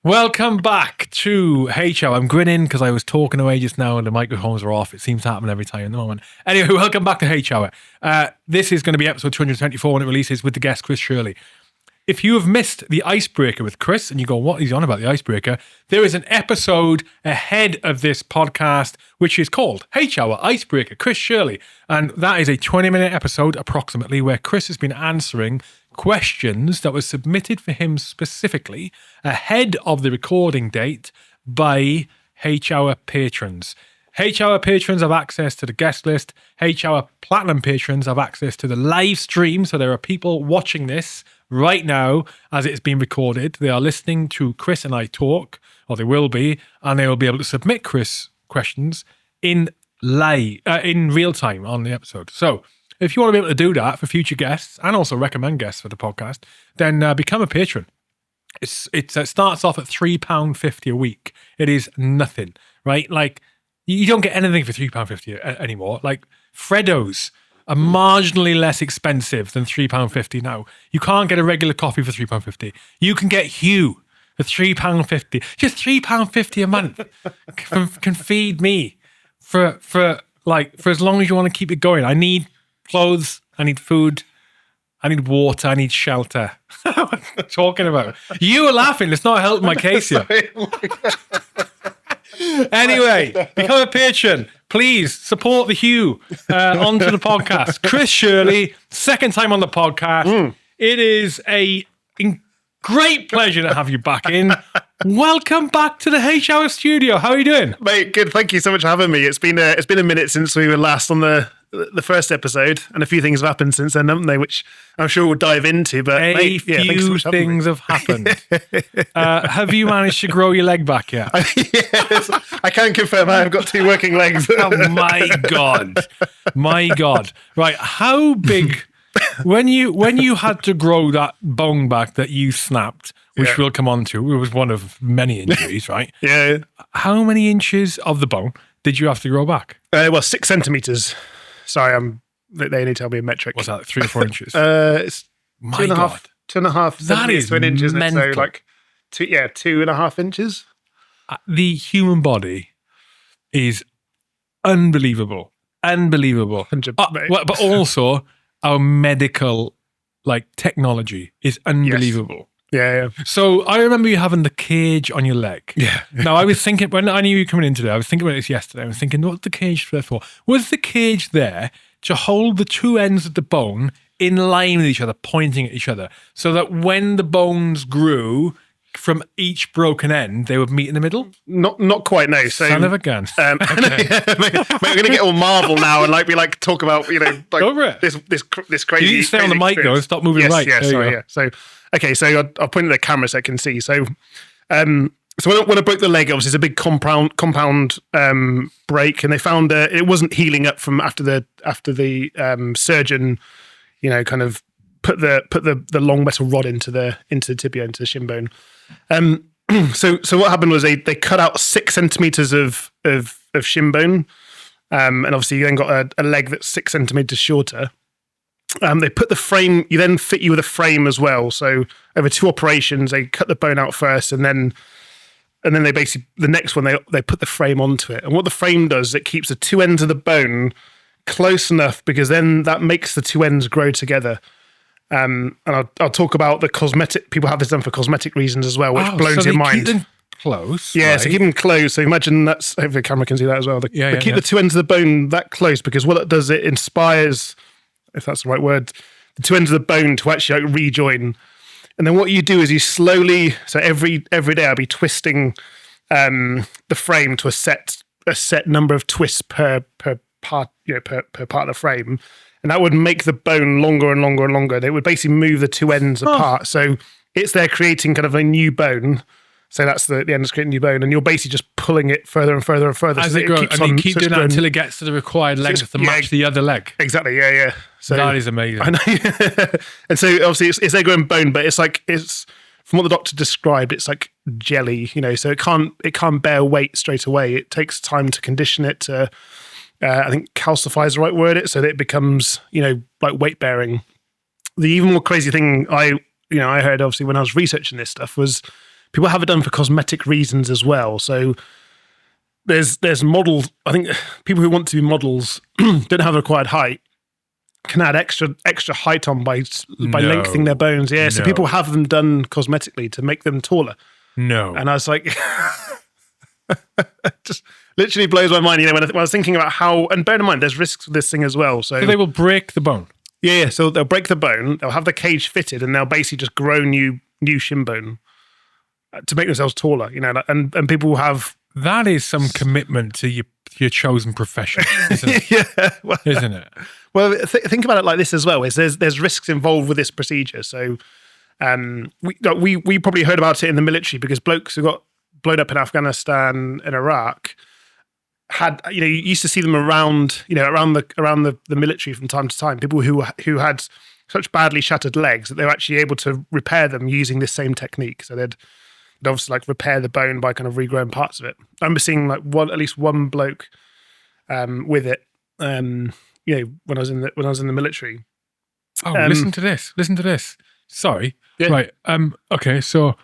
Welcome back to Hey Show. I'm grinning because I was talking away just now and the microphones are off. It seems to happen every time at the moment. Anyway, welcome back to Hey Show. This is going to be episode 224 when it releases with the guest Chris Shirley. If you have missed the icebreaker with Chris and you go, what is he on about the icebreaker? There is an episode ahead of this podcast which is called Hey Show Icebreaker, Chris Shirley. And that is a 20-minute episode approximately where Chris has been answering questions that were submitted for him specifically ahead of the recording date by H-Hour patrons. H-Hour patrons have access to the guest list. H-Hour Platinum patrons have access to the live stream. So there are people watching this right now as it's being recorded. They are listening to Chris and I talk, or they will be, and they will be able to submit Chris questions in real time on the episode. So if you want to be able to do that for future guests and also recommend guests for the podcast, then become a patron. It starts off at £3.50 a week. It is nothing, right? Like, you don't get anything for £3.50 anymore. Like, Freddos are marginally less expensive than £3.50 now. You can't get a regular coffee for £3.50. You can get Hugh for £3.50. Just £3.50 a month can feed me for as long as you want to keep it going. I need clothes, I need food, I need water, I need shelter. What am I talking about? You are laughing. It's not helping my case here. Anyway, become a patron. Please support the Hugh onto the podcast. Chris Shirley, second time on the podcast. It is a great pleasure to have you back in. Welcome back to the H-Hour studio. How are you doing? Mate, good. Thank you so much for having me. It's been a minute since we were last on the first episode, and a few things have happened since then, haven't they? Which I'm sure we'll dive into. But a few things have happened. Have you managed to grow your leg back yet? Yes, I can confirm I have got 2 working legs. Oh my god! Right, how big? When you had to grow that bone back that you snapped, which we'll come on to, it was one of many injuries, right? Yeah. How many inches of the bone did you have to grow back? 6 centimeters. Sorry, they only tell me a metric. What's that, 3 or 4 inches? It's My 2.5. God. 2.5 That is to an inch, isn't it? mental. So like 2.5 inches. The human body is unbelievable. 100%. But also our medical technology is unbelievable. Yeah. So I remember you having the cage on your leg. Yeah. Now I was thinking, when I knew you were coming in today, I was thinking about this yesterday. I was thinking, what's the cage there for? Was the cage there to hold the 2 ends of the bone in line with each other, pointing at each other, so that when the bones grew from each broken end, they would meet in the middle? Not quite, no. So, Son of a gun. Mate, we're going to get all Marvel now and talk about, Go for it. this crazy. You need to stay on the mic though and stop moving yes, right. Yeah, sorry, yeah. So, okay, so I'll point at the camera so I can see. So, so when I broke the leg, obviously it's a big compound break, and they found it wasn't healing up from after the surgeon, kind of put the long metal rod into the tibia, into the shin bone. So what happened was they cut out 6 centimeters of shin bone, and obviously you then got a leg that's 6 centimeters shorter. They put the frame. You then fit you with a frame as well. So over 2 operations, they cut the bone out first, and then they basically, the next one, they put the frame onto it. And what the frame does, it keeps the 2 ends of the bone close enough, because then that makes the 2 ends grow together. And I'll talk about the cosmetic. People have this done for cosmetic reasons as well, which blows your mind. Keep them close. Yeah, right? So keep them close. So imagine that's, hopefully the camera can see that as well. They keep the 2 ends of the bone that close, because what it does, it inspires, if that's the right word, the 2 ends of the bone to actually rejoin. And then what you do is you slowly, so every day I'll be twisting the frame to a set number of twists per part, per part of the frame. And that would make the bone longer and longer and longer. They would basically move the 2 ends apart. So it's there creating kind of a new bone. So that's the end of creating a new bone. And you're basically just pulling it further and further and further. As so it grows. And you keep doing that until it gets to the required length to match the other leg. Exactly, yeah. So that is amazing. I know. And so obviously it's there growing bone, but it's from what the doctor described, it's like jelly, so it can't bear weight straight away. It takes time to condition it to, I think calcify is the right word, so that it becomes, like weight bearing. The even more crazy thing I heard, obviously, when I was researching this stuff was people have it done for cosmetic reasons as well. So there's models. I think people who want to be models don't have the required height can add extra height on by lengthening their bones. Yeah, so people have them done cosmetically to make them taller. No. And I was like, just literally blows my mind. You know, when I was thinking about how, and bear in mind, there's risks with this thing as well. So they will break the bone. Yeah. So they'll break the bone. They'll have the cage fitted, and they'll basically just grow new shin bone to make themselves taller. You know, and people have. That is some commitment to your chosen profession, isn't it? Yeah, well, isn't it? Well, think about it like this as well. Is there's risks involved with this procedure. So, we probably heard about it in the military because blokes who got blown up in Afghanistan and Iraq had, you used to see them around the military from time to time. People who had such badly shattered legs that they were actually able to repair them using this same technique. So they'd obviously like repair the bone by kind of regrowing parts of it. I remember seeing like at least one bloke with it. When I was in the military. Oh, listen to this. Sorry. Yeah. Right. Okay. So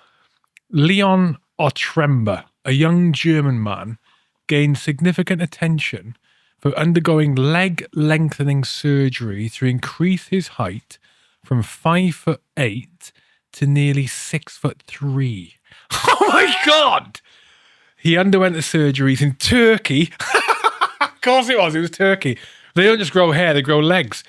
Leon Otremba, a young German man, gained significant attention for undergoing leg lengthening surgery to increase his height from 5'8" to nearly 6'3". Oh my God! He underwent the surgeries in Turkey. Of course it was Turkey. They don't just grow hair, they grow legs,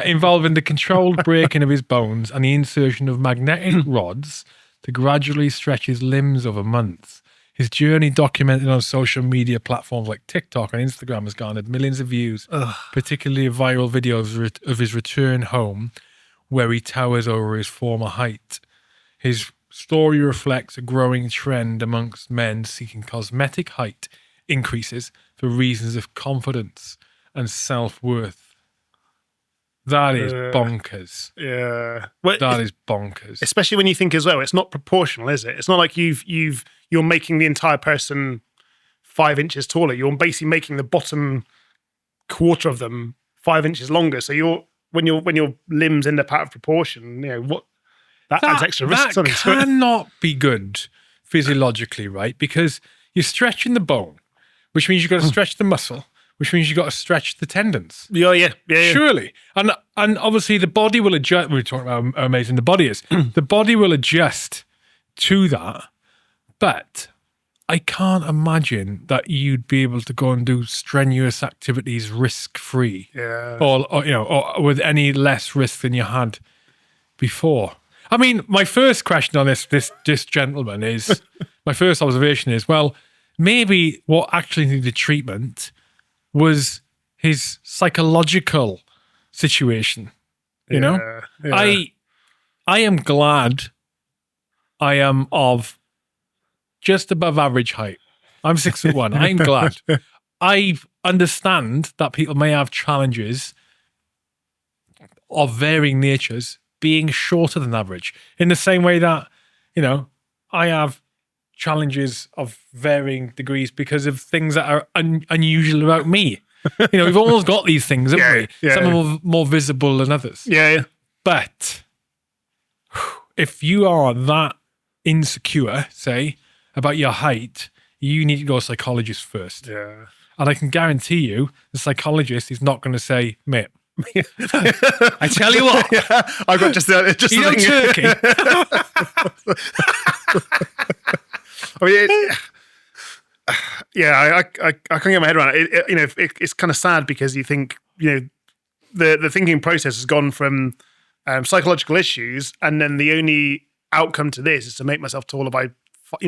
involving the controlled breaking of his bones and the insertion of magnetic rods to gradually stretch his limbs over months. His journey, documented on social media platforms like TikTok and Instagram, has garnered millions of views, particularly viral videos of his return home, where he towers over his former height. His story reflects a growing trend amongst men seeking cosmetic height increases for reasons of confidence and self-worth. That is bonkers. Yeah. Well, that is bonkers. Especially when you think as well, it's not proportional, is it? It's not like you're making the entire person 5 inches taller. You're basically making the bottom quarter of them 5 inches longer. So when your limbs end up out of proportion, that adds extra risks on it. That cannot be good physiologically, right? Because you're stretching the bone, which means you've got to stretch the muscle, which means you've got to stretch the tendons. Yeah. Surely. And obviously the body will adjust. We were talking about how amazing the body is. The body will adjust to that. But I can't imagine that you'd be able to go and do strenuous activities risk-free. Yeah. Or with any less risk than you had before. I mean, my first question on this gentleman is, my first observation is, well, maybe what actually needed treatment was his psychological situation. Yeah. I am glad I am of just above average height. I'm 6'1". I'm glad. I understand that people may have challenges of varying natures being shorter than average, in the same way that, I have challenges of varying degrees because of things that are unusual about me. We've almost got these things, haven't we? Yeah. Some are more visible than others. Yeah. But if you are that insecure, say, about your height, you need to go to a psychologist first. Yeah. And I can guarantee you, the psychologist is not going to say, mate, I tell you what, I've got just Turkey. I mean, I can't get my head around it. It's kind of sad because you think, the thinking process has gone from psychological issues, and then the only outcome to this is to make myself taller by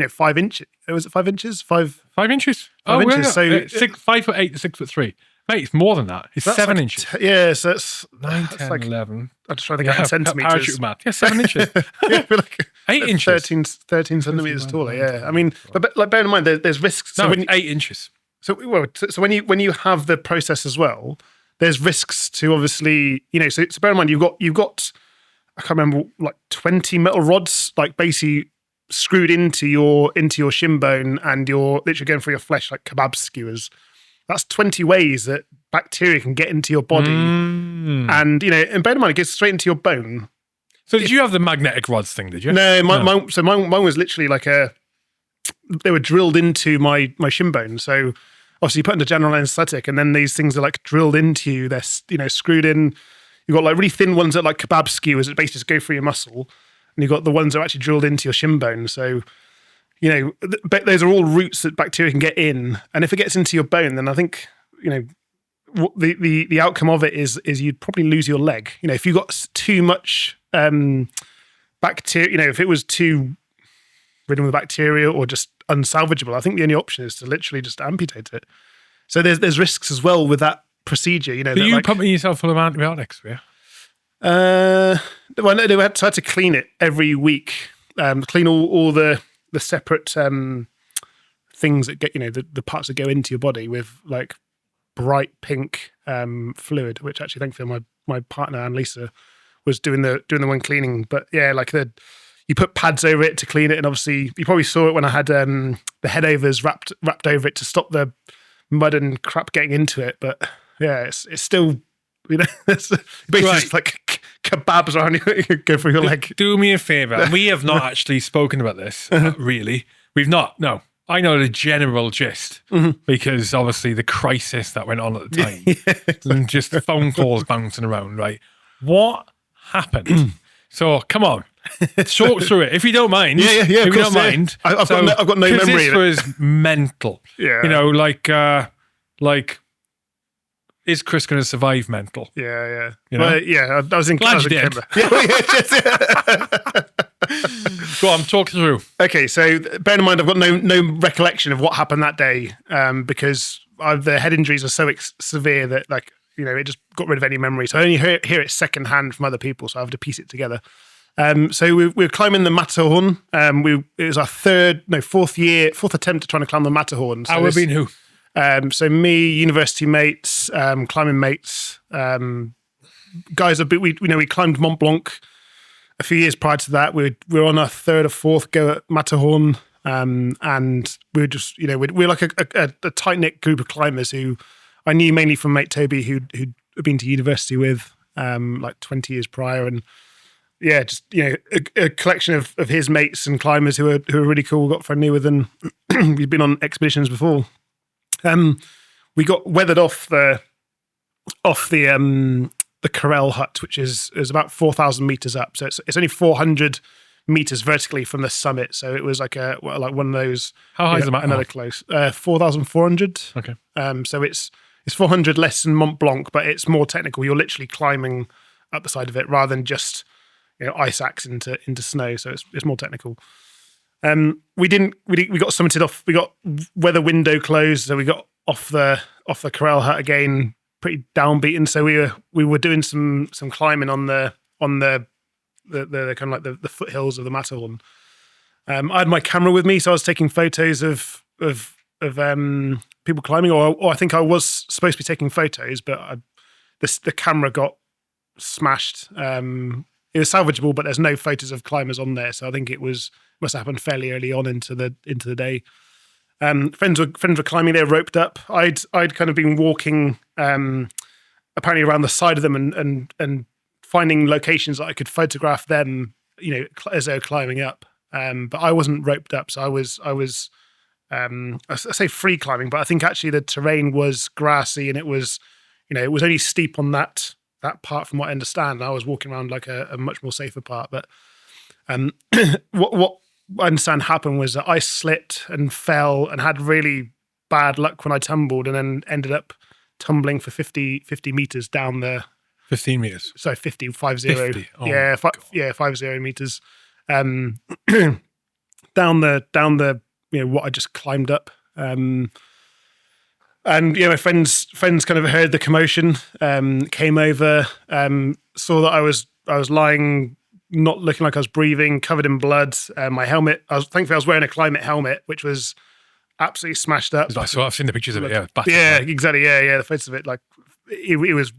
5 inches. Was it 5 inches? 5 inches. 5 inches. Yeah. So 5'8" to 6'3". Mate, it's more than that. It's 7 inches. Yeah, so it's 9, 10, 11. I'm just trying to think in centimeters. Parachute math. Yeah, 7 inches. Yeah, like 8 inches. 13 centimeters taller. Yeah, I mean, but bear in mind there's risks. So 8 inches. So when you have the process as well, there's risks to obviously, So bear in mind you've got I can't remember, like 20 metal rods, like basically screwed into your shin bone, and you're literally going for your flesh like kebab skewers. That's 20 ways that bacteria can get into your body. And, and bear in mind, it goes straight into your bone. So did you have the magnetic rods thing? Did you? No, mine was literally like they were drilled into my shin bone. So obviously you put into general anesthetic, and then these things are like drilled into you. They're screwed in. You've got like really thin ones that like kebab skewers that basically just go through your muscle, and you've got the ones that are actually drilled into your shin bone. So those are all routes that bacteria can get in, and if it gets into your bone, then I think the outcome of it is you'd probably lose your leg. If you got too much bacteria, if it was too ridden with bacteria or just unsalvageable, I think the only option is to literally just amputate it. So there's risks as well with that procedure. Are you pumping yourself full of antibiotics? Yeah. Well, no, they had to clean it every week. Clean all the separate things that get the parts that go into your body with like bright pink fluid, which actually thankfully my partner Annalisa was doing the one cleaning. But yeah, like you put pads over it to clean it, and obviously you probably saw it when I had the headovers wrapped over it to stop the mud and crap getting into it. But yeah, it's still it's basically just like kebabs around you go through your leg. Do me a favor. We have not actually spoken about this really. We've not. No. I know the general gist because obviously the crisis that went on at the time and just phone calls bouncing around, right? What happened? So come on, talk through it if you don't mind. Yeah. If you don't mind, I've got no memory. This was mental. Yeah. Like, is Chris going to survive mental? Yeah. I was in Glad you did. Go on, talk through. Okay, so bear in mind, I've got no recollection of what happened that day because the head injuries are so severe that it just got rid of any memory. So I only hear it secondhand from other people, so I have to piece it together. So we were climbing the Matterhorn. It was our fourth attempt at trying to climb the Matterhorn. So How have been who? So me, university mates, climbing mates, guys. We climbed Mont Blanc a few years prior to that. We were on our third or fourth go at Matterhorn, and we were just we're like a tight knit group of climbers who I knew mainly from mate Toby, who'd been to university with like 20 years prior, and yeah, just a collection of his mates and climbers who are really cool. Got friendly with, and we've been on expeditions before. We got weathered off the Corral hut, which is about 4,000 meters up. So it's only 400 meters vertically from the summit. So it was like one of those. How high is the mountain? Another close 4,400. Okay. So it's 400 less than Mont Blanc, but it's more technical. You're literally climbing up the side of it rather than just ice axe into snow. So it's more technical. We got summited off. We got weather window closed, so we got off the Corral hut again, pretty downbeaten. So we were doing some climbing on the kind of like the foothills of the Matterhorn. I had my camera with me, so I was taking photos of people climbing, or I think I was supposed to be taking photos, but the camera got smashed. It was salvageable, but there's no photos of climbers on there, so I think must have happened fairly early on into the day. Friends were climbing there, roped up. I'd kind of been walking apparently around the side of them and finding locations that I could photograph them, as they were climbing up. But I wasn't roped up, so I was I say free climbing, but I think actually the terrain was grassy and it was only steep on that part from what I understand. I was walking around like a much more safer part, but what I understand happened was that I slipped and fell and had really bad luck when I tumbled, and then ended up tumbling for 50 meters down the 15 meters. So 50. Oh, yeah, 50 meters down the what I just climbed up. And my friends kind of heard the commotion, came over, saw that I was lying, not looking like I was breathing, covered in blood. My helmet, thankfully I was wearing a climate helmet, which was absolutely smashed up. So I've seen the pictures of it. Yeah, yeah, exactly. Yeah, the photos of it, like it was.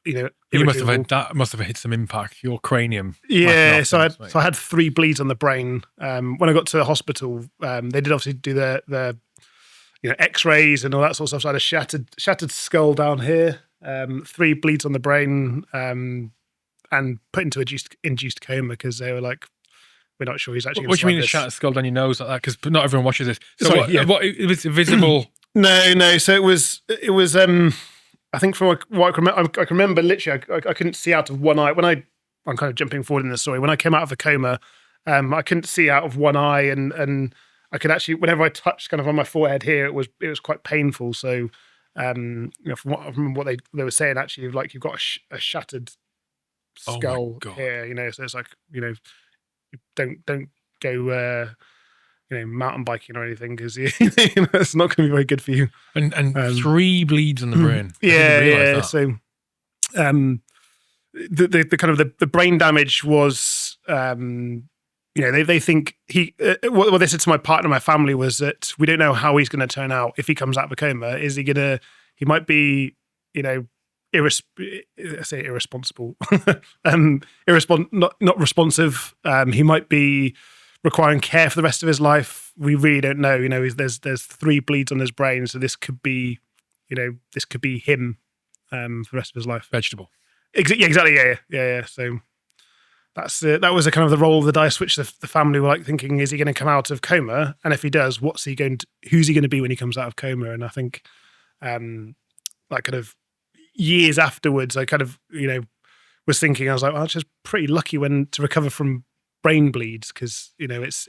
You must have hit some impact. Your cranium. Yeah, so I had 3 bleeds on the brain. When I got to the hospital, they did obviously do the X-rays and all that sort of stuff. So I had a shattered skull down here, 3 bleeds on the brain, and put into induced coma because they were like, we're not sure he's actually. What do you mean a this. shattered skull down your nose like that? Because not everyone watches this. So Sorry, what it was visible? No. So it was. I think from what I can remember, I can remember literally, I couldn't see out of one eye I'm kind of jumping forward in the story. When I came out of the coma, I couldn't see out of one eye, and I could actually, whenever I touched kind of on my forehead here, it was quite painful. So, from what they were saying, actually, like you've got a shattered skull here, so it's like, don't go, mountain biking or anything because it's not going to be very good for you. And 3 bleeds on the brain. Yeah. So, the kind of the brain damage was, they think what they said to my partner, my family, was that we don't know how he's going to turn out if he comes out of a coma. Is he might be, irresponsible, not responsive. He might be requiring care for the rest of his life. We really don't know. There's 3 bleeds on his brain, so this could be, him for the rest of his life. Vegetable. Exactly. Yeah. So that was a kind of the roll of the dice, which the family were like thinking: is he going to come out of coma? And if he does, who's he going to be when he comes out of coma? And I think, like kind of years afterwards, I kind of was thinking, I was like, well, I was just pretty lucky to recover from brain bleeds because there's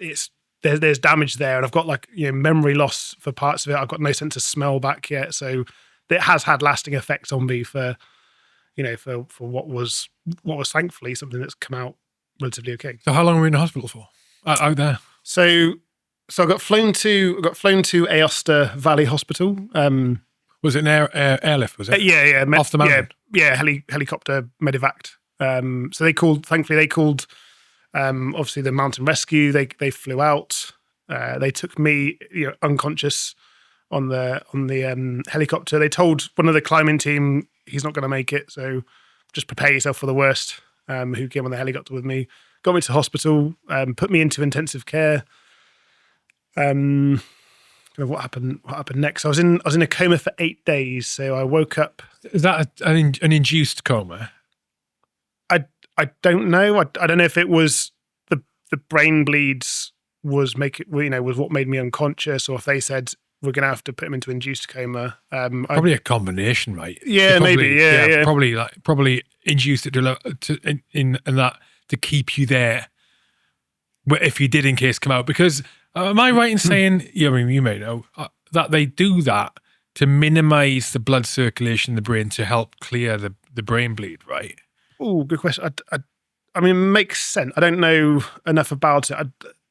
damage there, and I've got like memory loss for parts of it. I've got no sense of smell back yet, so it has had lasting effects on me for what was thankfully something that's come out relatively okay. So how long were you in the hospital for? Out there? So I got flown to Aosta Valley Hospital. Was it an airlift? Was it? Yeah. Off the mountain. Yeah. Helicopter medevac. So they called. Obviously the mountain rescue. They flew out. They took me, unconscious on the helicopter. They told one of the climbing team he's not going to make it, so just prepare yourself for the worst. Who came on the helicopter with me, got me to hospital, put me into intensive care. Kind of what happened next? I was in a coma for 8 days. So I woke up. Is that an induced coma? I don't know. I don't know if it was the brain bleeds was what made me unconscious, or if they said we're going to have to put him into induced coma. Probably a combination, right? Yeah, maybe. Yeah. Probably induced it to keep you there. If you did, in case, come out, because am I right in saying? Yeah, I mean, you may know that they do that to minimize the blood circulation in the brain to help clear the brain bleed, right? Oh, good question. I mean, it makes sense. I don't know enough about it.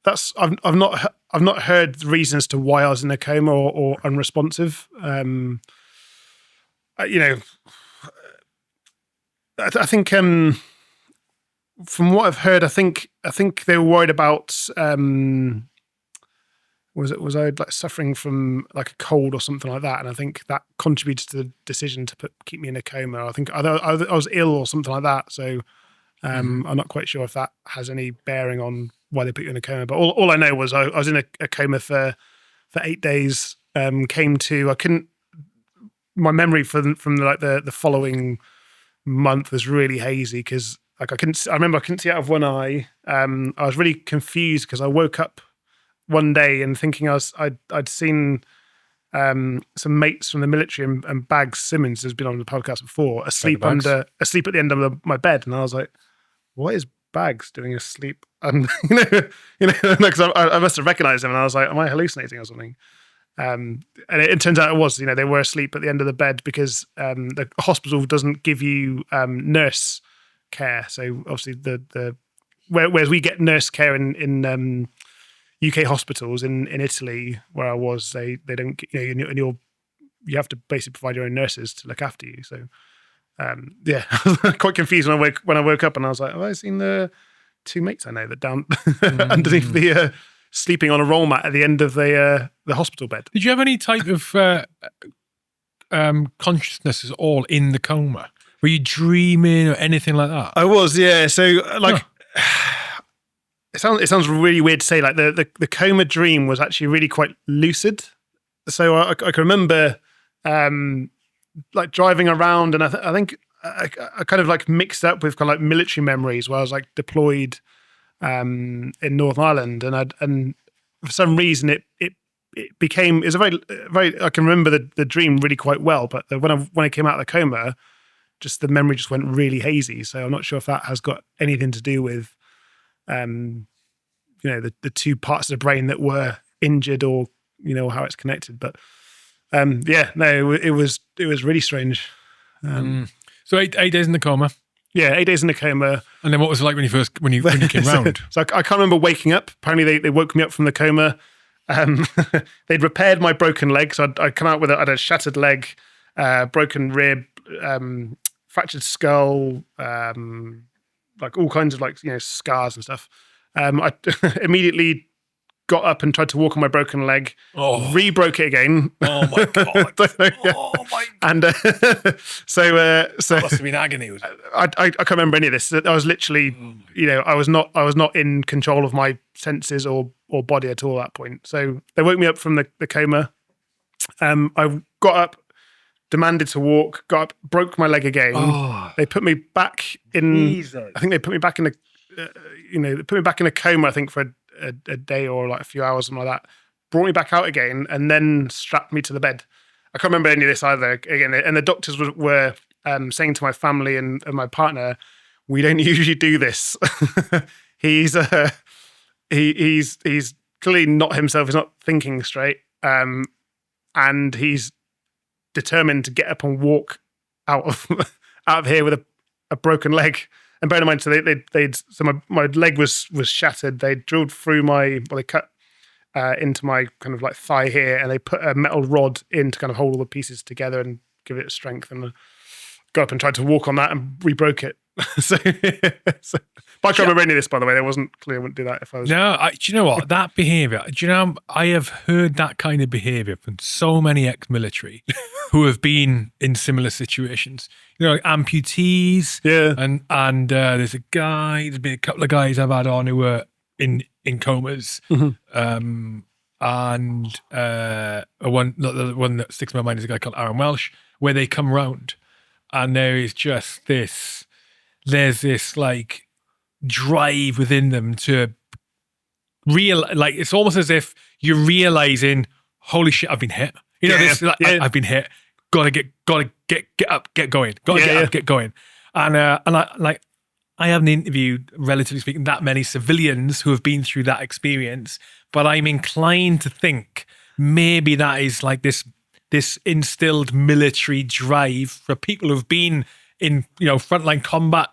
I've not heard the reasons to why I was in a coma or unresponsive. I think from what I've heard, I think they were worried about was I like suffering from like a cold or something like that, and I think that contributed to the decision to keep me in a coma. I think I was ill or something like that, so I'm not quite sure if that has any bearing on why they put you in a coma. But all I know was I was in a coma for 8 days. Came to, I couldn't. My memory from like the following month was really hazy because like I remember I couldn't see out of one eye. I was really confused because I woke up one day and thinking I'd seen some mates from the military and Bags Simmons, who's been on the podcast before, asleep at the end of my bed, and I was like, what is Bags doing asleep? And because I must have recognized him, and I was like, am I hallucinating or something? And it turns out it was. They were asleep at the end of the bed because the hospital doesn't give you nurse care. So obviously whereas we get nurse care in UK hospitals in Italy where I was, they don't. And you have to basically provide your own nurses to look after you. So yeah, I was quite confused when I woke up, and I was like, have I seen the two mates I know that down underneath the sleeping on a roll mat at the end of the hospital bed? Did you have any type of consciousness at all in the coma? Were you dreaming or anything like that? I was, yeah. So like, it sounds really weird to say. Like the coma dream was actually really quite lucid. So I can remember like driving around, and I think I kind of like mixed up with kind of like military memories where I was like deployed in Northern Ireland, and for some reason it became, it's a very I can remember the dream really quite well, but when I came out of the coma, just the memory just went really hazy. So I'm not sure if that has got anything to do with the two parts of the brain that were injured, or how it's connected. But it was really strange. So 8 days in the coma. Yeah, 8 days in a coma. And then what was it like when you came round? So I can't remember waking up. Apparently they woke me up from the coma. They'd repaired my broken leg. So I'd come out with I had a shattered leg, broken rib, fractured skull, like all kinds of scars and stuff. I immediately got up and tried to walk on my broken leg, re-broke it again. Oh my God. Oh my God. And so That must have been agony. I can't remember any of this. I was literally, I was not in control of my senses or body at all at that point. So they woke me up from the coma. I got up, demanded to walk, got up, broke my leg again. They put me back in. Jesus. I think they put me back in a coma, I think, for a day or like a few hours, something like that. Brought me back out again, and then strapped me to the bed. I can't remember any of this either. Again, and the doctors were saying to my family and my partner, "We don't usually do this." He's clearly not himself. He's not thinking straight, and he's determined to get up and walk out of here with a broken leg. And bear in mind, so my leg was shattered. They drilled through they cut into my kind of like thigh here, and they put a metal rod in to kind of hold all the pieces together and give it strength. And I got up and tried to walk on that and re-broke it. But I can't remember any of this, by the way. There wasn't clear. I wouldn't do that if I was. No, do you know what? That behaviour, I have heard that kind of behaviour from so many ex-military who have been in similar situations. Like amputees. Yeah. And there's been a couple of guys I've had on who were in comas. Mm-hmm. And the one that sticks in my mind is a guy called Aaron Welsh, where they come round and there is just there's this like drive within them to it's almost as if you're realizing, holy shit, I've been hit. I've been hit. Gotta get up, get going. Get going. And I haven't interviewed, relatively speaking, that many civilians who have been through that experience, but I'm inclined to think maybe that is like this instilled military drive for people who've been in frontline combat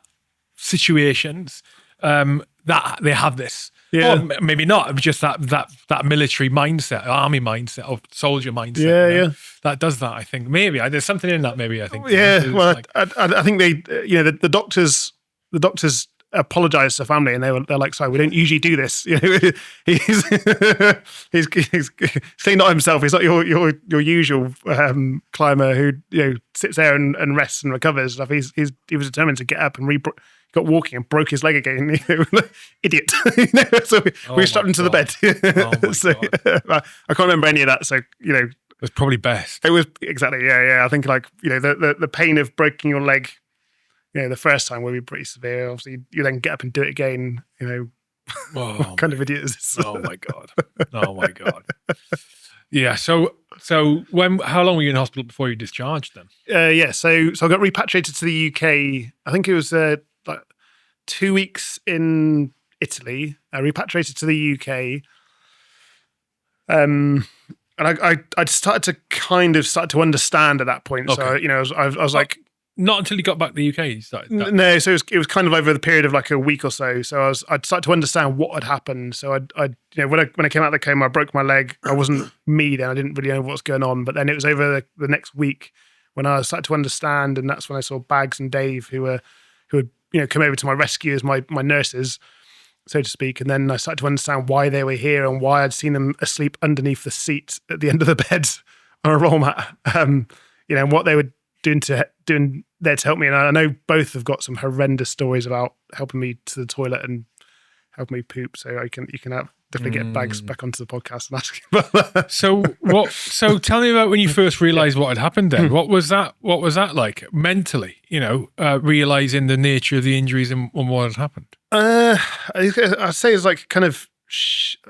situations, that they have this. Yeah. Or maybe not, just that military mindset, army mindset, or soldier mindset. Yeah. That does that, I think. Maybe there's something in that. Maybe I think. Yeah. Well, I think they, the doctors apologized to the family, and they're like, "Sorry, we don't usually do this." He's clearly not himself. He's not your usual climber who sits there and rests and recovers. He was determined to get up and got walking and broke his leg again. Idiot. So we strapped him to the bed. I can't remember any of that. So it was probably best. It was exactly. Yeah. I think the pain of breaking your leg, the first time will be pretty severe. Obviously, you then get up and do it again. What kind of idiot is this? Oh my god. Yeah. So how long were you in hospital before you discharged then? So I got repatriated to the UK. I think it was like 2 weeks in Italy. I repatriated to the UK. And I started to understand at that point. Okay. So I was like. Not until you got back to the UK you started that. No, so it was kind of over the period of like a week or so. So I'd start to understand what had happened. So when I came out of the coma, I broke my leg. I wasn't me then. I didn't really know what was going on. But then it was over the next week when I started to understand, and that's when I saw Bags and Dave who had come over to my rescue as my nurses, so to speak. And then I started to understand why they were here and why I'd seen them asleep underneath the seat at the end of the bed on a roll mat. And what they were doing there to help me. And I know both have got some horrendous stories about helping me to the toilet and help me poop. So you can definitely get Bags back onto the podcast and ask him about that. So tell me about when you first realized what had happened then. What was that like mentally, realizing the nature of the injuries and what had happened? I'd say it's like kind of,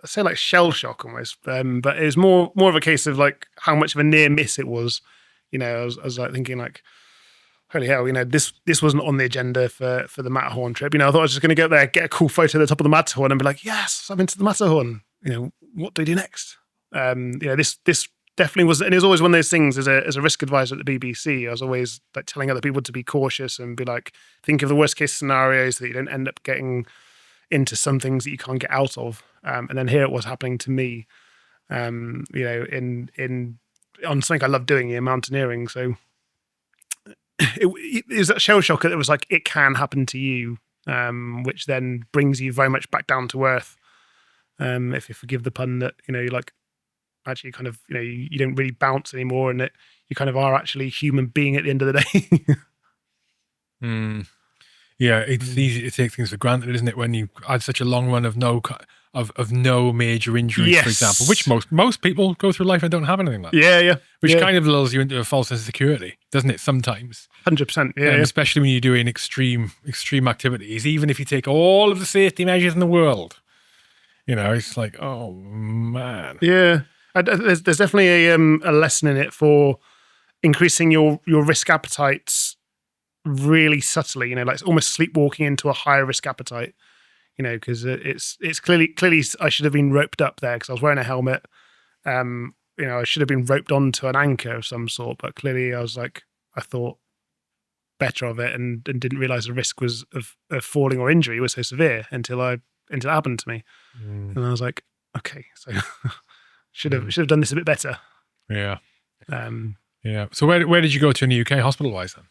I'd say like shell shock almost. But it was more of a case of like how much of a near miss it was. I was like thinking like, holy hell, this wasn't on the agenda for the Matterhorn trip. I thought I was just going to go there, get a cool photo at the top of the Matterhorn and be like, yes, I'm into the Matterhorn. What do we do next? This definitely was, and it was always one of those things as a risk advisor at the BBC. I was always like telling other people to be cautious and be like, think of the worst case scenarios so that you don't end up getting into some things that you can't get out of. And then here it was happening to me, on something I love doing, mountaineering. So it was that shell shock that was like, it can happen to you, which then brings you very much back down to earth. If you forgive the pun, that, you're like, actually kind of, you don't really bounce anymore, and that you kind of are actually a human being at the end of the day. Yeah, it's easy to take things for granted, isn't it? When you had such a long run of no major injuries, Yes. for example, which most people go through life and don't have anything like that. Yeah. Which kind of lulls you into a false sense of security, doesn't it? Sometimes, 100%. Yeah. Especially when you're doing extreme activities, even if you take all of the safety measures in the world, it's like, oh man. Yeah. There's definitely a lesson in it for increasing your risk appetites really subtly, like it's almost sleepwalking into a higher risk appetite, because it's clearly I should have been roped up there because I was wearing a helmet. I should have been roped onto an anchor of some sort, but clearly I thought better of it and didn't realize the risk was of falling or injury was so severe until it happened to me. And I was like, okay, so should have done this a bit better. Yeah. So where did you go to in the UK hospital wise then?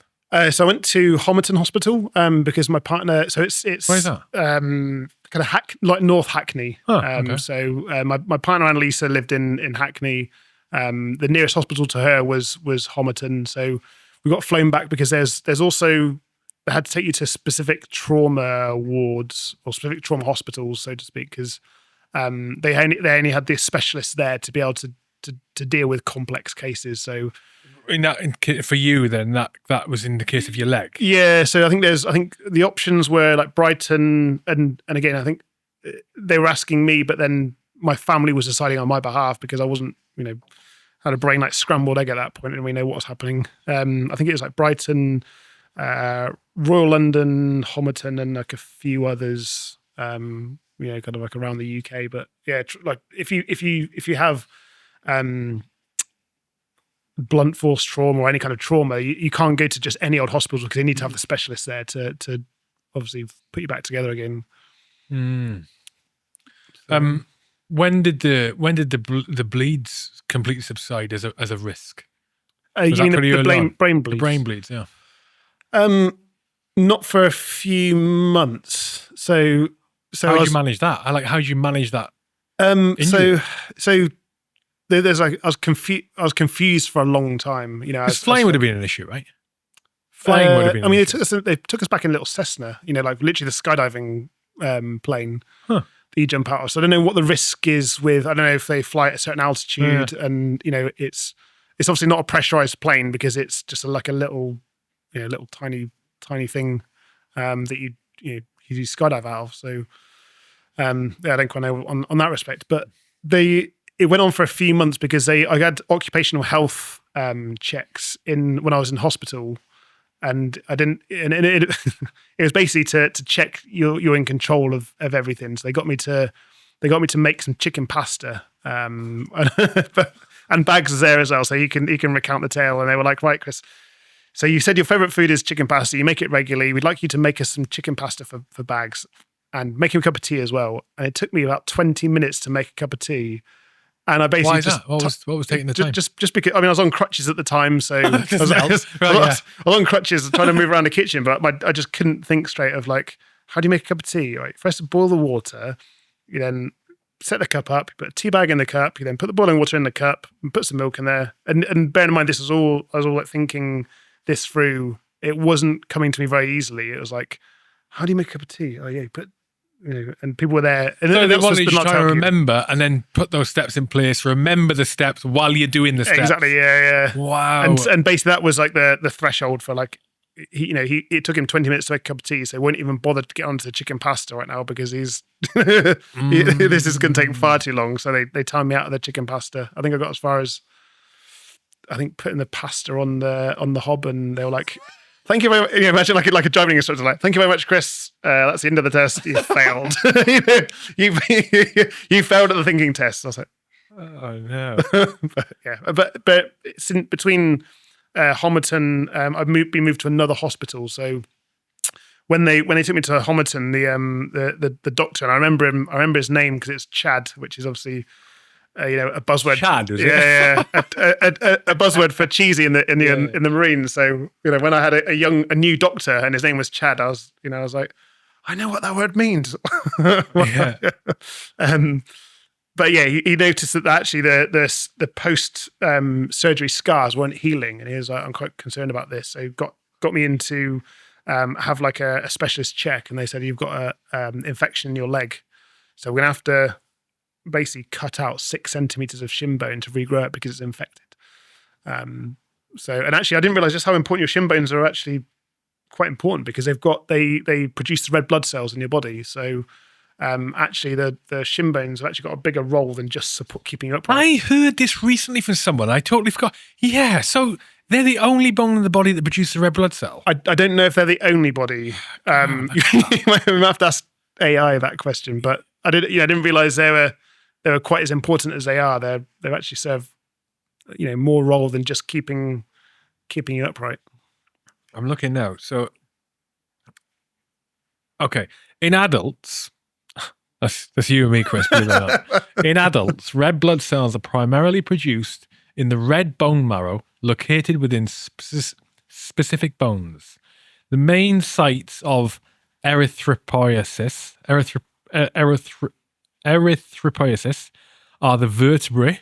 So I went to Homerton Hospital because my partner. So it's where's that? Kind of like North Hackney. Oh, okay. So my partner Annalisa lived in Hackney. The nearest hospital to her was Homerton. So we got flown back because there's also, they had to take you to specific trauma wards or specific trauma hospitals, so to speak, because they only had this specialist there to be able to deal with complex cases. So for you then, that was in the case of your leg. Yeah, so I think the options were like Brighton, and again I think they were asking me, but then my family was deciding on my behalf because I wasn't, had a brain like scrambled egg at that point, and we know what was happening. I think it was like Brighton, Royal London, Homerton, and like a few others. Kind of like around the UK. But yeah, like if you have blunt force trauma or any kind of trauma, you can't go to just any old hospital because they need to have the specialist there to obviously put you back together again. When did the bleeds completely subside as a risk? You mean the brain bleeds? The brain bleeds, yeah. Not for a few months. So how did you manage that? How did you manage that? So there's like I was confused for a long time. Because flying would have been an issue, right? Flying would have been. I mean, they took us back in a little Cessna. Like literally the skydiving plane that you jump out of. So I don't know what the risk is with. I don't know if they fly at a certain altitude, and it's obviously not a pressurized plane because it's just like a little tiny thing that you skydive out of. So I don't quite know on that respect, but it went on for a few months because I had occupational health checks when I was in hospital, and I didn't. And it was basically to check you're in control of everything. So they got me to make some chicken pasta, and Bags was there as well, so he can recount the tale. And they were like, right, Chris. So you said your favorite food is chicken pasta. You make it regularly. We'd like you to make us some chicken pasta for Bags, and make him a cup of tea as well. And it took me about 20 minutes to make a cup of tea. And I basically Why is that? What was taking the time? Just because I was on crutches at the time, so I was on crutches trying to move around the kitchen, but I just couldn't think straight of like, how do you make a cup of tea? Right, first boil the water, you then set the cup up, you put a tea bag in the cup, you then put the boiling water in the cup and put some milk in there. And bear in mind, I was all like thinking this through. It wasn't coming to me very easily. It was like, how do you make a cup of tea? Oh yeah, you put and people were there. And So they that's wanted you just to try and remember and then put those steps in place, remember the steps while you're doing the steps. Exactly, yeah. Wow. And basically that was like the threshold for like, it took him 20 minutes to make a cup of tea, so he won't even bother to get onto the chicken pasta right now because this is going to take far too long. So they timed me out of the chicken pasta. I think I got as far as putting the pasta on the hob, and they were like, "Thank you very much." Imagine like a driving instructor, like, "Thank you very much, Chris. That's the end of the test. You failed. you failed at the thinking test." I was like, "Oh no!" but it's in between. Homerton, I've been moved to another hospital. So when they took me to Homerton, the doctor, and I remember his name because it's Chad, which is obviously a buzzword. Chad, is it? Yeah, a buzzword for cheesy in the Marines. So when I had a new doctor and his name was Chad, I was like, I know what that word means. Yeah. But yeah, he noticed that actually the post surgery scars weren't healing, and he was like, "I'm quite concerned about this." So he got me in to have like a specialist check, and they said, "You've got a infection in your leg, so we're gonna have to basically cut out 6 centimeters of shin bone to regrow it because it's infected." And actually, I didn't realize just how important your shin bones are actually quite important because they produce the red blood cells in your body, so. Actually, the shin bones have actually got a bigger role than just keeping you upright. I heard this recently from someone. I totally forgot. Yeah, so they're the only bone in the body that produces a red blood cell. I don't know if they're the only body. You might have to ask AI that question, but I didn't realize they were quite as important as they are. They actually serve more role than just keeping you upright. I'm looking now. So, okay, in adults. That's you and me, Chris. Believe it or not. In adults, red blood cells are primarily produced in the red bone marrow located within specific bones. The main sites of erythropoiesis are the vertebrae,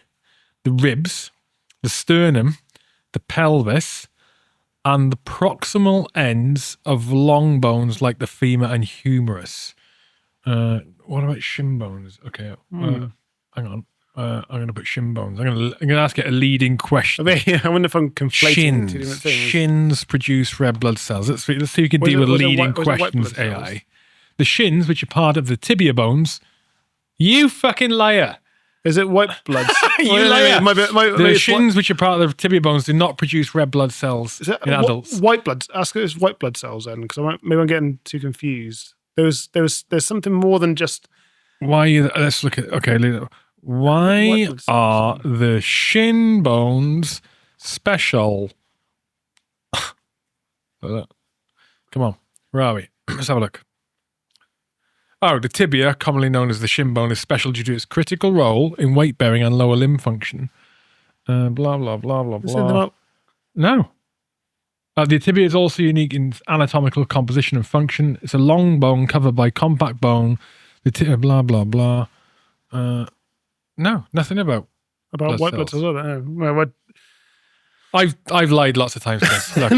the ribs, the sternum, the pelvis, and the proximal ends of long bones like the femur and humerus. What about shin bones? Okay, hang on. I'm going to put shin bones. I'm going to ask it a leading question. I wonder if I'm conflating two different things. Shins produce red blood cells. Let's see if you can deal with leading questions, AI. The shins, which are part of the tibia bones. You fucking liar. Is it white blood? You liar. The shins, which are part of the tibia bones, do not produce red blood cells in adults. White blood. Ask it as white blood cells then, because maybe I'm getting too confused. There's something more than just. Let's look at. Okay, why are the shin bones special? Come on, where are we? Let's have a look. Oh, the tibia, commonly known as the shin bone, is special due to its critical role in weight bearing and lower limb function. Blah blah blah blah blah. No. The tibia is also unique in its anatomical composition and function. It's a long bone covered by compact bone. The tibia, blah blah blah. No, nothing about white blood cells. I've lied lots of times. Look,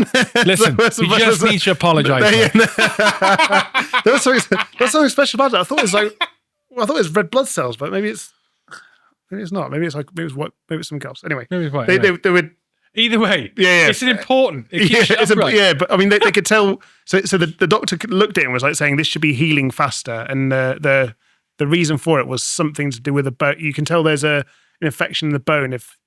listen, you just need to apologise. There's something special about it. I thought it was red blood cells, but maybe it's not. Maybe it's something else. Anyway, maybe it's white. They would. Either way, yeah. It's important. It keeps you upright. But I mean, they could tell. So the doctor looked at it and was like saying this should be healing faster, and the reason for it was something to do with the bone. You can tell there's an infection in the bone if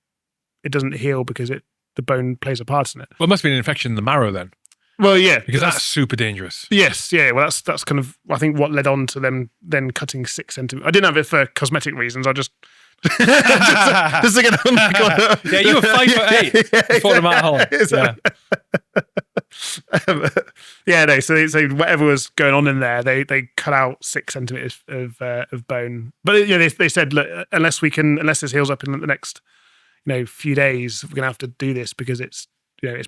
it doesn't heal because the bone plays a part in it. Well, it must be an infection in the marrow then. Well, yeah, because that's super dangerous. Yes, yeah. Well, that's kind of I think what led on to them then cutting 6 centimeters. I didn't have it for cosmetic reasons. I just. just to get on yeah, you were 5'8" before the mat hole. Yeah, no. So whatever was going on in there, they cut out 6 centimeters of bone. But they said, look, unless this heals up in the next few days, we're gonna have to do this because it's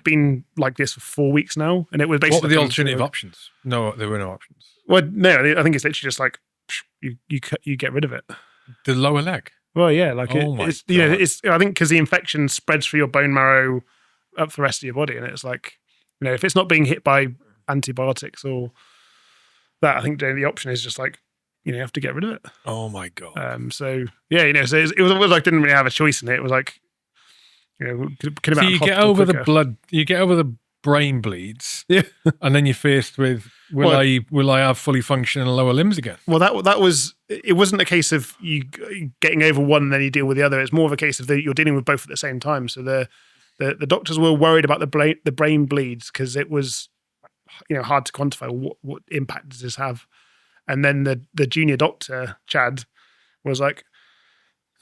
been like this for 4 weeks now, and it was basically. What were the alternative options? No, there were no options. Well, no, I think it's literally just like you get rid of it. The lower leg. Well, yeah, like it's I think because the infection spreads through your bone marrow up the rest of your body, and it's like if it's not being hit by antibiotics or that, I think the option is just like you have to get rid of it. Oh my God. So yeah, so it was like didn't really have a choice in it. It was like, could have So been you get hospital over quicker. the blood, you get over the brain bleeds, Yeah. and then you're faced with will I have fully functional lower limbs again? Well, that was it. Wasn't a case of you getting over one and then you deal with the other. It's more of a case of you're dealing with both at the same time. So the doctors were worried about the brain bleeds because it was hard to quantify what impact does this have. And then the junior doctor Chad was like,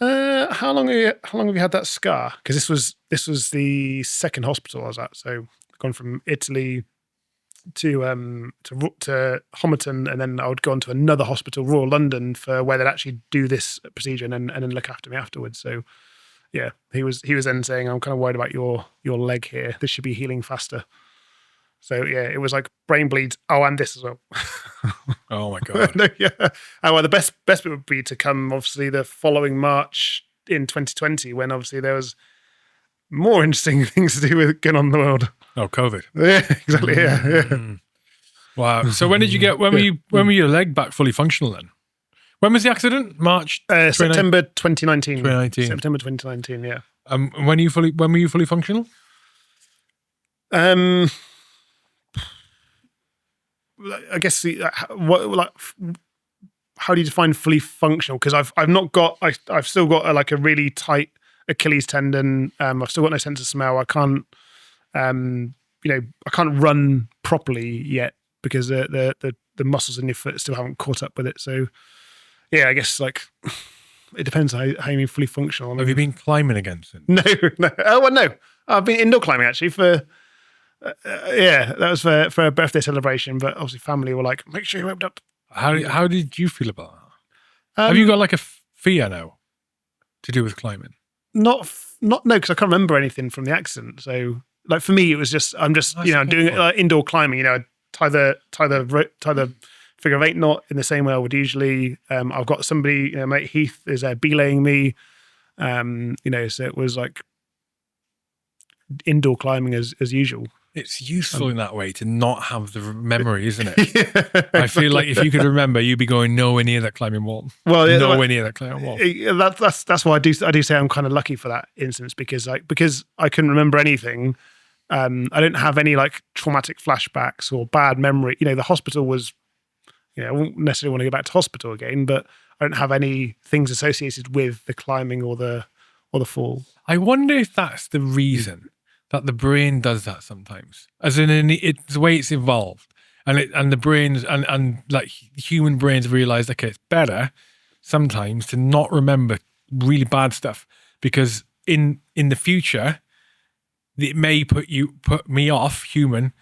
how long have you had that scar? Because this was the second hospital I was at. So I've gone from Italy to Homerton, and then I would go on to another hospital, Royal London, for where they'd actually do this procedure and then look after me afterwards. So yeah, he was then saying, I'm kind of worried about your leg here. This should be healing faster. So yeah, it was like brain bleeds. Oh, and this as well. Oh my God. No, yeah. Well, the best bit would be to come obviously the following March in 2020, when obviously there was more interesting things to do with going on in the world. Oh, COVID. Yeah, exactly. Yeah. Wow. So when were your leg back fully functional then? When was the accident? March September 2019. 2019. September 2019. Yeah. When were you fully functional? I guess how do you define fully functional? Because I've still got a really tight Achilles tendon. I've still got no sense of smell. I can't I can't run properly yet because the muscles in your foot still haven't caught up with it. So yeah, I guess it depends how you mean fully functional. Have you been climbing again since? No. Oh well, no. I've been indoor climbing actually for. That was for a birthday celebration, but obviously family were like, make sure you opened up. How did you feel about that? Have you got like a fear now to do with climbing? No, because I can't remember anything from the accident. So like for me, it was just I'm doing indoor climbing. Tie the figure of 8 knot in the same way I would usually. I've got somebody, mate Heath is belaying me. So it was like indoor climbing as usual. It's useful in that way to not have the memory, isn't it? Yeah, I feel like if you could remember, you'd be going nowhere near that climbing wall. Well, yeah, nowhere near that climbing wall. That's why I do say I'm kind of lucky for that instance because I couldn't remember anything. I don't have any traumatic flashbacks or bad memory. The hospital was, I won't necessarily want to go back to hospital again, but I don't have any things associated with the climbing or the fall. I wonder if that's the reason that the brain does that sometimes, as in it's the way it's evolved, and the brains and human brains realize, okay, it's better sometimes to not remember really bad stuff because in the future it may put me off human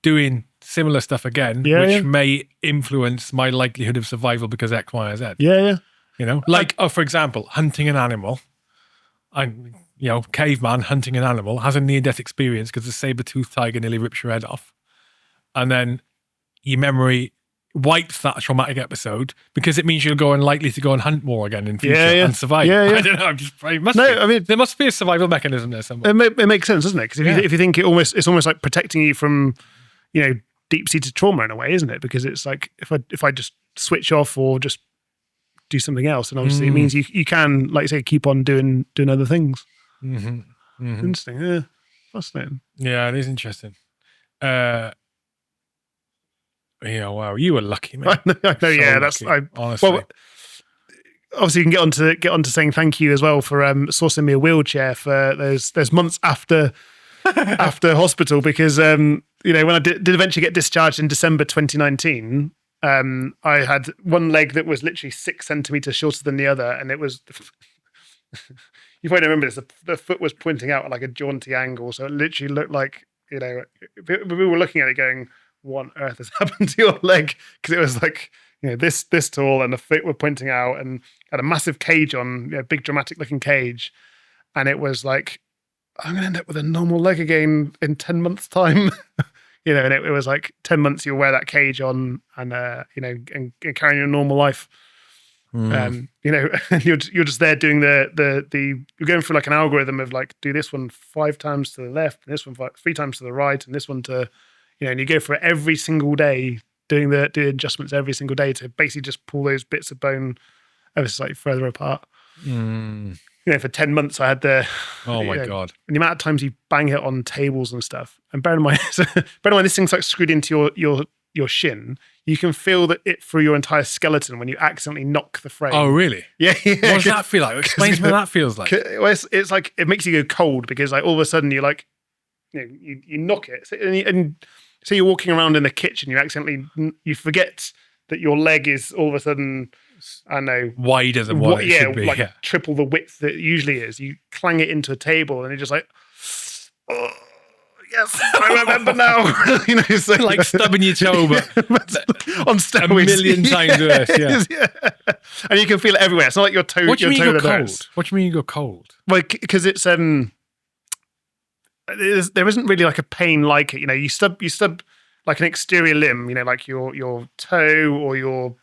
doing similar stuff again, which may influence my likelihood of survival because X, Y, or Z. Yeah. For example, hunting an animal. Caveman hunting an animal has a near-death experience because the saber-toothed tiger nearly rips your head off. And then your memory wipes that traumatic episode because it means you'll go unlikely to go and hunt more again in future and survive. Yeah. I don't know. There must be a survival mechanism there somewhere. It makes sense, doesn't it? Because if you think it's almost like protecting you from, deep-seated trauma in a way, isn't it? Because it's like if I just switch off or just do something else, and obviously it means you can, like you say, keep on doing other things. Mm-hmm. Mm-hmm. Interesting, yeah, fascinating. Yeah, it is interesting. Wow, you were lucky, man. I know, so yeah, lucky, honestly. Well, obviously, you can get on to saying thank you as well for sourcing me a wheelchair for those months after hospital because when I did eventually get discharged in December 2019. I had one leg that was literally 6 centimeters shorter than the other, and it was. You probably remember this. The foot was pointing out at a jaunty angle, so it literally looked like we were looking at it, going, "What on earth has happened to your leg?" Because it was this tall, and the feet were pointing out, and had a massive cage on, big dramatic looking cage, and it was like, I'm going to end up with a normal leg again in 10 months' time. And it was 10 months you'll wear that cage on and and carrying your normal life. And you're just there doing you're going through an algorithm of do this one 5 times to the left and this one 3 times to the right and this one to, and you go for it every single day doing the adjustments every single day to basically just pull those bits of bone ever slightly further apart. For 10 months I had oh my God. And the amount of times you bang it on tables and stuff. And bear in mind this thing's like screwed into your shin. You can feel it through your entire skeleton when you accidentally knock the frame. Oh, really? Yeah. What does that feel like? Explain to me what that feels like. Well, it's like, it makes you go cold because like all of a sudden you're like, you knock it. And so you're walking around in the kitchen, you forget that your leg is all of a sudden, I don't know, wider than what it should be. Like triple the width that it usually is. You clang it into a table and you're just like, oh, yes, I remember now. So, like stubbing your toe, but on steroids. A million times worse, yeah. And you can feel it everywhere. It's not like your toe. What do you mean you go cold? Nose. What do you mean you go cold? Well, because it's there isn't really like a pain like it. You stub like an exterior limb. Like your toe or your,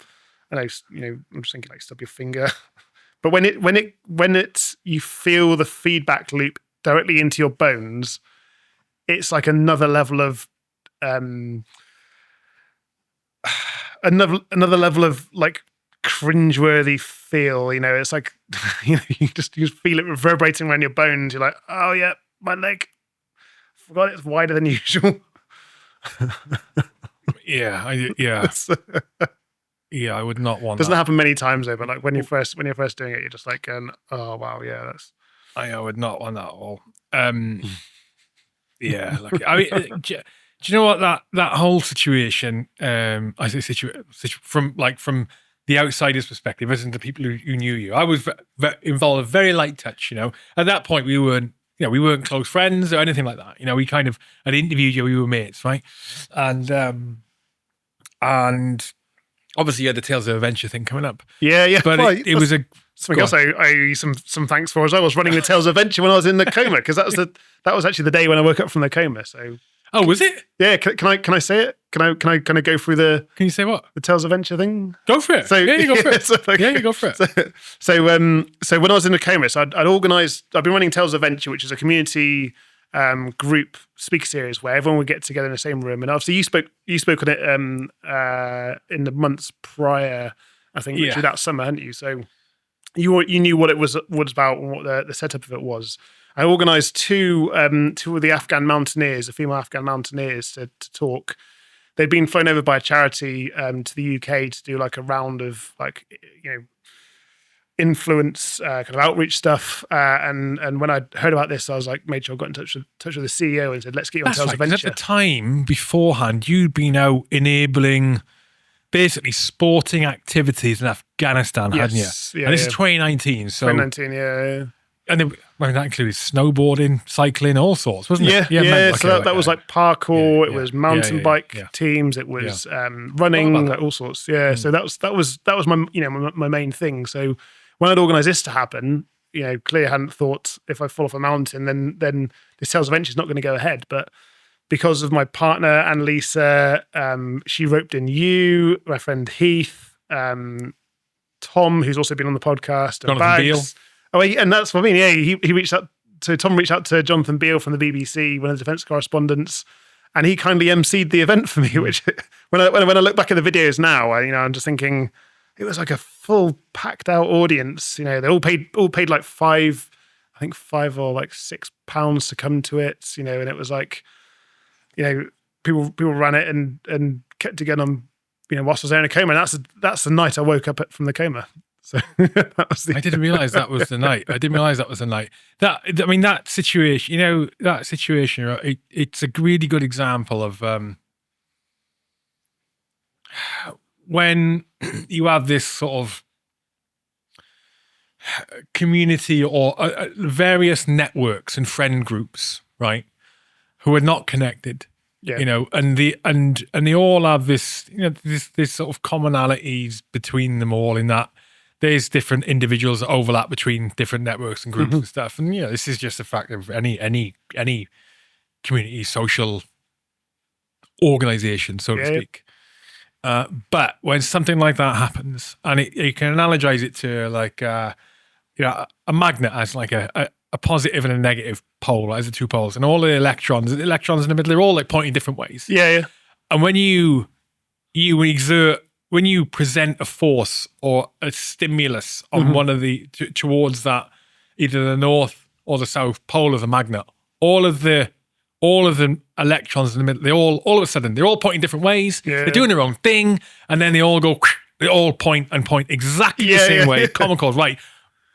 I'm just thinking like stub your finger. But when it's you feel the feedback loop directly into your bones, it's like another level of another level of like cringeworthy feel. It's like you just feel it reverberating around your bones. You're like, oh yeah, my leg. Forgot it's wider than usual. Yeah, I would not want. Doesn't happen many times though, but like when you're first doing it, you're just like, oh wow, yeah, that's. I would not want that at all. Yeah, I mean, do you know what that whole situation? I say from the outsider's perspective, as in the people who knew you. I was involved in very light touch. At that point we weren't close friends or anything like that. We kind of had interviewed you, we were mates, right? And obviously you had the Tales of Adventure thing coming up. Yeah. But it was a something else I owe you some thanks for as well. I was running the Tales of Adventure when I was in the coma, because that was actually the day when I woke up from the coma. So oh, was it? Yeah. Can I say it? Can I go through the? Can you say what? The Tales of Adventure thing? Go for it. So yeah, you go for it. You go for it. So when I was in the coma, so I'd organised. I've been running Tales of Adventure, which is a community group speaker series where everyone would get together in the same room. And obviously you spoke on it in the months prior, I think, literally that summer, hadn't you? So you knew what it was about and what the setup of it was. I organised two of the Afghan mountaineers, the female Afghan mountaineers, to talk. They'd been flown over by a charity to the UK to do like a round of influence kind of outreach stuff. And when I heard about this, I was like, made sure I got in touch with the CEO and said, let's get you on Tales of Adventure. At the time beforehand, you'd been out enabling basically sporting activities in Afghanistan, hadn't you? Yeah, and this is 2019. So 2019, yeah. And then, that included snowboarding, cycling, all sorts, wasn't it? Yeah. So that was like parkour. It was mountain bike teams. It was running, like all sorts. Yeah. So that was my my main thing. So when I'd organised this to happen, clearly I hadn't thought if I fall off a mountain, then this Tales of Adventure is not going to go ahead. But because of my partner Annalisa, she roped in you, my friend Heath, Tom, who's also been on the podcast, and Jonathan Beale. Oh, and that's what I mean. Yeah, he reached out. So Tom reached out to Jonathan Beale from the BBC, one of the defence correspondents, and he kindly emceed the event for me. Which, when I look back at the videos now, I'm just thinking it was like a full packed out audience. They all paid like £5 or like £6 to come to it. And it was like, people ran it and kept together on, whilst I was there in a coma. And that's the night I woke up from the coma. So that was I didn't realize that was the night. That situation, it's a really good example of when you have this sort of community or various networks and friend groups, right, who are not connected. Yeah. And they all have this, this sort of commonalities between them all, in that there's different individuals that overlap between different networks and groups and stuff. And this is just a fact of any community, social organization, so to speak. But when something like that happens, and you can analogize it to like a magnet as like a positive and a negative pole, as the two poles, and all the electrons in the middle, they're all like pointing different ways. Yeah. And when you when you present a force or a stimulus on one of the towards that, either the north or the south pole of the magnet, all of the electrons in the middle, they all of a sudden they're all pointing different ways. Yeah. They're doing their own thing, and then they all go. They all point exactly the same way. Common cause, right?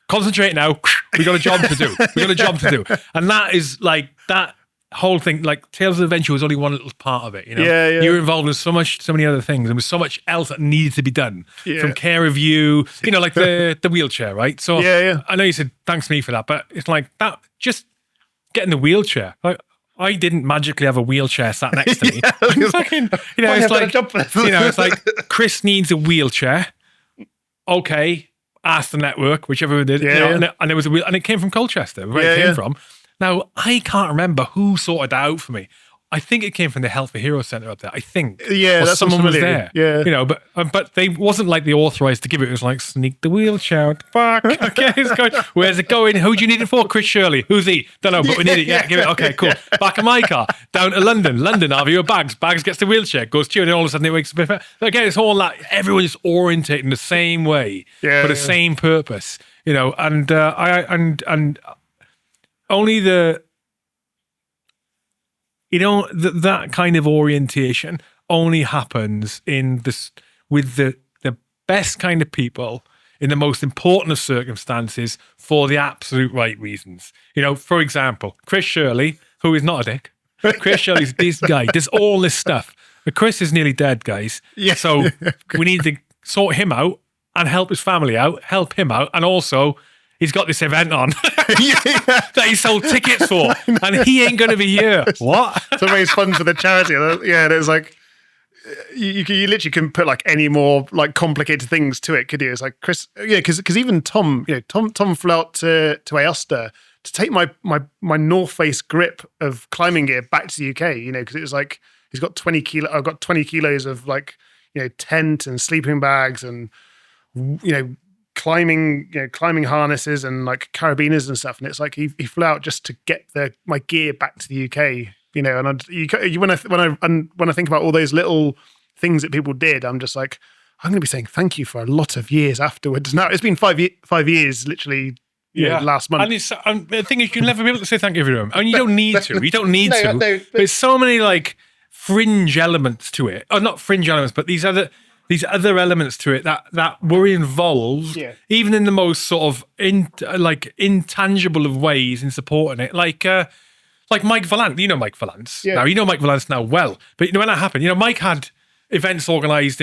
Concentrate now. We got a job to do. And that is like that whole thing. Like Tales of Adventure was only one little part of it. You know, you were involved with so many other things, and there was so much else that needed to be done. From care of you, like the wheelchair, right? So I know you said thanks me for that, but it's like that. Just getting the wheelchair, like. I didn't magically have a wheelchair sat next to me. It's like Chris needs a wheelchair. Okay, ask the network, whichever it did. And it was and it came from Colchester, where it came from. Now I can't remember who sorted it out for me. I think it came from the Health for Heroes Centre up there. I think. Yeah, or that's someone was familiar. there. Yeah. But they wasn't like the authorised to give it. It was like sneak the wheelchair. What the fuck? Okay, it's going. Where's it going? Who do you need it for? Chris Shirley. Who's he? Don't know, but we need it. Yeah, give it. Okay, cool. Back of my car. Down to London. London, have your bags. Bags gets the wheelchair. Goes to you, and then all of a sudden it wakes up. Again, it's all that everyone is orientated in the same way for the same purpose. And only the. That kind of orientation only happens with the best kind of people in the most important of circumstances for the absolute right reasons. For example, Chris Shirley, who is not a dick. Chris Shirley's this guy, does all this stuff. But Chris is nearly dead, guys. Yeah. So we need to sort him out and help his family out, help him out, and also he's got this event on that he sold tickets for, and he ain't going to be here. What? To raise funds for the charity. Yeah, and it's like you literally couldn't put like any more like complicated things to it, could you? It's like Chris, because even Tom, Tom flew out to Aosta to take my North Face grip of climbing gear back to the UK. Because it was like he's got 20 kilo. I've got 20 kilos of like tent and sleeping bags and climbing harnesses and like carabiners and stuff, and it's like he flew out just to get my gear back to the UK, and when I think about all those little things that people did, I'm just like, I'm going to be saying thank you for a lot of years afterwards. Now it's been 5 years, literally. Last month. And the thing is, you'll never be able to say thank you for them, and you don't need to. You don't need to. No, but there's so many like fringe elements to it, or not fringe elements, but these other elements to it that were involved, even in the most sort of intangible of ways in supporting it, like Mike Valance. Mike Valance. Now Mike Valance now well, but when that happened, Mike had events organised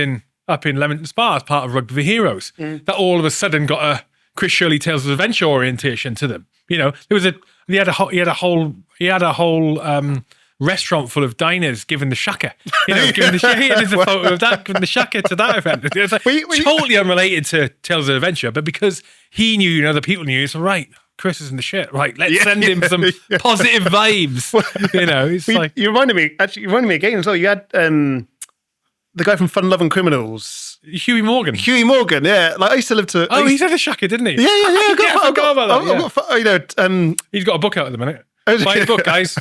up in Leamington Spa as part of Rugby for Heroes that all of a sudden got a Chris Shirley Tales of Adventure orientation to them. He had a whole restaurant full of diners giving the shaka. There's a photo of that, giving the shaka to that event. It's like totally unrelated to Tales of Adventure, but because he knew, other people knew, so right, Chris is in the shit. Right, let's send him some positive vibes. It's like you reminded me again as well. You had the guy from Fun Loving Criminals, Huey Morgan. Yeah, like I used to live to. He's had a shaka, didn't he? Yeah. I forgot about that. He's got a book out at the minute. Buy the book, guys.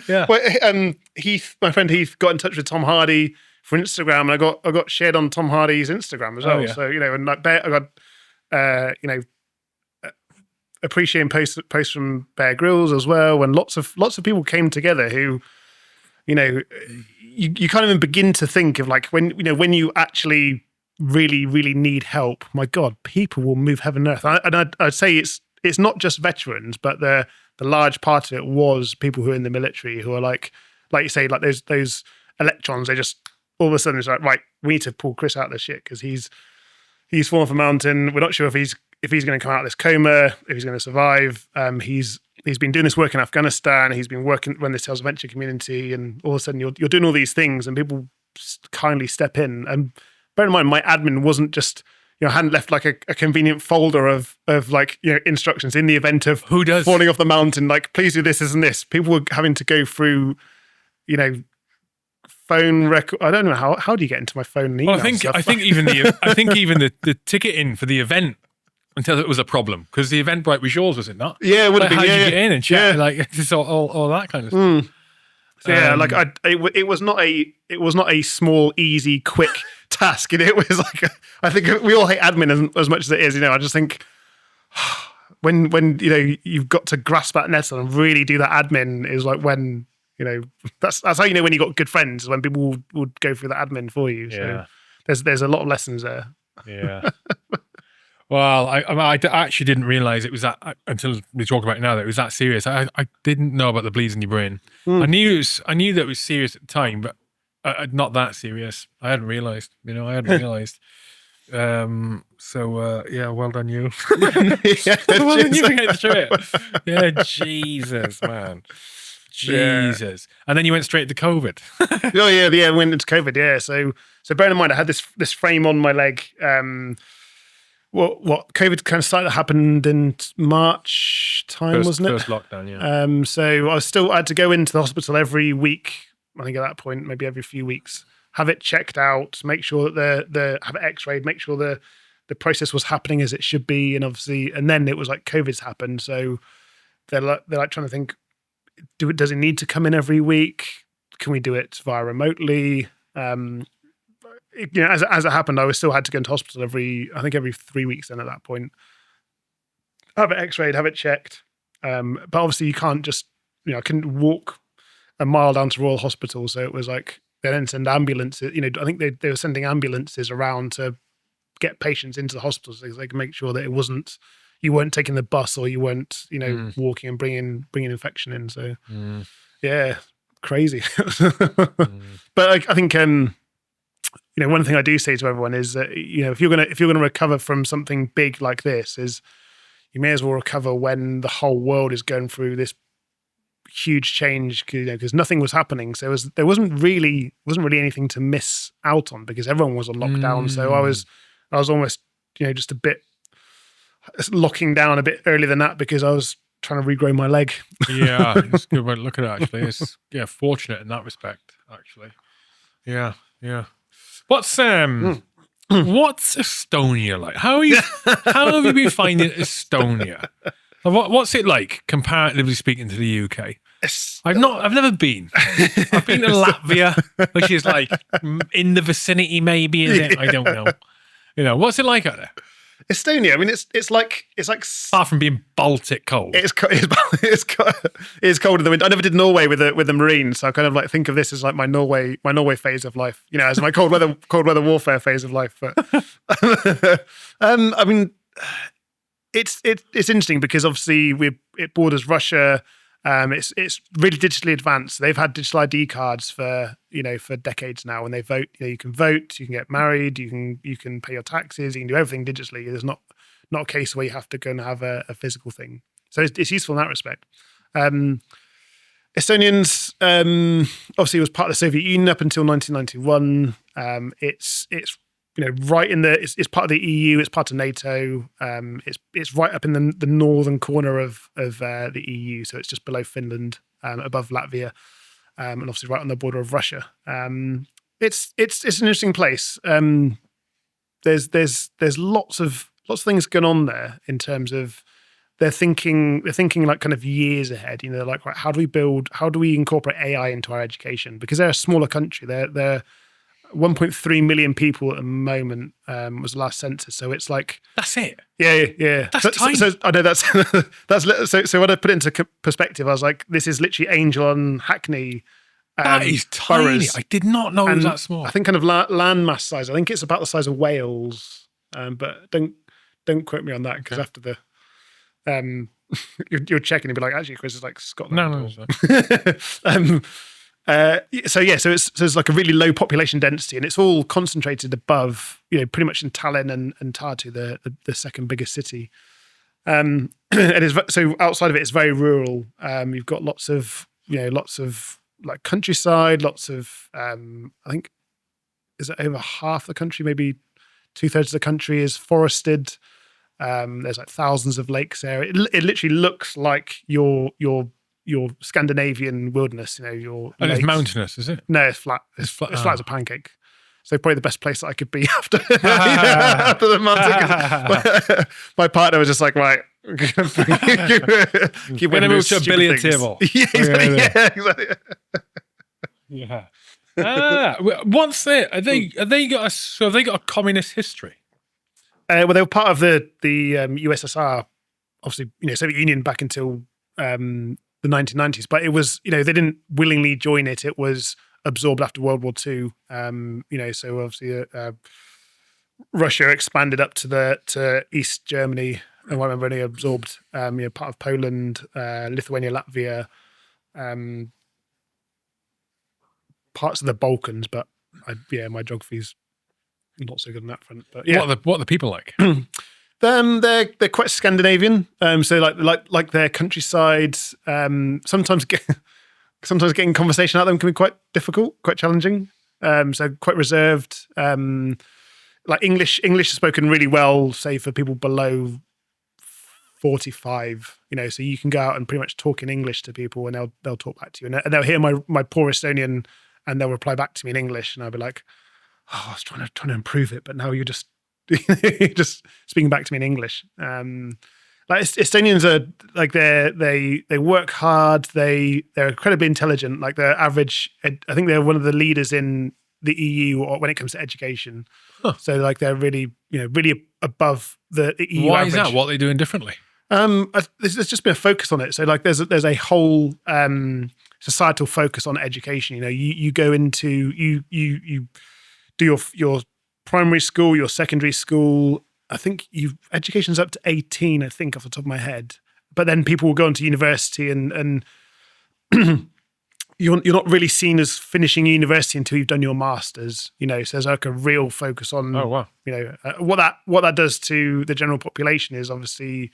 yeah. Well, Heath, my friend Heath, got in touch with Tom Hardy for Instagram, and I got shared on Tom Hardy's Instagram as well. So and like I got appreciating posts from Bear Grylls as well, and lots of people came together who, you kind of begin to think of like when you actually really really need help. My God, people will move heaven and earth. I'd say it's not just veterans, but the large part of it was people who are in the military who are like you say, like those electrons. They just all of a sudden it's like, right, we need to pull Chris out of the shit because he's fallen off a mountain. We're not sure if he's going to come out of this coma, if he's going to survive. He's been doing this work in Afghanistan. He's been working run this Tales of Adventure community, and all of a sudden you're doing all these things, and people kindly step in. And bear in mind, my admin wasn't just. Hadn't left like a convenient folder of like instructions in the event of who does falling off the mountain. Like, please do this and this. People were having to go through, phone record. I don't know how do you get into my phone and email stuff? I think even the ticketing for the event until it was a problem because the Eventbrite was yours, was it not? Yeah, it would have been. How did you get in and check like all that kind of stuff? So yeah, like it was not a small, easy, quick task. And it was like, I think we all hate admin as much as it is. I just think when you've got to grasp that nettle and really do that admin is like when that's how you know when you got good friends, when people would go through the admin for you. Yeah. So there's a lot of lessons there. Yeah. Well, I actually didn't realize it was that until we talk about it now that it was that serious. I didn't know about the bleeds in your brain. I knew that it was serious at the time, but not that serious. I hadn't realized. I hadn't realized. Yeah, well done you. Well done you for getting through it. Yeah, Jesus, man. Jesus. Yeah. And then you went straight to COVID. I went into COVID, yeah. So bearing in mind, I had this frame on my leg. What COVID kind of started to happen in March time, wasn't it? First lockdown, yeah. So I had to go into the hospital every week. I think at that point, maybe every few weeks, have it checked out, make sure that have it x-rayed, make sure the process was happening as it should be. And then it was like COVID's happened. So they're like trying to think, does it need to come in every week? Can we do it via remotely? As it happened, I still had to go into hospital every 3 weeks then at that point. Have it x-rayed, have it checked. But obviously you can't just, I couldn't walk a mile down to Royal Hospital. So it was like, they then send ambulances. I think they were sending ambulances around to get patients into the hospital so they can make sure that you weren't taking the bus or you weren't, walking and bringing infection in. So yeah, crazy. But I think, one thing I do say to everyone is that, if you're gonna recover from something big like this, is you may as well recover when the whole world is going through this huge change, because nothing was happening. So there wasn't really anything to miss out on because everyone was on lockdown. So I was almost, just a bit locking down a bit earlier than that because I was trying to regrow my leg. Yeah, it's a good way to look at it, actually. It's fortunate in that respect, actually. Yeah. What's Estonia like? How have you been finding Estonia? What's it like comparatively speaking to the UK? I've never been. I've been to Latvia, which is like in the vicinity, maybe, is it? I don't know. What's it like out there? Estonia, I mean, it's like apart from being Baltic cold. It's cold in the winter. I never did Norway with the Marines, so I kind of like think of this as like my Norway phase of life, as my cold weather warfare phase of life. But I mean, it's interesting because obviously it borders Russia. It's really digitally advanced. They've had digital ID cards for decades now. When they vote, you can vote, you can get married, you can pay your taxes, you can do everything digitally. There's not a case where you have to go and have a physical thing. So it's useful in that respect. Estonians obviously was part of the Soviet Union up until 1991. It's right in it's part of the EU. It's part of NATO. It's right up in the northern corner of the EU. So it's just below Finland, above Latvia, and obviously right on the border of Russia. It's an interesting place. There's lots of things going on there in terms of they're thinking like kind of years ahead. They're like, right, how do we incorporate AI into our education? Because they're a smaller country. They're 1.3 million people at the moment, was the last census. So it's like that's it. Yeah. That's tiny. So I know that's so when I put it into perspective, I was like, this is literally Angel and Hackney. That is tiny. Boroughs. I did not know it was that small. I think kind of landmass size. I think it's about the size of Wales, but don't quote me on that because after the you're checking, you'd be like, actually, Chris is like Scotland. No. So it's like a really low population density, and it's all concentrated above, pretty much in Tallinn and Tartu, the second biggest city. So outside of it, it's very rural. You've got lots of like countryside, lots of I think is it over half the country, maybe 2/3 of the country is forested. There's like thousands of lakes there. It literally looks like your Scandinavian wilderness, your and lakes. it's mountainous, is it? No, it's flat. It's flat as a pancake. So probably the best place that I could be after the mountain. My partner was just like, right, keep going to move to a billiard table. Yeah, exactly. Yeah. What's it? Have they got a communist history? Well, they were part of the USSR, obviously, Soviet Union back until the 1990s. But it was, they didn't willingly join it. It was absorbed after World War II. So obviously Russia expanded up to East Germany, and I remember only absorbed part of Poland, Lithuania, Latvia, parts of the Balkans. But my geography's not so good on that front. But yeah, What are the people like? They're quite Scandinavian. So like their countryside. Sometimes getting conversation out of them can be quite difficult, quite challenging. So quite reserved. Like English is spoken really well, say for people below 45. So you can go out and pretty much talk in English to people, and they'll talk back to you, and they'll hear my poor Estonian, and they'll reply back to me in English, and I'll be like, I was trying to improve it, but now you're just just speaking back to me in English. Like Estonians are like they work hard. They're incredibly intelligent. Like the average, I think they're one of the leaders in the EU when it comes to education. Huh. So like they're really really above the EU Why average. is that? What are they doing differently? There's just been a focus on it. So like there's a whole societal focus on education. You go into you do your primary school, your secondary school. I think education's up to 18, I think, off the top of my head. But then people will go into university and you're not really seen as finishing university until you've done your masters. So there's like a real focus on what that does to the general population is obviously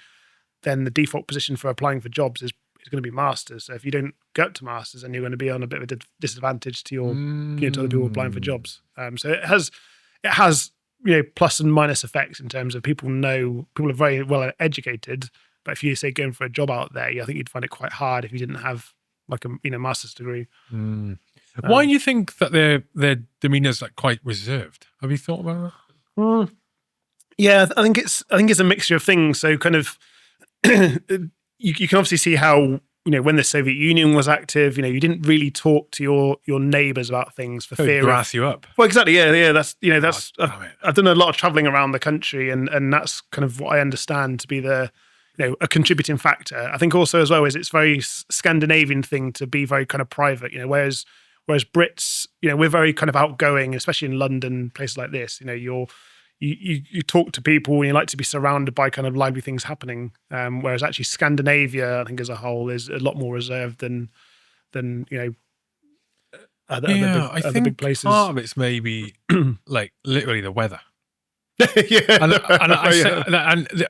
then the default position for applying for jobs is going to be masters. So if you don't go up to masters, then you're going to be on a bit of a disadvantage to your to other people applying for jobs. So it has plus and minus effects in terms of people are very well educated, but if you say going for a job out there, I think you'd find it quite hard if you didn't have like a master's degree. Why do you think that their demeanor's like quite reserved? Have you thought about that? Yeah, I think it's a mixture of things. So kind of you can obviously see how when the Soviet Union was active, you didn't really talk to your neighbours about things for fear grass you up. Well, exactly. Yeah. That's I've done a lot of travelling around the country, and that's kind of what I understand to be the a contributing factor. I think also as well is it's very Scandinavian thing to be very kind of private. Whereas Brits, we're very kind of outgoing, especially in London, places like this. You talk to people and you like to be surrounded by kind of lively things happening. Whereas actually Scandinavia, I think as a whole, is a lot more reserved than other big places. Part of it's maybe like literally the weather. Yeah. And the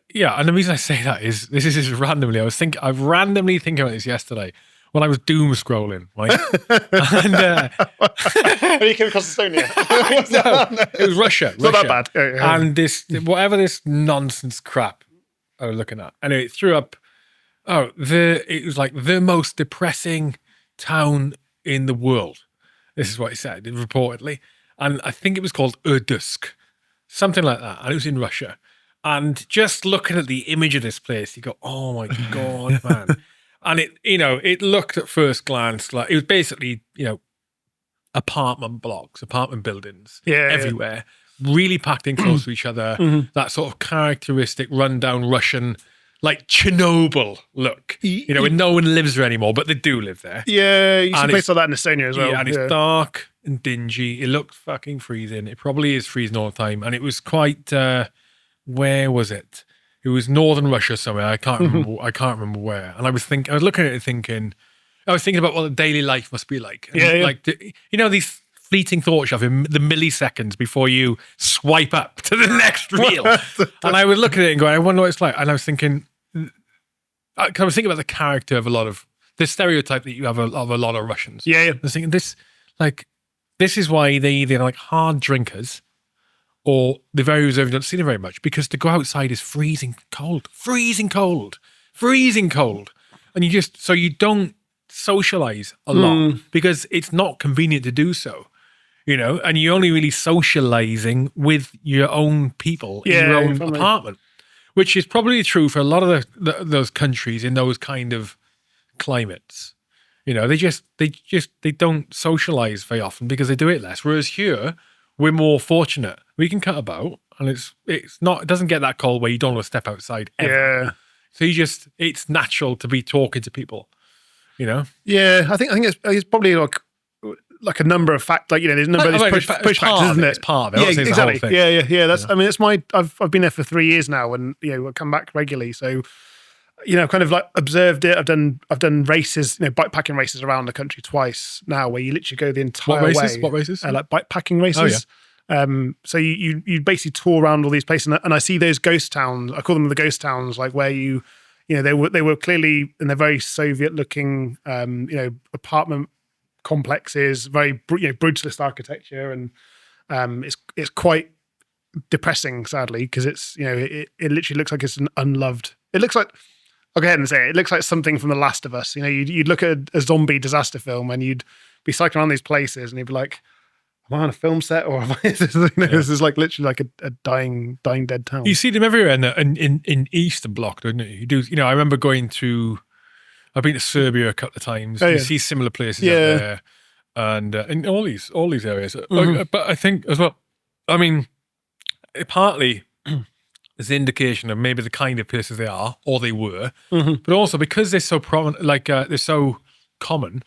reason I say that is this is just randomly. I was randomly thinking about this yesterday when I was doom scrolling, right? And you came across Estonia. No, it was Russia. Not that bad. Yeah. And this nonsense crap I was looking at, and it threw up. It was like the most depressing town in the world. This is what it said reportedly, and I think it was called Irkutsk, something like that, and it was in Russia. And just looking at the image of this place, you go, "Oh my god, man!" And it looked at first glance like it was basically, apartment blocks, apartment buildings everywhere, really packed in close to each other. That sort of characteristic rundown Russian, like Chernobyl look, when no one lives there anymore, but they do live there. Yeah, you see places like that in Estonia as well. Yeah, and it's dark and dingy. It looked fucking freezing. It probably is freezing all the time. And it was quite, where was it? It was northern Russia somewhere. I can't remember where. And I was looking at it thinking about what the daily life must be like. And like these fleeting thoughts you have in the milliseconds before you swipe up to the next reel. And I was looking at it and going, I wonder what it's like. And I was thinking, about the character of a lot of the stereotype that you have of a lot of Russians. Yeah. I was thinking this is why they either like hard drinkers or they're very reserved, you don't see them very much, because to go outside is freezing cold. And you don't socialize a lot because it's not convenient to do so, and you're only really socializing with your own people in your own apartment, which is probably true for a lot of those countries in those kind of climates. You know, they don't socialize very often because they do it less. Whereas here, we're more fortunate. We can cut about, and it doesn't get that cold where you don't want to step outside ever. Yeah. So it's natural to be talking to people, you know? Yeah, I think it's probably like a number of there's a number of these push factors, isn't it? It's part of it. Yeah, It's exactly. the whole thing. Yeah. That's. I mean, it's I've been there for 3 years now, and I come back regularly. So, I've kind of like observed it. I've done races, bikepacking races around the country twice now, where you literally go the entire way. What races? Like bikepacking races. Oh, yeah. So you basically tour around all these places, and I see those ghost towns. I call them the ghost towns, like where they were clearly, and they're very Soviet looking, apartment complexes, very brutalist architecture, and it's quite depressing, sadly, because it's it literally looks like it's an unloved. It looks like, I'll go ahead and say it looks like something from The Last of Us. You'd look at a zombie disaster film, and you'd be cycling around these places, and you'd be like, am I on a film set, or this is like literally like a dying dead town. You see them everywhere in Eastern Bloc, don't you? You do. I remember I've been to Serbia a couple of times. You see similar places out there, and in all these areas. Mm-hmm. But I think as well, I mean, it partly is the indication of maybe the kind of places they are, or they were, but also because they're so prominent, like they're so common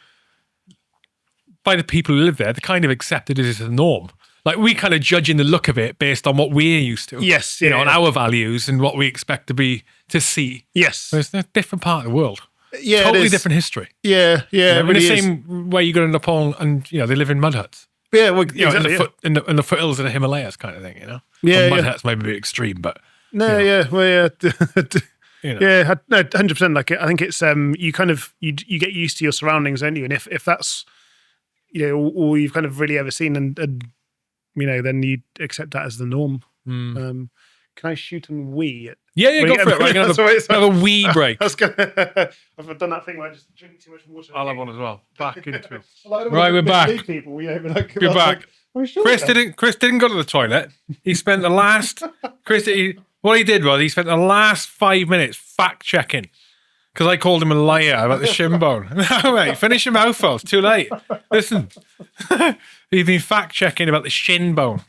by the people who live there, they kind of accepted it as a norm. Like we kind of judging the look of it based on what we're used to. Yes, on our values and what we expect to see. Yes, but it's a different part of the world. Yeah, totally different history. Yeah. In the same way you go to Nepal and they live in mud huts. Yeah, well, exactly, in the foothills of the Himalayas, kind of thing. Yeah, mud huts might be a bit extreme, but no, yeah, well, yeah. Yeah, no, 100%. Like I think it's you kind of you get used to your surroundings, don't you? And if that's all you've kind of really ever seen, and then you accept that as the norm. Can I shoot and wee? Yeah, go for it. Right, have a wee break. I've done that thing where I just drink too much water. I'll have one as well. Back into it. Right, we're back. People, we're back. Chris didn't go to the toilet. He spent the last. What he did was he spent the last 5 minutes fact checking. Because I called him a liar about the shin bone. No, mate, finish your mouth full. It's too late. Listen, he's been fact checking about the shin bone.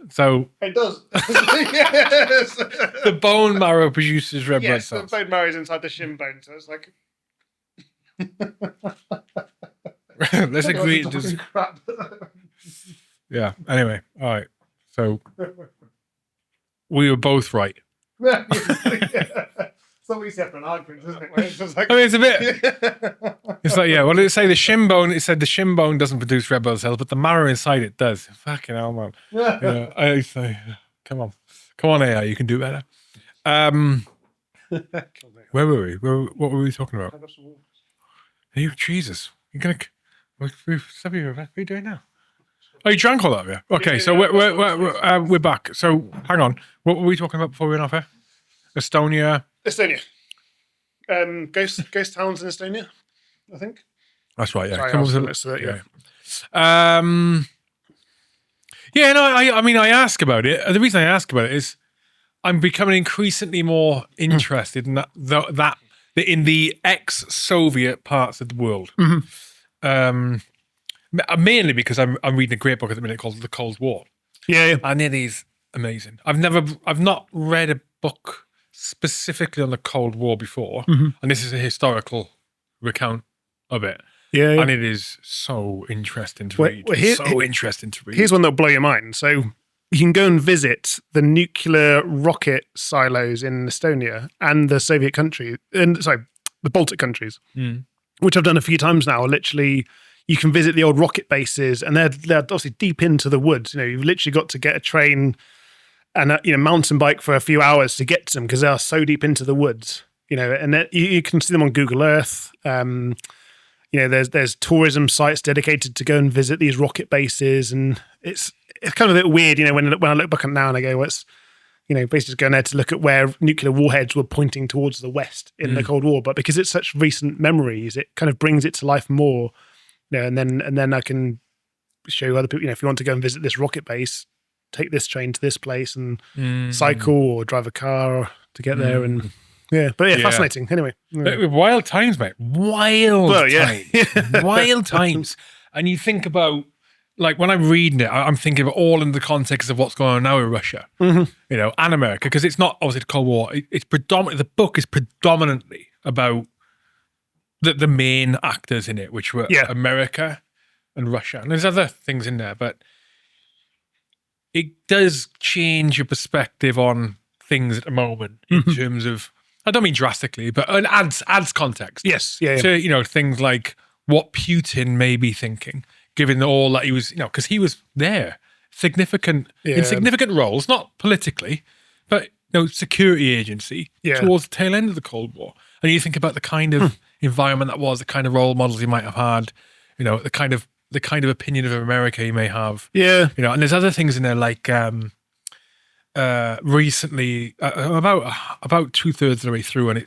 So it does. Yes. The bone marrow produces red blood cells. The bone marrow is inside the shin bone, so it's like. Let's agree. Crap. Yeah. Anyway, all right. So we were both right. So separate arguments, isn't it? Where it's just like, I mean, it's a bit. It's like, what did it say? The shin bone. It said the shin bone doesn't produce red blood cells, but the marrow inside it does. Fucking hell, man. I say, come on, AI, you can do better. Where were we? What were we talking about? Jesus, you're gonna. What are you doing now? Oh, you drank all that, yeah? Okay, so we're back. So hang on, what were we talking about before we went off here? Estonia. Ghost towns in Estonia, I think. That's right. Yeah. Sorry, I mean, I ask about it. The reason I ask about it is I'm becoming increasingly more interested in that in the ex-Soviet parts of the world. Mainly because I'm reading a great book at the minute called The Cold War. Yeah. And it is amazing. I've not read a book specifically on the Cold War before, and this is a historical recount of it. Yeah. And it is so interesting to read. Interesting to read. Here's one that'll blow your mind. So you can go and visit the nuclear rocket silos in Estonia and the Soviet country, the Baltic countries, which I've done a few times now. Literally, you can visit the old rocket bases, and they're obviously deep into the woods. You've literally got to get a train and mountain bike for a few hours to get to them because they are so deep into the woods. And you can see them on Google Earth. There's tourism sites dedicated to go and visit these rocket bases, and it's kind of a bit weird, when I look back on it now and I go, well, it's basically just going there to look at where nuclear warheads were pointing towards the West in the Cold War. But because it's such recent memories, it kind of brings it to life more. And then I can show other people, if you want to go and visit this rocket base, take this train to this place and cycle or drive a car to get there. And Yeah, but Yeah. fascinating. Anyway, Wild times, mate. Wild Well, yeah. times. Wild times. And you think about, like, when I'm reading it, I'm thinking of it all in the context of what's going on now in Russia, you know, and America, because it's not obviously the Cold War. It's predominantly, the book is predominantly about the main actors in it, which were America and Russia. And there's other things in there, but it does change your perspective on things at the moment in terms of, I don't mean drastically, but it adds context. yes, yeah. To, you know, things like what Putin may be thinking, given all that he was, you know, because he was there, in significant roles, not politically, but, you know, security agency towards the tail end of the Cold War. And you think about the kind of environment that was, the kind of role models he might have had, you know, the kind of opinion of America he may have. Yeah. You know, and there's other things in there like recently, about 2/3 of the way through,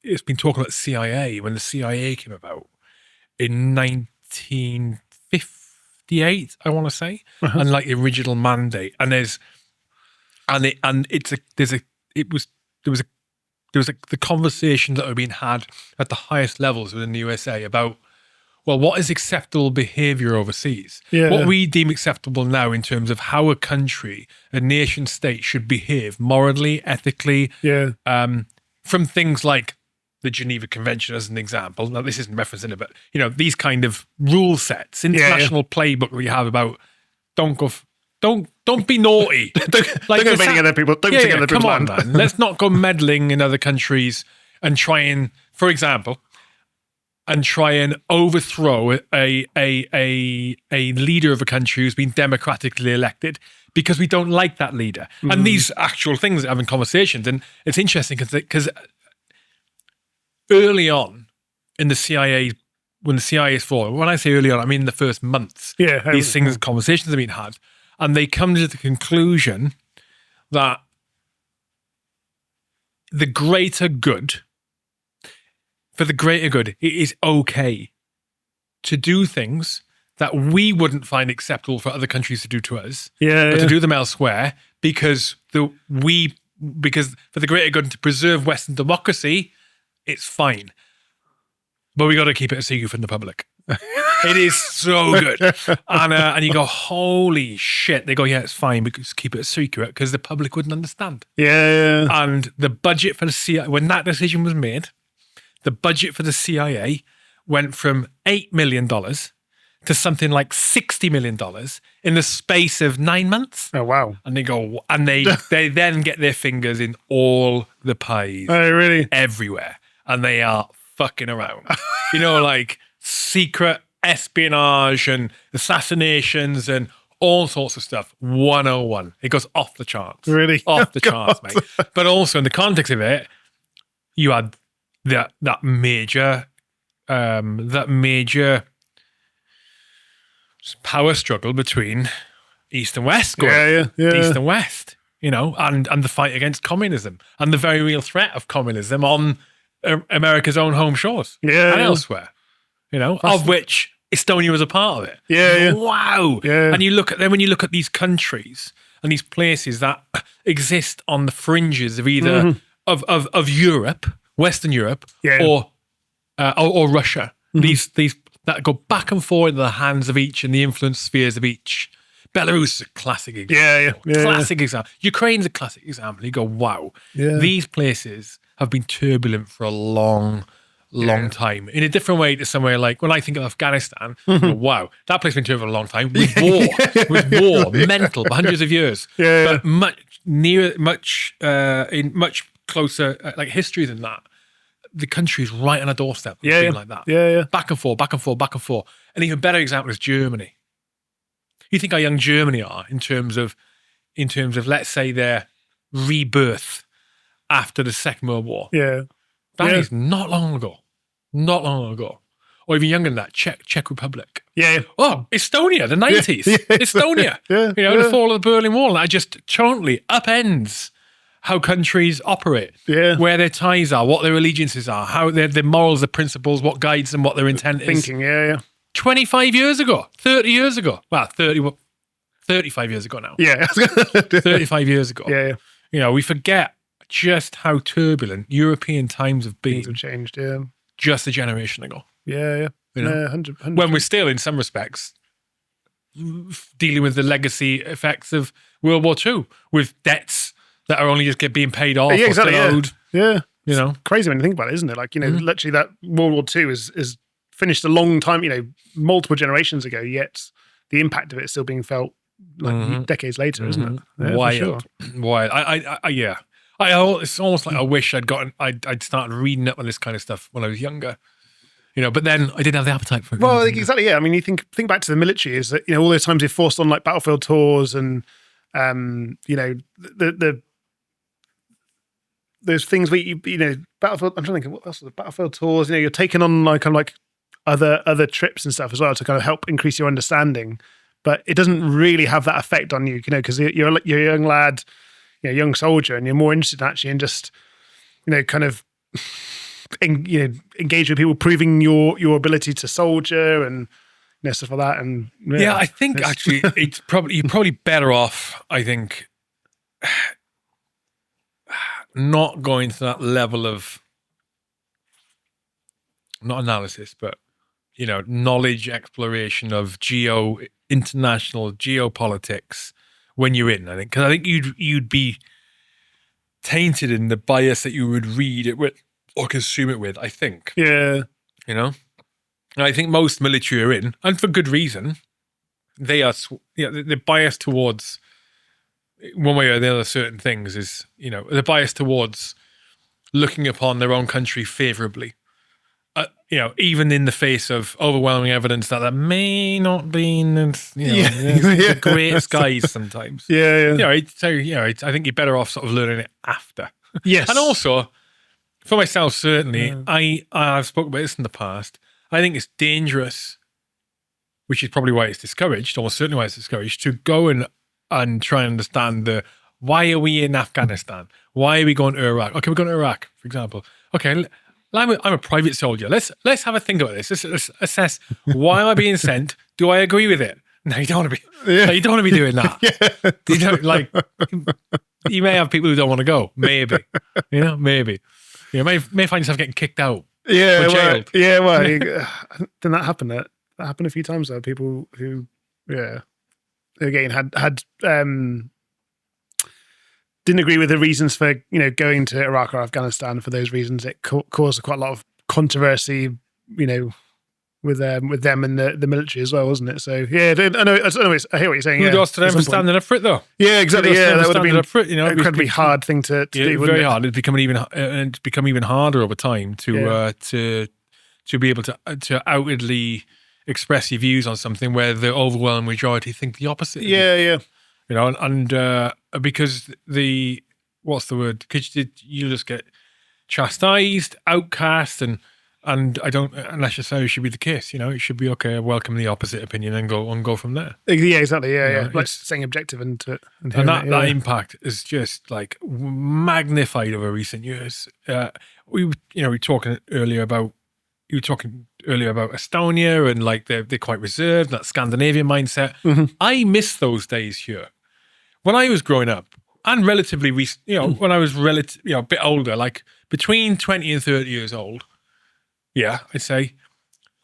it's been talking about CIA, when the CIA came about in 1958, I want to say, and like the original mandate. And there was the conversations that were being had at the highest levels within the USA about, well, what is acceptable behavior overseas? Yeah. What we deem acceptable now in terms of how a country, a nation state should behave morally, ethically, from things like the Geneva Convention as an example. Now, this isn't referencing it, but, you know, these kind of rule sets, international playbook we have about don't be naughty. don't go invading other people. Don't take other people's land. Man. Let's not go meddling in other countries and try and, for example, overthrow a leader of a country who's been democratically elected because we don't like that leader. And these actual things, having conversations, and it's interesting because early on in the CIA, when the CIA is formed, when I say early on, I mean the first months. These conversations have been had, and they come to the conclusion that for the greater good, it is okay to do things that we wouldn't find acceptable for other countries to do to us, but to do them elsewhere because for the greater good, to preserve Western democracy, it's fine. But we got to keep it a secret from the public. It is so good. And you go, holy shit. They go, yeah, it's fine, because keep it a secret because the public wouldn't understand. And the budget for the CIA, when that decision was made, the budget for the CIA went from $8 million to something like $60 million in the space of 9 months. Oh, wow. And they go, and they then get their fingers in all the pies. Oh, really? Everywhere. And they are fucking around. You know, like secret espionage and assassinations and all sorts of stuff. 101. It goes off the charts. Really? Off the charts, mate. But also in the context of it, you had that major power struggle between East and West. East and West, you know, and the fight against communism and the very real threat of communism on America's own home shores and elsewhere, you know, of which Estonia was a part of it. Wow. And you look at them, when you look at these countries and these places that exist on the fringes of either of Europe, Western Europe, or Russia. These that go back and forth in the hands of each and the influence spheres of each. Belarus is a classic example. Classic example. Ukraine's a classic example. You go, wow. These places have been turbulent for a long time. In a different way to somewhere like, when I think of Afghanistan, I go, wow, that place has been turbulent for a long time. With war, mental, for hundreds of years. But in much closer like history than that, the country's right on a doorstep. Like that. Back and forth. An even better example is Germany. You think how young Germany are in terms of let's say their rebirth after the Second World War. That is not long ago. Or even younger than that, Czech Republic. Oh, Estonia, the 90s. Estonia. You know, the fall of the Berlin Wall. That just totally upends how countries operate, where their ties are, what their allegiances are, how their morals, their principles, what guides them, what their intent is. 25 years ago, 30 years ago. Well, 35 years ago now. 35 years ago. You know, we forget just how turbulent European times have Things been have changed. Yeah. just a generation ago. Yeah. You know? 100. When we're still, in some respects, dealing with the legacy effects of World War II, with debts that are only just being paid off Yeah, or exactly. still owed. Yeah. You know, Crazy when you think about it, isn't it? Like, literally that World War II is finished a long time, multiple generations ago, yet the impact of it is still being felt like decades later, isn't it? Yeah, wild, for sure. wild. Yeah. It's almost like I wish I'd started reading up on this kind of stuff when I was younger, but then I didn't have the appetite for it. Well, exactly. Yeah. I mean, you think back to the military is that, all those times you're forced on like battlefield tours and, those things where battlefield. I'm trying to think of what else was the battlefield tours. You're taking on like other trips and stuff as well to kind of help increase your understanding, but it doesn't really have that effect on you, because you're a young lad, young soldier, and you're more interested actually in just, kind of, engage with people, proving your ability to soldier and stuff like that. And yeah, I think actually you're probably better off. I think. Not going to that level of not analysis, but knowledge exploration of international geopolitics when you're in. I think because I think you'd be tainted in the bias that you would read it with or consume it with. I think. Yeah. And I think most military are in, and for good reason. They are. They're biased towards. One way or the other, certain things is, the bias towards looking upon their own country favorably, even in the face of overwhelming evidence that may not be, the greatest guys sometimes. Yeah. I think you're better off sort of learning it after. Yes. And also, for myself, certainly, I've spoken about this in the past. I think it's dangerous, which is probably why it's discouraged, almost certainly why it's discouraged, to go and try and understand why are we in Afghanistan? Why are we going to Iraq? Okay, we're going to Iraq, for example. Okay, I'm a private soldier. Let's have a think about this. Let's assess why am I being sent? Do I agree with it? No, you don't want to be. Yeah. No, you don't want to be doing that. You may have people who don't want to go. Maybe, maybe. You may find yourself getting kicked out. Yeah, or jailed. Didn't that happen? That happened a few times though. People who, again had didn't agree with the reasons for going to Iraq or Afghanistan. For those reasons, it caused quite a lot of controversy, with them and the military as well, wasn't it? So yeah, I know. I hear what you're saying. Kudos to them for standing up for it, though. Yeah, exactly. Yeah, that would have been up for it, an incredibly hard thing to do. Very hard. It's become even harder over time to be able to outwardly express your views on something where the overwhelming majority think the opposite. Yeah. And because what's the word? Because you just get chastised, outcast, and I don't necessarily should be the case. It should be okay. I welcome the opposite opinion and go from there. Yeah, exactly. Yeah. Like staying objective and that impact is just like magnified over recent years. We were talking earlier about. You were talking earlier about Estonia and like they're quite reserved, that Scandinavian mindset. Mm-hmm. I miss those days here. When I was growing up and relatively recent, when I was a bit older, like between 20 and 30 years old, I'd say,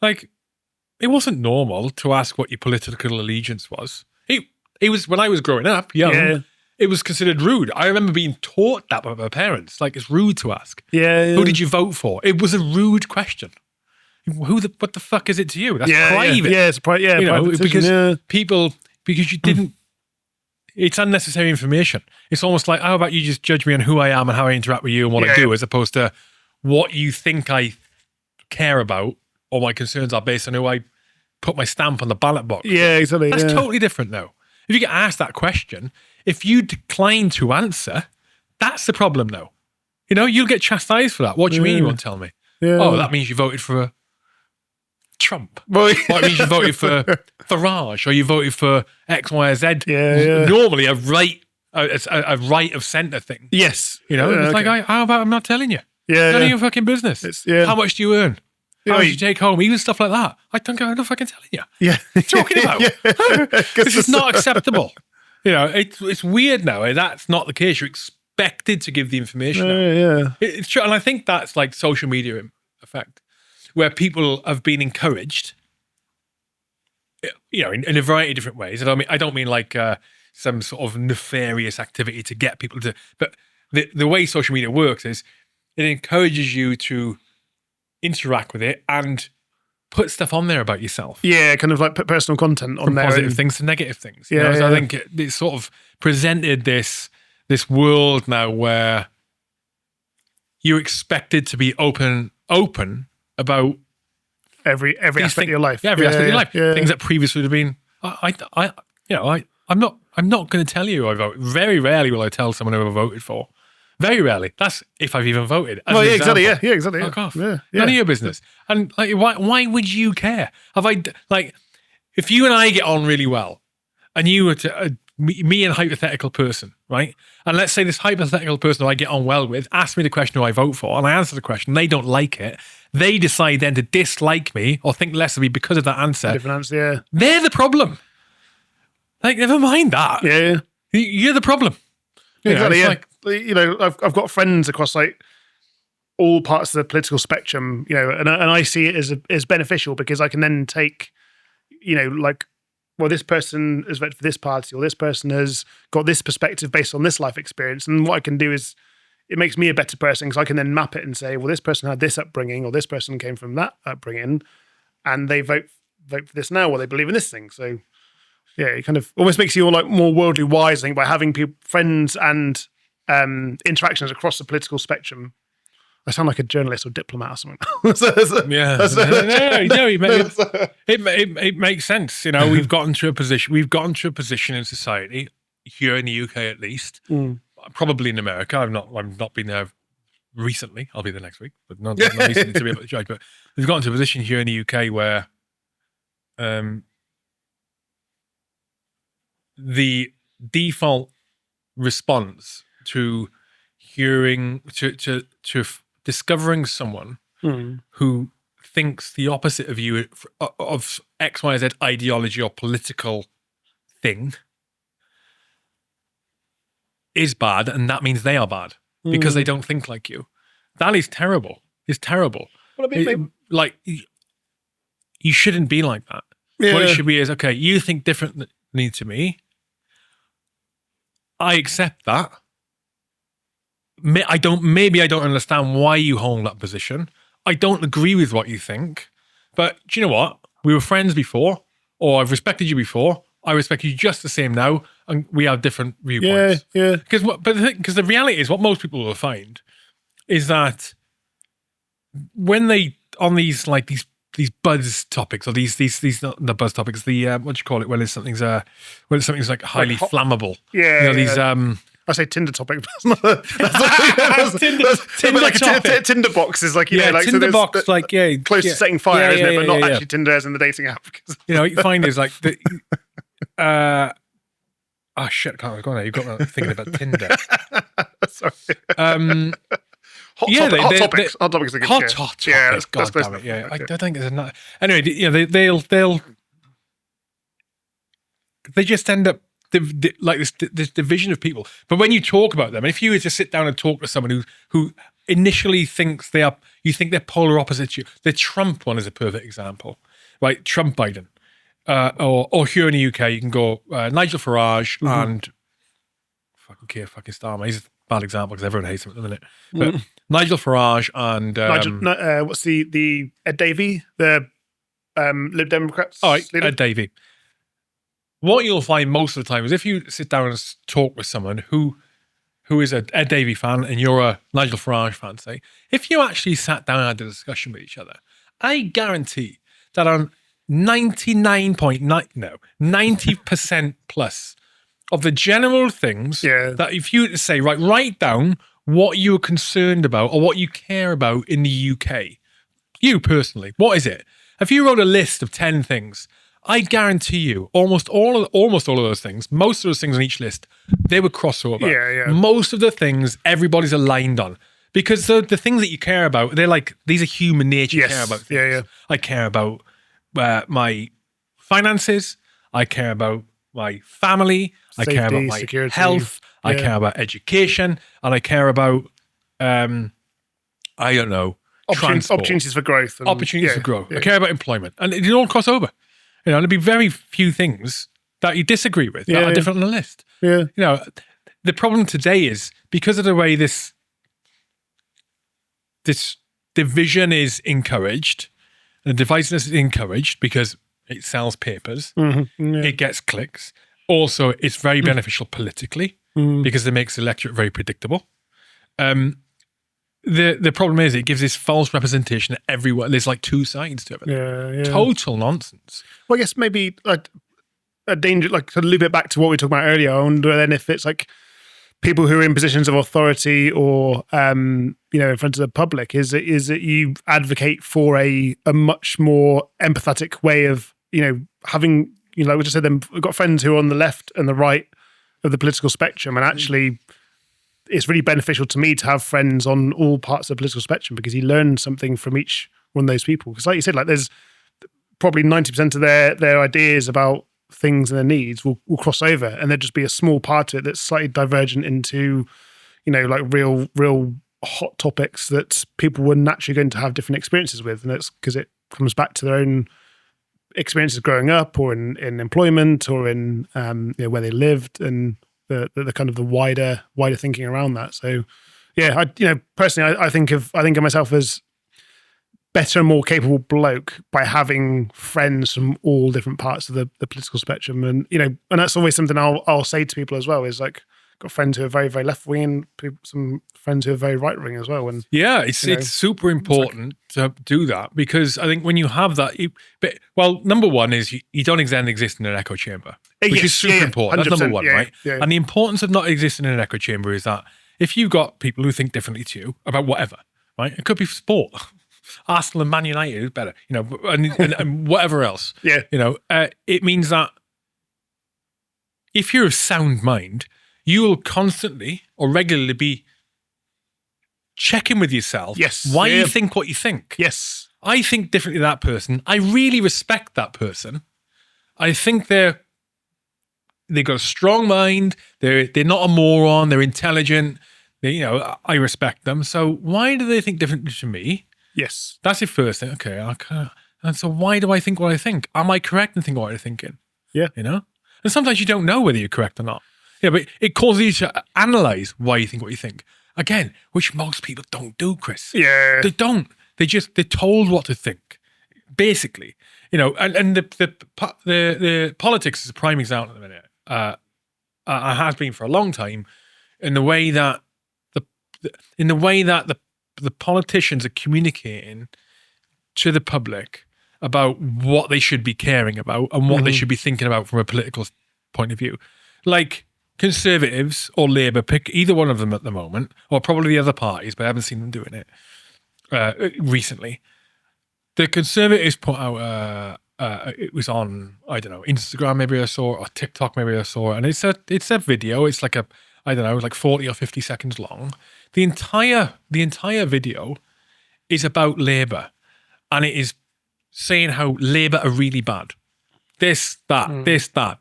like, it wasn't normal to ask what your political allegiance was. It was, when I was growing up, young, it was considered rude. I remember being taught that by my parents. Like, it's rude to ask. Yeah. Who did you vote for? It was a rude question. What the fuck is it to you? That's private. Yeah, it's private. Yeah, because you didn't. It's unnecessary information. It's almost like, how about you just judge me on who I am and how I interact with you and what I do, as opposed to what you think I care about or my concerns are based on who I put my stamp on the ballot box. Yeah, exactly. That's totally different now. If you get asked that question, if you decline to answer, that's the problem now. You'll get chastised for that. What do you mean you won't tell me? Yeah. Oh, that means you voted for Trump. Well, it means you voted for Farage or you voted for X, Y, or Z. Yeah. Normally a right of centre thing. Yes. It's like, how about I'm not telling you? Yeah. None of your fucking business. How much do you earn? How much do you take home? Even stuff like that. I don't care. I'm not fucking telling you. Yeah. What are you talking about? This is not acceptable. It's weird now. That's not the case. You're expected to give the information out. Yeah. It's true, and I think that's like social media effect, where people have been encouraged, in a variety of different ways. I don't mean like some sort of nefarious activity to get people to, but the way social media works is it encourages you to interact with it and put stuff on there about yourself. Yeah, kind of like put personal content on From there. positive things to negative things. Yeah, So I think it sort of presented this world now where you're expected to be open about every aspect of your life. Yeah, every aspect of your life. Yeah. Things that previously would have been, I'm not going to tell you who I voted. Very rarely will I tell someone who I voted for. Very rarely. That's if I've even voted. Well, yeah, exactly. Yeah, exactly. Fuck off. Yeah. None of your business. And like, why would you care? If you and I get on really well, and you were to me and a hypothetical person, right? And let's say this hypothetical person who I get on well with asks me the question who I vote for, and I answer the question, they don't like it. They decide then to dislike me or think less of me because of that answer. Different answer. Yeah. They're the problem. Like, never mind that. Yeah. You're the problem. Exactly. I've got friends across like all parts of the political spectrum, and I see it as beneficial because I can then take, this person has voted for this party or this person has got this perspective based on this life experience, and what I can do is it makes me a better person because I can then map it and say, well, this person had this upbringing or this person came from that upbringing, and they vote for this now or they believe in this thing. So yeah, it kind of almost makes you all like more worldly wise, I think, by having friends and interactions across the political spectrum. I sound like a journalist or diplomat or something. It makes sense. We've gotten to a position in society here in the UK, at least, probably in America. I've not been there recently. I'll be there next week, but not recently to be able to judge. But we've gotten to a position here in the UK where the default response to discovering someone who thinks the opposite of you of X, Y, Z ideology or political thing is bad, and that means they are bad because they don't think like you. That is terrible. It's terrible. Well, You shouldn't be like that. Yeah. What it should be is, okay, you think differently to me. I accept that. Maybe I don't understand why you hold that position. I don't agree with what you think. But do you know what? We were friends before, or I've respected you before. I respect you just the same now, and we have different viewpoints. Yeah. Because the reality is, what most people will find is that when they on these buzz topics, or these not the buzz topics, the what do you call it when something's like highly flammable. Yeah. These I say Tinder topic. That's Tinder like topic. a Tinder box is like Tinder box, close to setting fire, isn't it? But not actually Tinder as in the dating app. What you find is like oh shit! Can't go on. You've got me thinking about Tinder. Sorry. Hot topics. Hot topics are good. Hot topics. Yeah, God damn it. Yeah, I don't think there's enough. Anyway, they just end up like this division of people. But when you talk about them, if you were to sit down and talk to someone who initially thinks you think they're polar opposites to you, the Trump one is a perfect example, right? Trump Biden, or here in the UK, you can go Nigel Farage and fucking Keir fucking Starmer. He's a bad example because everyone hates him at the minute. But Nigel Farage and what's the Ed Davey, the Lib Democrats? All right, leader? Ed Davey. What you'll find most of the time is if you sit down and talk with someone who is a Ed Davey fan and you're a Nigel Farage fan, say, if you actually sat down and had a discussion with each other, I guarantee that on 90% plus of the general things that if you say, right, write down what you're concerned about or what you care about in the UK, you personally, what is it? If you wrote a list of 10 things, I guarantee you, almost all of those things, most of those things on each list, they would cross over. Yeah. Most of the things everybody's aligned on. Because the things that you care about, they're like, these are human nature. You care about things. Yeah. I care about my finances. I care about my family. Safety, I care about my security. health. I care about education, and I care about, I don't know, transport. Opportunities for growth. Opportunities for growth. I care about employment. And it all cross over. You know, there'll be very few things that you disagree with that are different on the list. Yeah. You know, the problem today is because of the way this division is encouraged, and the divisiveness is encouraged because it sells papers, it gets clicks. Also, it's very beneficial politically because it makes the electorate very predictable. The problem is it gives this false representation that everyone, there's like two sides to it. Yeah. Total nonsense. Well, I guess maybe like a danger, like to loop it back to what we were talking about earlier. I wonder then if it's like people who are in positions of authority or, in front of the public, is that you advocate for a much more empathetic way of, having, like we just said, we've got friends who are on the left and the right of the political spectrum, and actually it's really beneficial to me to have friends on all parts of the political spectrum because you learn something from each one of those people. Because like you said, like there's probably 90% of their ideas about things and their needs will cross over, and there'd just be a small part of it that's slightly divergent into, like real hot topics that people were naturally going to have different experiences with. And that's because it comes back to their own experiences growing up or in employment or in where they lived and the kind of the wider thinking around that. So yeah, personally I think of myself as better and more capable bloke by having friends from all different parts of the political spectrum. And and that's always something I'll say to people as well, is like got friends who are very, very left wing, some friends who are very right wing as well. And yeah, it's super important to do that, because I think when you have that, number one is you don't exist in an echo chamber, which is super important. That's number one, right? Yeah. And the importance of not existing in an echo chamber is that if you've got people who think differently to you about whatever, right? It could be sport. Arsenal and Man United is better, and whatever else. Yeah. It means that if you're of sound mind, you will constantly or regularly be checking with yourself why you think what you think. Yes. I think differently to that person. I really respect that person. I think they've got a strong mind. They're not a moron. They're intelligent. I respect them. So why do they think differently to me? Yes. That's your first thing. Okay. And so why do I think what I think? Am I correct in thinking what I'm thinking? Yeah. And sometimes you don't know whether you're correct or not. Yeah, but it causes you to analyze why you think what you think. Again, which most people don't do, Chris. Yeah. They don't. They're told what to think, basically. And the politics is a prime example at the minute. It has been for a long time, in the way that the politicians are communicating to the public about what they should be caring about and what they should be thinking about from a political point of view. Like Conservatives or Labour, pick either one of them at the moment, or probably the other parties, but I haven't seen them doing it recently. The Conservatives put out it was on, I don't know, Instagram maybe I saw, or TikTok maybe I saw, and it's a video. It's like like 40 or 50 seconds long. The entire video is about Labour, and it is saying how Labour are really bad. This, that.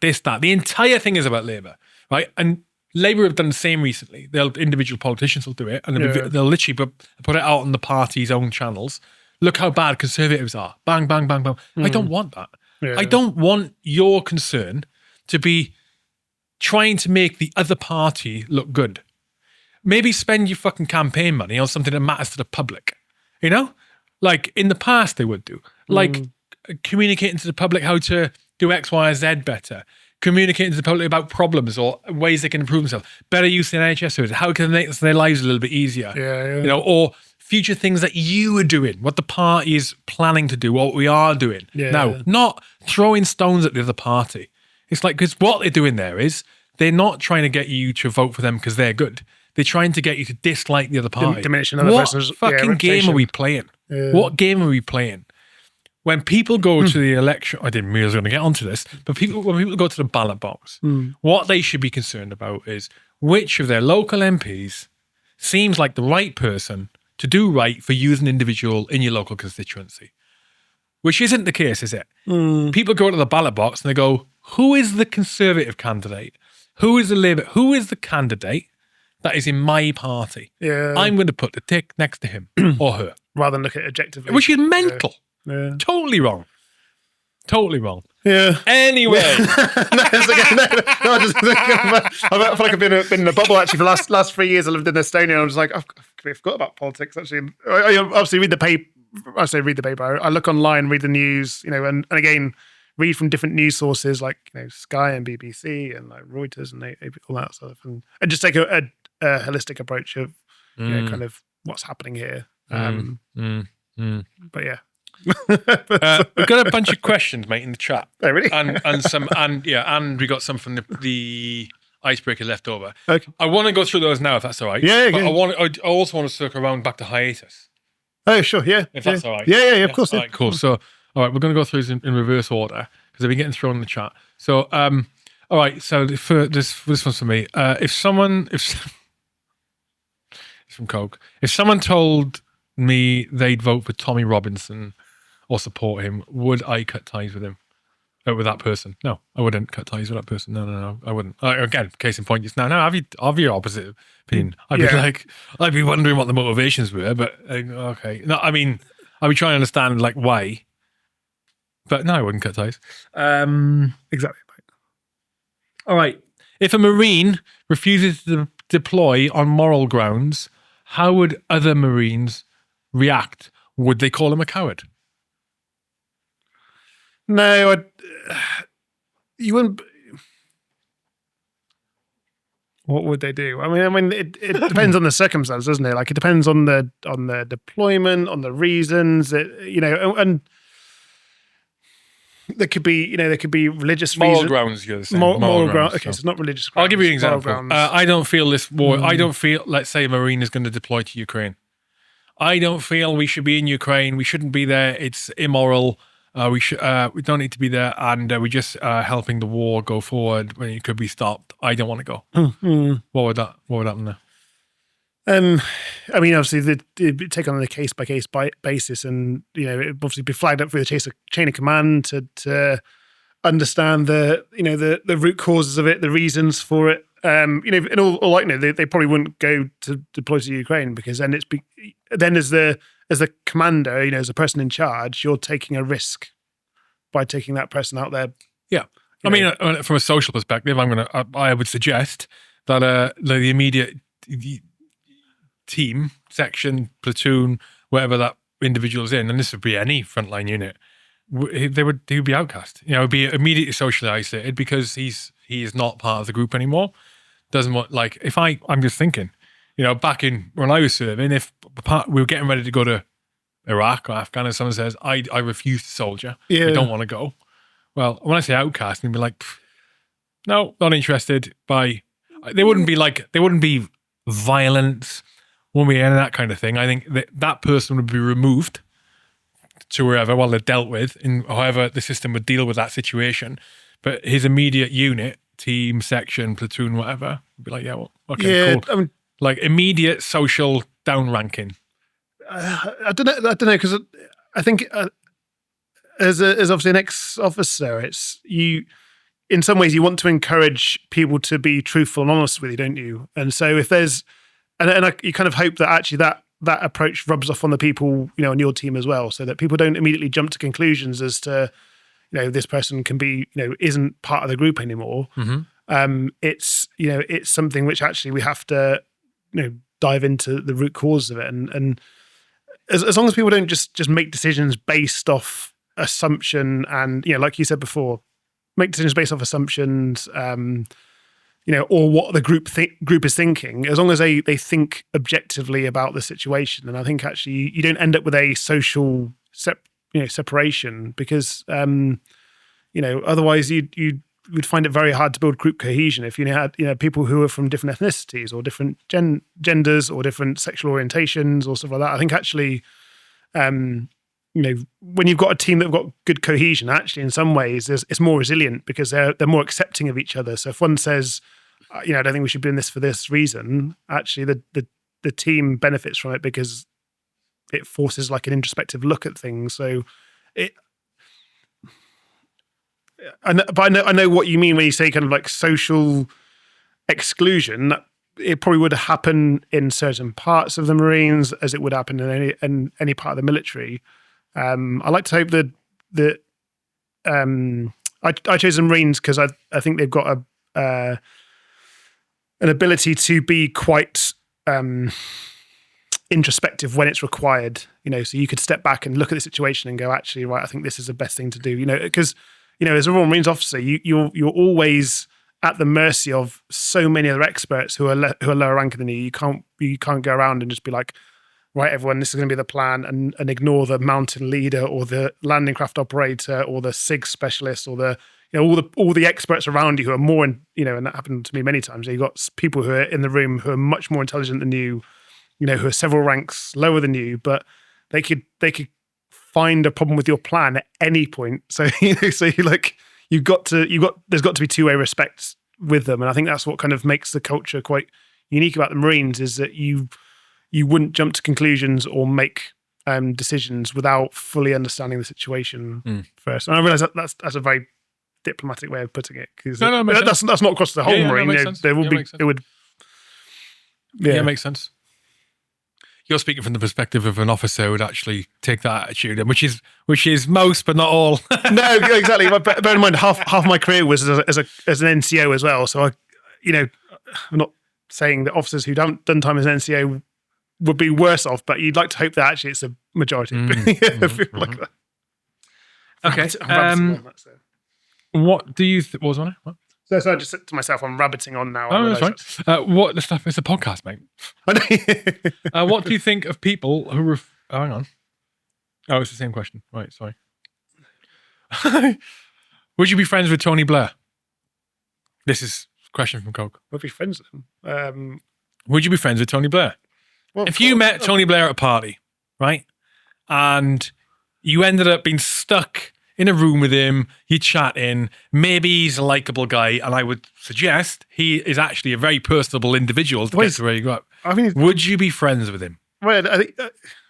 The entire thing is about Labour, right? And Labour have done the same recently. Individual politicians will do it, and they'll literally put it out on the party's own channels. Look how bad Conservatives are. Bang, bang, bang, bang. I don't want that. Yeah. I don't want your concern to be trying to make the other party look good. Maybe spend your fucking campaign money on something that matters to the public. Like in the past they would do. Like communicating to the public how to do X, Y, Z better. Communicating to the public about problems or ways they can improve themselves. Better use the NHS service. How can they make their lives a little bit easier? Yeah. Or future things that you are doing, what the party is planning to do, what we are doing. Yeah. Now, not throwing stones at the other party. It's like, because what they're doing there is they're not trying to get you to vote for them because they're good. They're trying to get you to dislike the other party. Diminishing another person's fucking game are we playing? Yeah. What game are we playing? When people go to the election, I didn't realize I was going to get onto this, but when people go to the ballot box, what they should be concerned about is which of their local MPs seems like the right person to do right for you as an individual in your local constituency. Which isn't the case, is it? People go to the ballot box and they go, who is the Conservative candidate? Who is the candidate that is in my party? Yeah. I'm going to put the tick next to him or her. Rather than look at it objectively. Which is mental. Yeah. Totally wrong. Totally wrong. Yeah. Anyway. I just think I feel like I've been in a bubble actually for the last 3 years. I lived in Estonia. And I'm just like, I've forgot about politics actually. I obviously read the paper. I say read the paper. I look online, read the news, and again, read from different news sources like Sky and BBC and like Reuters and all that stuff, and just take a holistic approach of kind of what's happening here. But yeah. We've got a bunch of questions, mate, in the chat. Oh, really? And we got some from the icebreaker left over. Okay. I want to go through those now, if that's all right. Yeah. But I also want to circle around back to hiatus. Oh, sure. Yeah. If that's all right. Yeah. Of course. All right. Cool. So, all right, we're going to go through this in reverse order because they've been getting thrown in the chat. So, all right. So for this one's for me. It's from Coke. If someone told me they'd vote for Tommy Robinson or support him, would I cut ties with him? With that person? No, I wouldn't cut ties with that person. No, I wouldn't. Again, case in point, just now, have your opposite opinion. I'd be wondering what the motivations were, but okay. No, I mean, I'd be trying to understand like why, but no, I wouldn't cut ties. Exactly. All right. If a Marine refuses to deploy on moral grounds, how would other Marines react? Would they call him a coward? No, you wouldn't. What would they do? I mean, it depends on the circumstance, doesn't it? Like it depends on the deployment, on the reasons that and there could be religious moral reasons. Grounds. You're saying Moral grounds. Okay, so it's not religious grounds. I'll give you an example. I don't feel this war. I don't feel. Let's say a Marine is going to deploy to Ukraine. I don't feel we should be in Ukraine. We shouldn't be there. It's immoral. We don't need to be there, and we're just helping the war go forward when it could be stopped. I don't want to go. What would happen there? I mean, obviously, it'd take on a case by case basis, and it obviously be flagged up through the chain of command to understand the root causes of it, the reasons for it. In all likelihood, they probably wouldn't go to deploy to Ukraine because then as the commander, as a person in charge, you're taking a risk by taking that person out there. Yeah, I mean, from a social perspective, I would suggest that the immediate team, section, platoon, whatever that individual's in, and this would be any frontline unit, he would be outcast. Be immediately socially isolated because he is not part of the group anymore. Doesn't want I'm just thinking, back in when I was serving, if we were getting ready to go to Iraq or Afghanistan, someone says I refuse to soldier, I don't want to go. Well, when I say outcast, they'd be like, no, not interested. They wouldn't be violent, wouldn't be any of that kind of thing. I think that person would be removed to wherever while they're dealt with, in however the system would deal with that situation. But his immediate unit, team, section, platoon, whatever, would be like, yeah, well, okay, cool. I mean, like immediate social down ranking. I don't know, because I think as obviously an ex-officer, it's you. In some ways, you want to encourage people to be truthful and honest with you, don't you? And so if there's, you kind of hope that actually that approach rubs off on the people, on your team as well, so that people don't immediately jump to conclusions as to, this person can be, isn't part of the group anymore. Mm-hmm. It's something which actually we have to, dive into the root cause of it. And as long as people don't just make decisions based off assumption and, like you said before, make decisions based off assumptions, or what the group is thinking, as long as they think objectively about the situation. And I think actually you don't end up with a social separation because, otherwise you'd find it very hard to build group cohesion if you had, people who are from different ethnicities or different genders or different sexual orientations or stuff like that. I think actually, when you've got a team that've got good cohesion, actually in some ways it's more resilient because they're more accepting of each other. So if one says, I don't think we should be doing this for this reason, actually the team benefits from it because it forces like an introspective look at things. So I know what you mean when you say kind of like social exclusion, it probably would happen in certain parts of the Marines as it would happen in any part of the military. I like to hope that I chose the Marines because I think they've got an ability to be quite introspective when it's required. So you could step back and look at the situation and go, actually, right, I think this is the best thing to do. Because as a Royal Marines officer, you're always at the mercy of so many other experts who are lower ranking than you. You can't go around and just be like, right, everyone, this is going to be the plan, and ignore the mountain leader or the landing craft operator or the SIG specialist or the all the experts around you who are more and that happened to me many times. You've got people who are in the room who are much more intelligent than you, who are several ranks lower than you, but they could find a problem with your plan at any point. So there's got to be two-way respect with them, and I think that's what kind of makes the culture quite unique about the Marines, is that you wouldn't jump to conclusions or make decisions without fully understanding the situation first. And I realise that's a very diplomatic way of putting it, because that's not across the whole Marine. There will be. It would. Yeah, it makes sense. You're speaking from the perspective of an officer who would actually take that attitude, and which is most, but not all. No, exactly. But bear in mind, half my career was as an NCO as well. So I'm not saying that officers who haven't done time as an NCO would be worse off, but you'd like to hope that actually it's a majority. Like that. Okay. What do you? What was on it? What? So I just said to myself, I'm rabbiting on now. Oh, that's right. What the stuff? It's a podcast, mate. What do you think of people who? Hang on. Oh, it's the same question. Right. Sorry. Would you be friends with Tony Blair? This is a question from Coke. Would be friends with him. Would you be friends with Tony Blair? Well, if you met Tony Blair at a party, right, and you ended up being stuck in a room with him, you're chatting, maybe he's a likable guy, and I would suggest he is actually a very personable individual to get to where you go up. I mean, would you be friends with him? Well, I think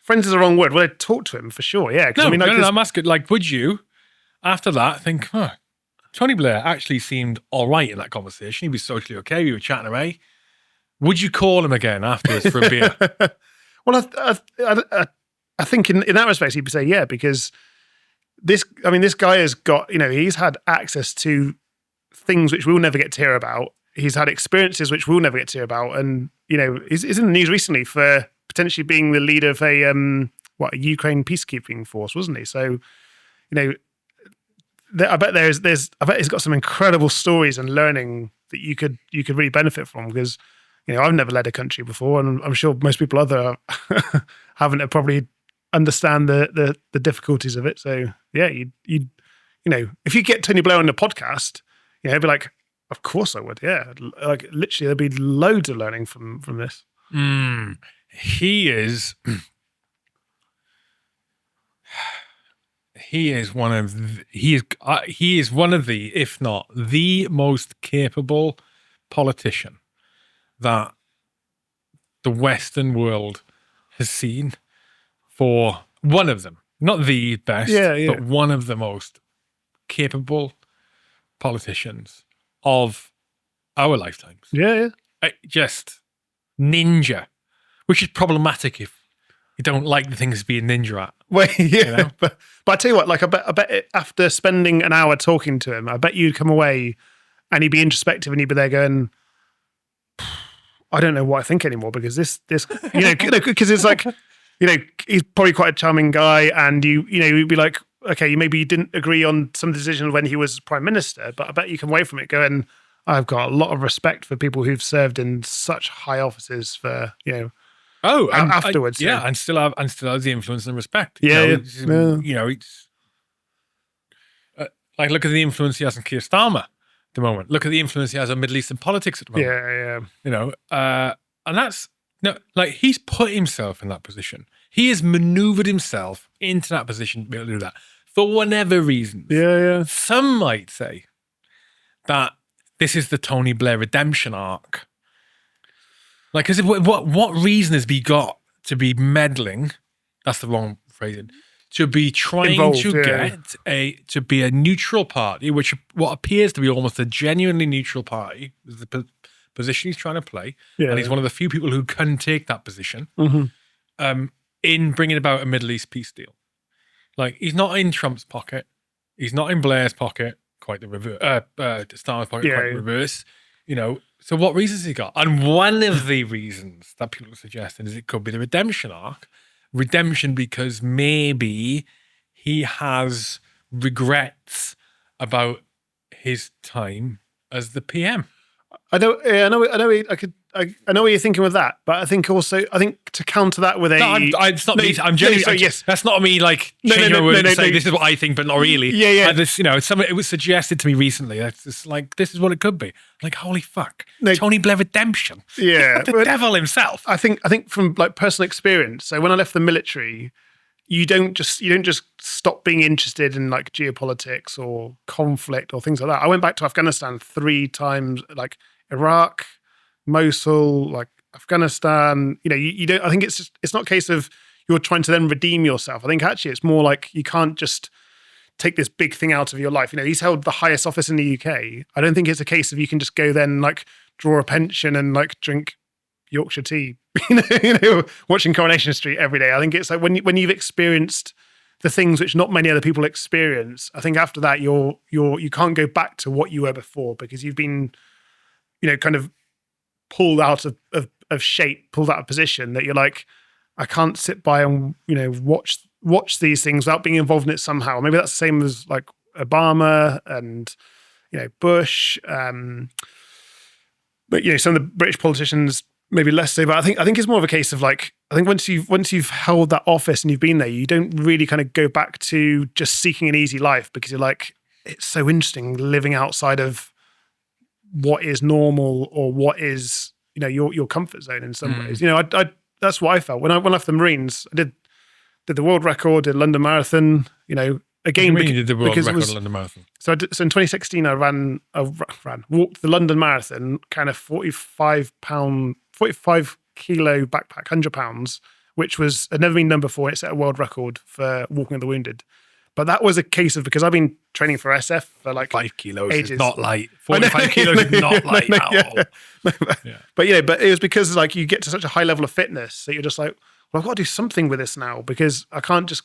friends is the wrong word. Would I talk to him for sure? Yeah. No, I'm asking, would you, after that, think, Tony Blair actually seemed all right in that conversation. He was socially okay. We were chatting away. Would you call him again afterwards for a beer? Well, I think in that respect, he'd say, yeah, because this guy has got, he's had access to things which we'll never get to hear about. He's had experiences which we'll never get to hear about. And, he's in the news recently for potentially being the leader of a Ukraine peacekeeping force, wasn't he? So, I bet he's got some incredible stories and learning that you could really benefit from, because, I've never led a country before, and I'm sure most people haven't probably understand the difficulties of it. So yeah, you if you get Tony Blair on the podcast, he'd be like, of course I would. Yeah, like literally, there'd be loads of learning from this. He is one of the, if not the most capable politician that the Western world has seen. For one of them, not the best, but one of the most capable politicians of our lifetimes. Yeah. Just ninja, which is problematic if you don't like the things being ninja at. Well, yeah, but I tell you what, I bet after spending an hour talking to him, I bet you'd come away and he'd be introspective and he'd be there going, I don't know what I think anymore, because this because it's like, he's probably quite a charming guy, and you'd be like, okay, maybe you didn't agree on some decisions when he was prime minister, but I bet you come away from it going, I've got a lot of respect for people who've served in such high offices for, afterwards. And still have the influence and respect. It's look at the influence he has on Keir Starmer at the moment. Look at the influence he has on Middle Eastern politics at the moment. And that's. No, he's put himself in that position. He has maneuvered himself into that position to be able to do that for whatever reasons. Yeah. Some might say that this is the Tony Blair redemption arc. What reason has he got to be meddling? That's the wrong phrasing. To be trying to be a neutral party, which what appears to be almost a genuinely neutral party, is the position he's trying to play, Yeah. and he's one of the few people who can take that position Mm-hmm. in bringing about a Middle East peace deal. Like, he's not in Trump's pocket. He's not in Blair's pocket. Quite the reverse. Starmer's pocket, Yeah, quite yeah. the reverse. You know, so what reasons has he got? And one of the reasons that people are suggesting is it could be the redemption arc. Redemption because maybe he has regrets about his time as the PM. I know. Yeah, I know. I know what you're thinking with that, but I think to counter that with a. No, it's not me. I'm genuinely. Yes. That's not me. Like changing my word to say this is what I think, but not really. Yeah, yeah. This, it was suggested to me recently. It's just like this is what it could be. Like, holy fuck, No. Tony Blair redemption. Yeah, the devil himself. I think from like personal experience. So when I left the military, you don't just stop being interested in like geopolitics or conflict or things like that. I went back to Afghanistan 3 times, like Iraq, Mosul, like Afghanistan. You don't. I think it's not a case of you're trying to then redeem yourself. I think actually it's more like you can't just take this big thing out of your life. He's held the highest office in the UK. I don't think it's a case of you can just go then like draw a pension and like drink Yorkshire tea, watching Coronation Street every day. I think it's like when you've experienced the things which not many other people experience. I think after that you can't go back to what you were before because you've been, kind of pulled out of shape, pulled out of position that you're like, I can't sit by and watch these things without being involved in it somehow. Maybe that's the same as like Obama and Bush, but some of the British politicians maybe less so. But I think it's more of a case of like, I think once you've held that office and you've been there, you don't really kind of go back to just seeking an easy life because you're like, it's so interesting living outside of what is normal or what is your comfort zone in some ways. I that's what I felt when I left the Marines. I did the world record, did London Marathon. Again, you did the world record of London Marathon. So in 2016, I walked the London Marathon, kind of 45 kilo backpack, 100 pounds, which had never been done before. It set a world record for walking with the wounded. But that was a case of because I've been training for SF for like 5 kilos ages. Is not light. 45 kilos is not light at all. But it was because like you get to such a high level of fitness that you're just like, well, I've got to do something with this now because I can't just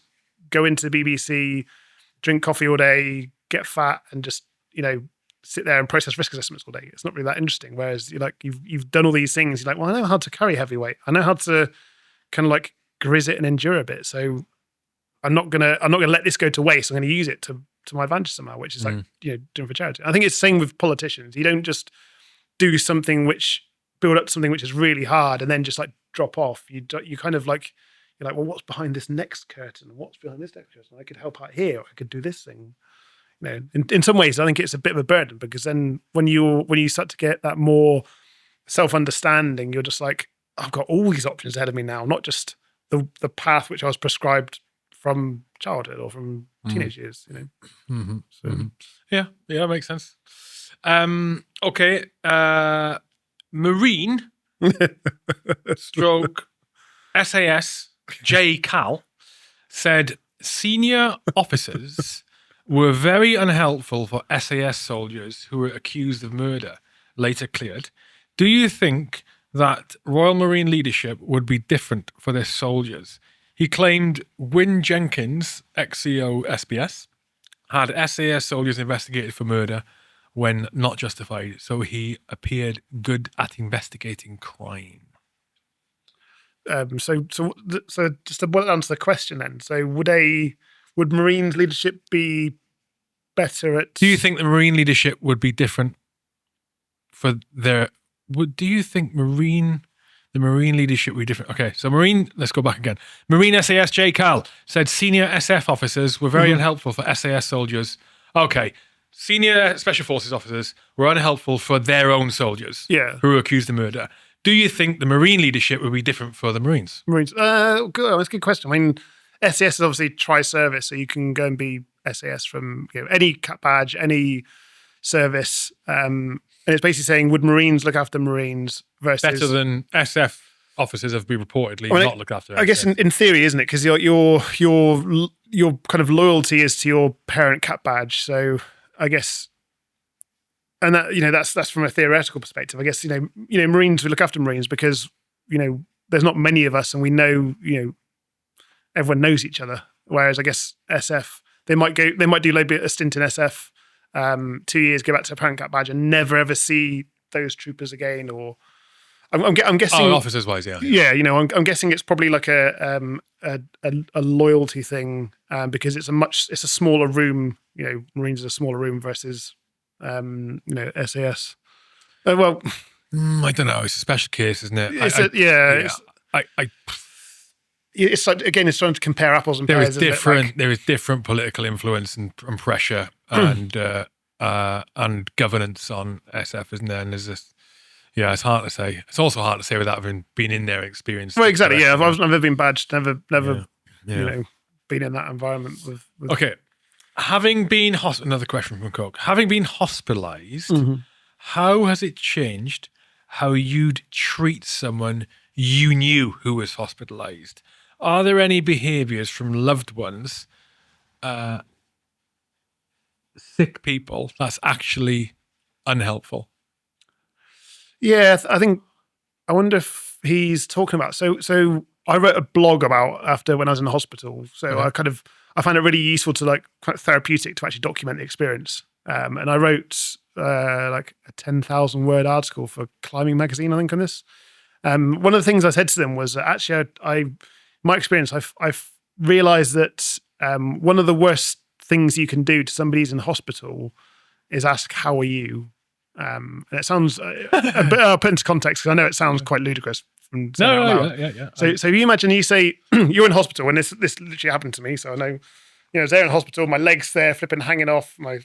go into the BBC, drink coffee all day, get fat, and just sit there and process risk assessments all day. It's not really that interesting. Whereas you've done all these things. You're like, well, I know how to carry heavy weight. I know how to kind of like grizz it and endure a bit. So I'm not gonna let this go to waste. I'm gonna use it to my advantage somehow, which is like doing for charity. I think it's the same with politicians. You don't just do something build up something which is really hard and then just like drop off. You kind of like you're like, well, what's behind this next curtain? What's behind this next curtain? I could help out here. Or I could do this thing. In some ways, I think it's a bit of a burden because then when you start to get that more self-understanding, you're just like, I've got all these options ahead of me now, not just the path which I was prescribed from childhood or from teenage years. Yeah, that makes sense. Okay, Marine stroke SAS J Cal said senior officers were very unhelpful for SAS soldiers who were accused of murder, later cleared. Do you think that Royal Marine leadership would be different for their soldiers? He claimed Wyn Jenkins, ex-CEO SBS, had SAS soldiers investigated for murder when not justified, so he appeared good at investigating crime. So just to boil it down to the question then. So would Marines leadership be better at? Do you think the Marine leadership would be different for their? Do you think the Marine leadership would be different? Okay, so let's go back again. Marine SAS J Cal said senior SF officers were very unhelpful for SAS soldiers. Okay, senior Special Forces officers were unhelpful for their own soldiers who were accused of murder. Do you think the Marine leadership would be different for the Marines? Good. That's a good question. I mean, SAS is obviously tri-service, so you can go and be SAS from any cap badge, any service. And it's basically saying, would Marines look after Marines versus better than SF officers have been reportedly not looked after? I guess in theory, isn't it? Because your kind of loyalty is to your parent cap badge. So I guess and that, that's from a theoretical perspective. I guess, Marines, we look after Marines because, there's not many of us, and we know, everyone knows each other. Whereas I guess SF, they might do maybe a stint in SF, 2 years, go back to a parent cap badge, and never ever see those troopers again. Or I'm guessing, officers wise, yeah. Yeah, I'm guessing it's probably like a loyalty thing, because it's a smaller room. Marines is a smaller room versus SAS. Well, I don't know. It's a special case, isn't it? It's like, again, it's trying to compare apples and pears. There is different political influence and pressure and governance on SF, isn't there? And there's this. Yeah, it's hard to say. It's also hard to say without having been in their experience. Well, exactly. Yeah, I've never been badged. Never. Been in that environment with. Okay, having been another question from Coke. Having been hospitalised, how has it changed how you'd treat someone you knew who was hospitalised? Are there any behaviours from loved ones, sick people, that's actually unhelpful? Yeah, I wonder if he's talking about. So I wrote a blog about after when I was in the hospital. So I found it really useful to quite therapeutic to actually document the experience. And I wrote like a 10,000 word article for Climbing magazine, I think, on this. One of the things I said to them was that actually my experience, I've realized that one of the worst things you can do to somebody who's in hospital is ask, "How are you?" And it sounds I'll put into context because I know it sounds quite ludicrous from saying it out loud. Yeah. So you imagine you say you're in hospital, and this literally happened to me. So I know, I was there in hospital, my leg's there, flipping hanging off, my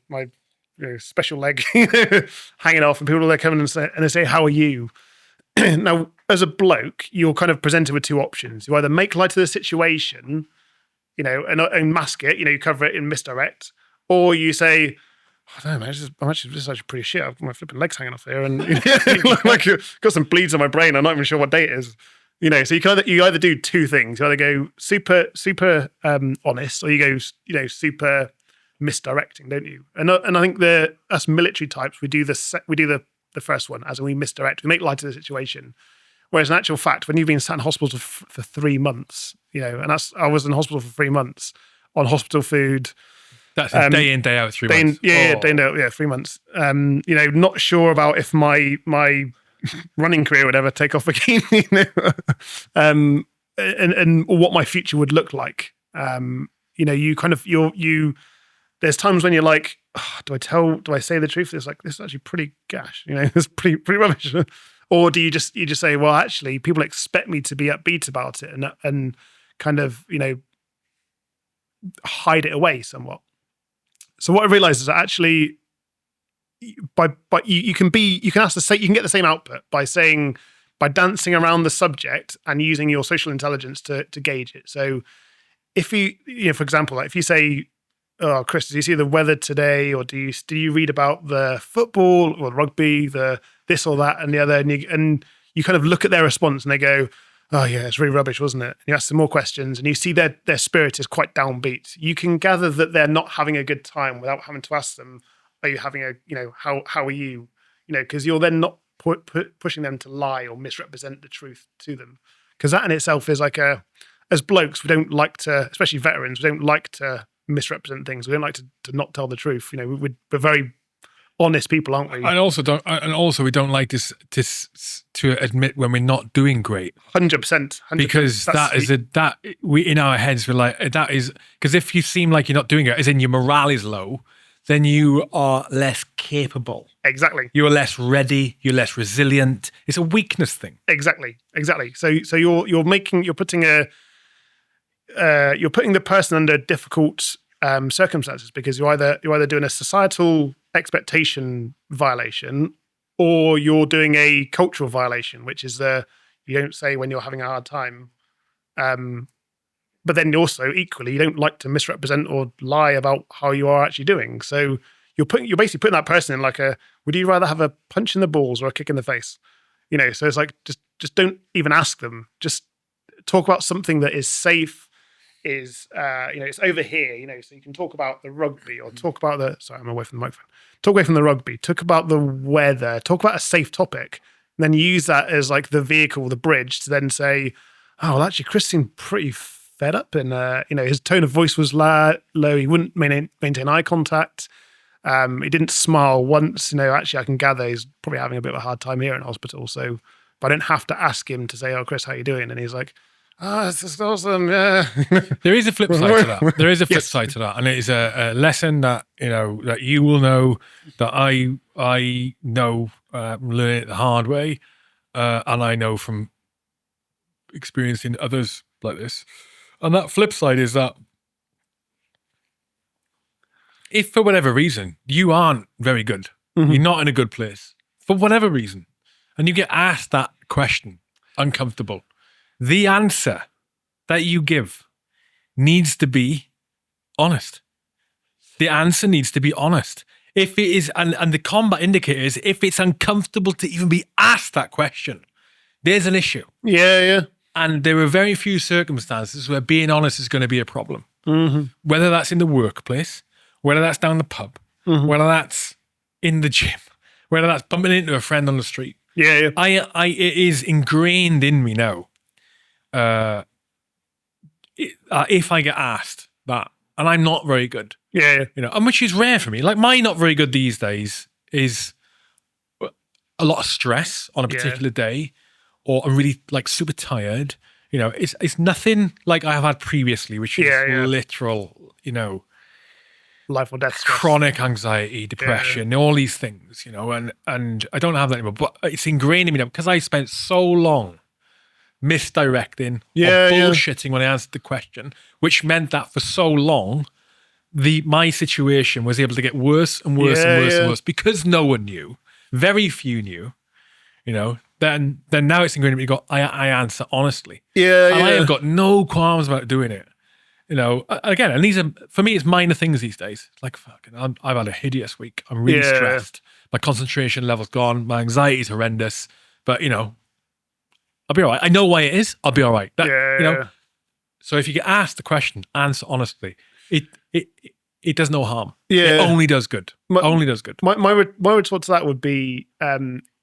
special leg hanging off, and people are there coming and they say, "How are you?" Now, as a bloke, you're kind of presented with two options. You either make light of the situation, and mask it, you cover it in misdirect, or you say, "I don't know, man, this is actually pretty shit. I've got my flipping legs hanging off here, and like got some bleeds on my brain. I'm not even sure what day it is." So you either do two things. You either go super honest, or you go super misdirecting, don't you? And I think us military types, we do the first one, as in we misdirect. We make light of the situation. Whereas in actual fact, when you've been sat in hospital for 3 months, and I was in hospital for 3 months on hospital food. That's a day in, day out, 3 months. Day in, day out, 3 months. Not sure about if my running career would ever take off again, and what my future would look like. There's times when you're like, do I say the truth? It's like, this is actually pretty gash, it's pretty rubbish. Or do you just say, well, actually, people expect me to be upbeat about it and kind of, hide it away somewhat. So what I realized is that actually, you can get the same output by dancing around the subject and using your social intelligence to gauge it. So if you, for example, like if you say, "Oh, Chris, did you see the weather today?" Or do you read about the football or the rugby, the this or that and the other? And you kind of look at their response and they go, "Oh yeah, it's really rubbish, wasn't it?" And you ask some more questions and you see their spirit is quite downbeat. You can gather that they're not having a good time without having to ask them, "Are you having how are you?" Because you're then not pushing them to lie or misrepresent the truth to them. Because that in itself is as blokes, we don't like to, especially veterans, we don't like to misrepresent things. We don't like to not tell the truth. We're very honest people, aren't we? And also we don't like to admit when we're not doing great. 100%. Because we in our heads we're like, that is, because if you seem like you're not doing it, as in your morale is low, then you are less capable. Exactly. You are less ready. You're less resilient. It's a weakness thing. Exactly. So you're putting the person under difficult circumstances because you're either doing a societal expectation violation or you're doing a cultural violation, which is you don't say when you're having a hard time. But then also equally, you don't like to misrepresent or lie about how you are actually doing. So you're basically putting that person in like would you rather have a punch in the balls or a kick in the face? So it's like just don't even ask them. Just talk about something that is safe, is, it's over here, so you can talk about the rugby or talk about sorry, I'm away from the microphone. Talk away from the rugby, talk about the weather, talk about a safe topic, and then use that as like the vehicle, the bridge to then say, oh, well, actually, Chris seemed pretty fed up and, his tone of voice was low. He wouldn't maintain eye contact. He didn't smile once. Actually, I can gather he's probably having a bit of a hard time here in hospital. So, but I don't have to ask him to say, "Oh, Chris, how you doing?" And he's like, "It's just awesome." Yeah. There is a flip side to that. There is a flip side to that, and it is a lesson that that you will know, that I know, learn it the hard way, and I know from experiencing others like this. And that flip side is that if for whatever reason you aren't very good, you're not in a good place, for whatever reason, and you get asked that question, uncomfortable, the answer that you give needs to be honest. The answer needs to be honest. If it is, and the combat indicator is, if it's uncomfortable to even be asked that question, there's an issue. Yeah. And there are very few circumstances where being honest is going to be a problem. Whether that's in the workplace, whether that's down the pub, whether that's in the gym, whether that's bumping into a friend on the street. Yeah. It is ingrained in me now. If I get asked that, and I'm not very good. Yeah. And which is rare for me. Like my not very good these days is a lot of stress on a particular day, or I'm really like super tired. It's nothing like I have had previously, which is literal, life or death stress. Chronic anxiety, depression, all these things, and I don't have that anymore. But it's ingrained in me now because I spent so long misdirecting or bullshitting when I answered the question, which meant that for so long, my situation was able to get worse and worse and worse and worse because no one knew, very few knew, Then now it's ingrained in me. I answer honestly. And I have got no qualms about doing it. Again, and these are, for me, it's minor things these days. Like, fucking, I've had a hideous week. I'm really stressed. My concentration level's gone. My anxiety is horrendous. But, I'll be all right. I know why it is. I'll be all right. So if you get asked the question, answer honestly. It does no harm. Yeah. It only does good. Only does good. My response to that would be,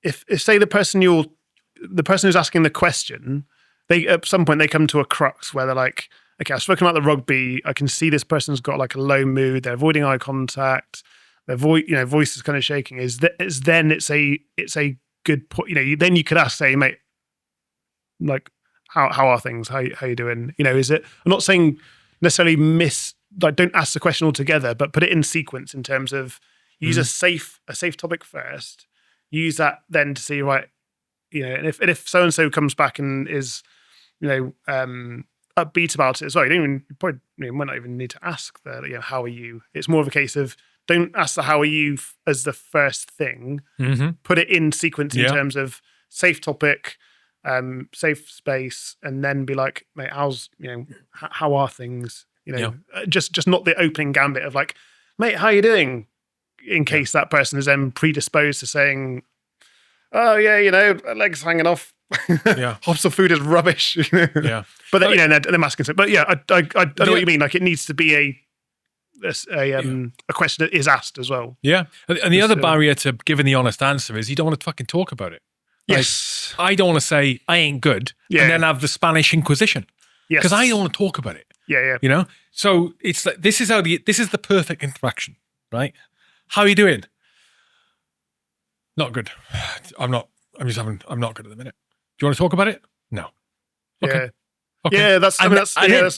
if say the person who's asking the question, they at some point they come to a crux where they're like, okay, I've spoken about the rugby. I can see this person's got like a low mood. They're avoiding eye contact. Their voice is kind of shaking. It's a good point. Then you could ask, say, mate, like, how are things? How you doing? Is it? I'm not saying necessarily don't ask the question altogether, but put it in sequence in terms of use a safe topic first. Use that then to see, right, and if so and so comes back and is, upbeat about it as well, you might not even need to ask the, how are you? It's more of a case of don't ask the how are you as the first thing. Put it in sequence in terms of safe topic, safe space, and then be like, mate, how are things? Just not the opening gambit of like, mate, how are you doing? In case that person is then predisposed to saying, oh yeah, legs hanging off. Hostile food is rubbish. But then, they're masking it. But I know what you mean. Like it needs to be a question that is asked as well. Yeah, and the other barrier to giving the honest answer is you don't want to fucking talk about it. Yes, I don't want to say I ain't good, and then have the Spanish Inquisition. Yes, because I don't want to talk about it. Yeah. So it's like this is the perfect interaction, right? How are you doing? Not good. I'm not good at the minute. Do you want to talk about it? No. Okay. Yeah,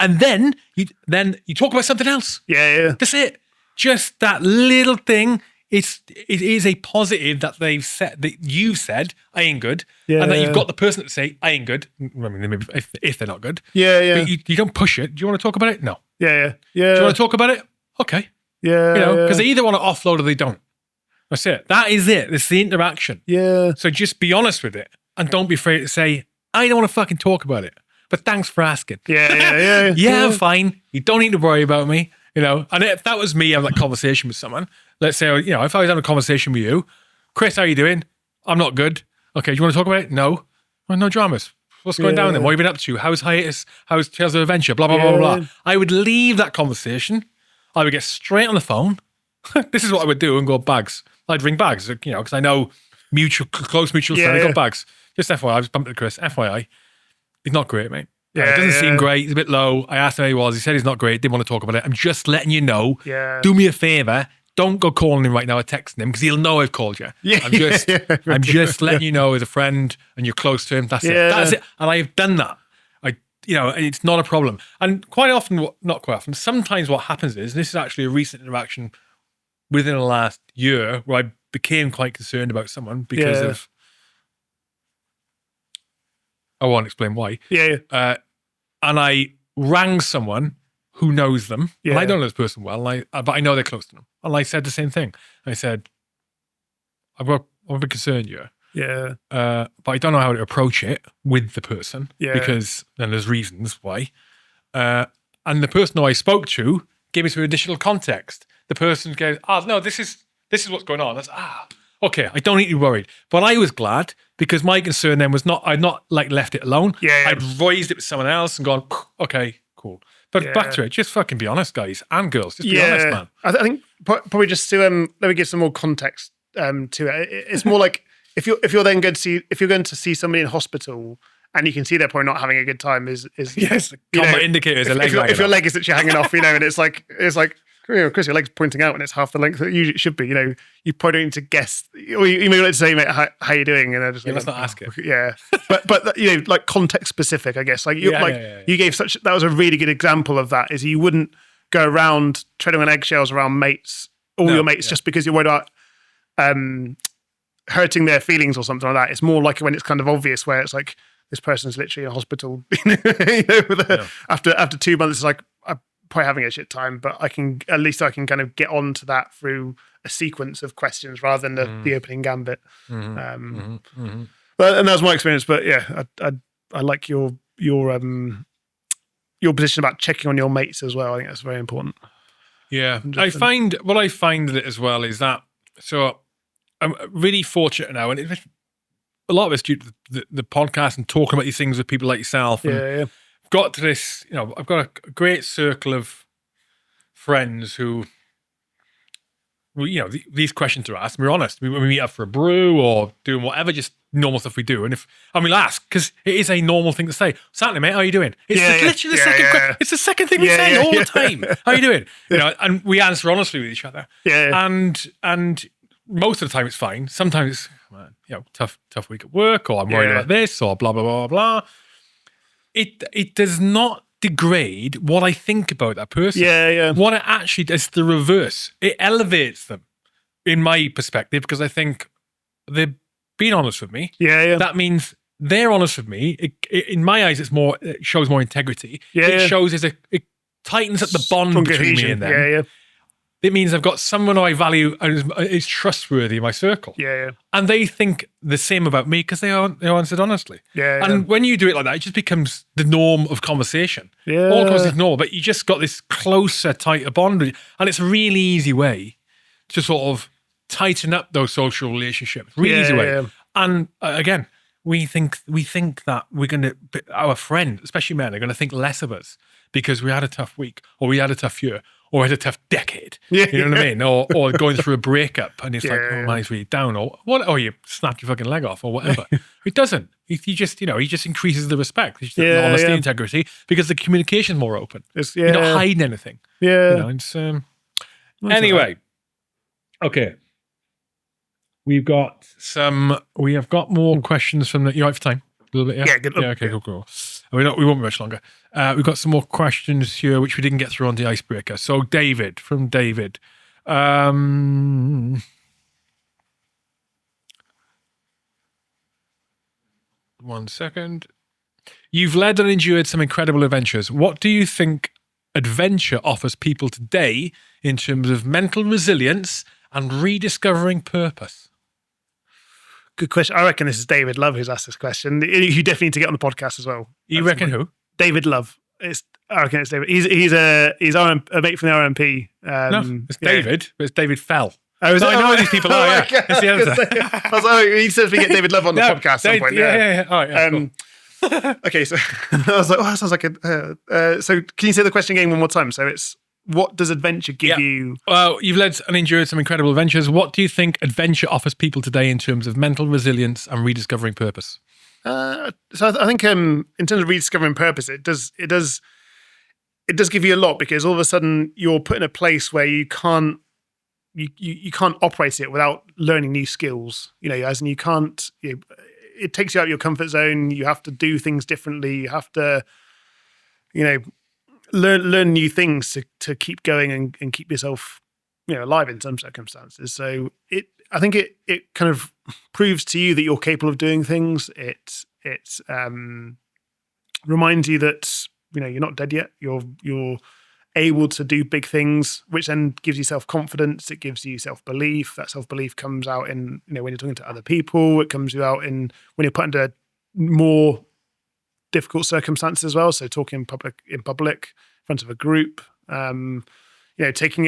and then you talk about something else. Yeah. That's it. Just that little thing. It is a positive that they've said, that you've said I ain't good, and that you've got the person to say I ain't good. I mean, maybe if they're not good. Yeah. But you don't push it. Do you want to talk about it? No. Yeah. Do you want to talk about it? Okay. Yeah. Because they either want to offload or they don't. That's it. That is it. It's the interaction. Yeah. So just be honest with it and don't be afraid to say, I don't want to fucking talk about it, but thanks for asking. Yeah. Yeah, fine. You don't need to worry about me. And if that was me having that conversation with someone, let's say, if I was having a conversation with you, Chris, how are you doing? I'm not good. Okay, do you want to talk about it? No. Well, no dramas. What's going down then? What have you been up to? How's Hiatus? How's Tales of Adventure? Blah, blah, blah, blah, blah. I would leave that conversation. I would get straight on the phone. This is what I would do and go, Bags. I'd ring Bags, because I know close mutual friend. I got Bags. Just FYI, I just bumped into Chris. FYI. He's not great, mate. It doesn't seem great. He's a bit low. I asked him how he was. He said he's not great. Didn't want to talk about it. I'm just letting you know. Yeah. Do me a favor. Don't go calling him right now or texting him because he'll know I've called you. Yeah. I'm just letting you know as a friend and you're close to him. That's it. That's it. And I've done that. And it's not a problem. And quite often, not quite often, sometimes what happens is, and this is actually a recent interaction within the last year where I became quite concerned about someone because of, I won't explain why. And I rang someone who knows them. Yeah. And I don't know this person well, but I know they're close to them. And I said the same thing. I said, I'm a bit concerned here. Yeah. But I don't know how to approach it with the person because then there's reasons why. And the person who I spoke to gave me some additional context. The person goes, no, this is what's going on. That's okay, I don't need to be worried. But I was glad because my concern then was I'd not left it alone. I'd raised it with someone else and gone, okay, cool. But back to it, just fucking be honest, guys and girls. Just be honest, man. I think probably just to let me give some more context to it. It's more like if you're going to see somebody in hospital and you can see they're probably not having a good time is combat indicator is a leg. If your leg is actually hanging off, and it's like Chris, your leg's pointing out and it's half the length that usually it should be. You probably need to guess, or you may like to say, mate, how you doing? And I just let's not ask it. Yeah, but like context specific, I guess. You gave that was a really good example of that. Is you wouldn't go around treading on eggshells around your mates just because you're worried about hurting their feelings or something like that. It's more like when it's kind of obvious where it's like this person's literally in a hospital. After 2 months, it's like, probably having a shit time, but I can kind of get on to that through a sequence of questions rather than the opening gambit. And that was my experience. But I like your position about checking on your mates as well. I think that's very important. Yeah, I find with it as well is that I'm really fortunate now, and a lot of it's due to the podcast and talking about these things with people like yourself. And got to this, I've got a great circle of friends who, these questions are asked. We're honest. We meet up for a brew or doing whatever, just normal stuff we do. And we'll ask because it is a normal thing to say. Saturday, mate, how are you doing? It's literally the second. It's the second thing we say all the time. How are you doing? And we answer honestly with each other. And most of the time it's fine. Sometimes it's tough week at work, or I'm worried about this, or blah blah blah blah. It does not degrade what I think about that person. What it actually does, the reverse. It elevates them, in my perspective, because I think they're being honest with me. That means they're honest with me. In my eyes, it shows more integrity. It shows it tightens up the bond between me and them. It means I've got someone I value and is trustworthy in my circle. And they think the same about me because they answered honestly. And when you do it like that, it just becomes the norm of conversation. All conversations is normal, but you just got this closer, tighter bond. And it's a really easy way to sort of tighten up those social relationships. Really easy way. And again, we think that our friend, especially men, are going to think less of us because we had a tough week or we had a tough year. Or had a tough decade, you know what I mean? Or going through a breakup and it's like, oh, man, he's really down, or what? Or you snapped your fucking leg off, or whatever. It doesn't. He just increases the respect, the honesty, integrity, because the communication's more open. You're not hiding anything. Anyway, okay. We have got more questions from you right for time? A little bit, yeah? Good. Yeah, okay, cool. We won't be much longer. We've got some more questions here, which we didn't get through on the icebreaker. So David. 1 second. You've led and endured some incredible adventures. What do you think adventure offers people today in terms of mental resilience and rediscovering purpose? Good question. I reckon this is David Love who's asked this question. You definitely need to get on the podcast as well. You reckon who? David Love. I reckon it's David. He's a mate from the RMP. No, it's David, but it's David Fell. Oh, is I know these people are. Yeah, it's the other. I was like, he says we get David Love on the podcast at some point. Yeah. All right, cool. Okay, so I was like, oh, that sounds like a. So can you say the question again one more time? So it's, what does adventure give you? Well, you've led and endured some incredible adventures. What do you think adventure offers people today in terms of mental resilience and rediscovering purpose? So I think in terms of rediscovering purpose, it does give you a lot, because all of a sudden you're put in a place where you can't operate it without learning new skills. As in you can't. It takes you out of your comfort zone. You have to do things differently. You have to, learn new things to keep going and keep yourself, alive in some circumstances. So I think it kind of proves to you that you're capable of doing things. It reminds you that you're not dead yet. You're able to do big things, which then gives you self-confidence. It gives you self-belief. That self-belief comes out in, when you're talking to other people. It comes out in when you're put under more difficult circumstances as well. So talking in public, in front of a group, having to take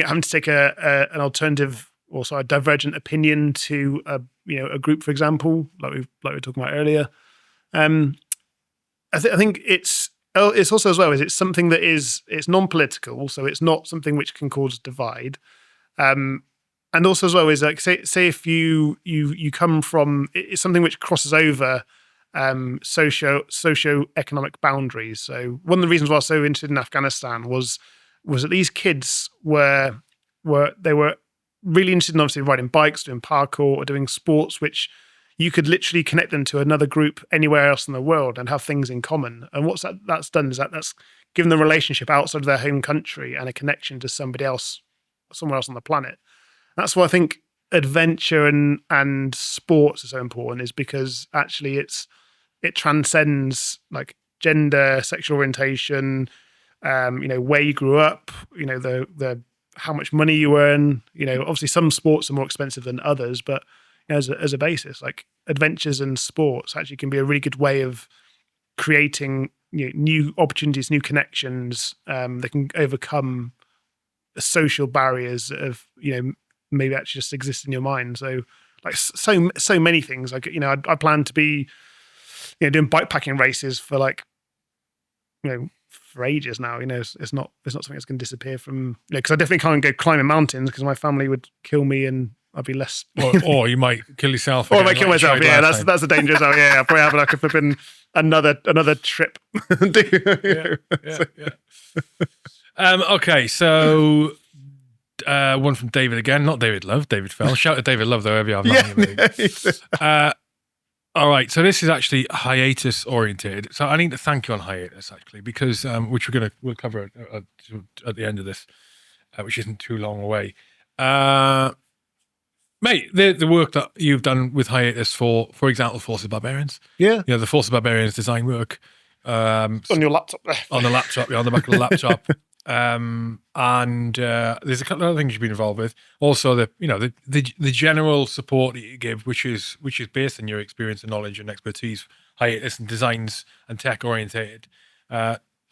an alternative, also a divergent opinion to a group, for example, like we were talking about earlier. I think it's also as well is it's something that it's non-political, so it's not something which can cause divide. And also as well is like say if you come from, it's something which crosses over socio-economic boundaries. So one of the reasons why I was so interested in Afghanistan was that these kids were really interested in obviously riding bikes, doing parkour, or doing sports which you could literally connect them to another group anywhere else in the world and have things in common. And what that's done is that's given them a relationship outside of their home country and a connection to somebody else, somewhere else on the planet. That's why I think adventure and sports are so important, is because actually it transcends like gender, sexual orientation, where you grew up, the how much money you earn. Obviously some sports are more expensive than others, but as a basis, like adventures and sports actually can be a really good way of creating new opportunities, new connections. They can overcome social barriers of maybe actually just exist in your mind. So like so many things. Like I plan to be doing bikepacking races for like for ages now. It's not something that's going to disappear from, because I definitely can't go climbing mountains because my family would kill me and I'd be less. Or you might kill yourself. Or I might kill myself. Yeah, that's a dangerous. Yeah, I'll probably have like a flipping another trip. Okay, so one from David again, not David Love, David Fell. Shout out David Love though, wherever you are. All right, so this is actually hiatus oriented. So I need to thank you on hiatus actually, because which we'll cover at the end of this, which isn't too long away. Mate, the work that you've done with hiatus for example, Forces Barbarians. Yeah. The Forces Barbarians design work. On your laptop there. On the laptop, on the back of the laptop. And there's a couple of other things you've been involved with. Also the general support that you give, which is based on your experience and knowledge and expertise, hiatus and designs and tech orientated.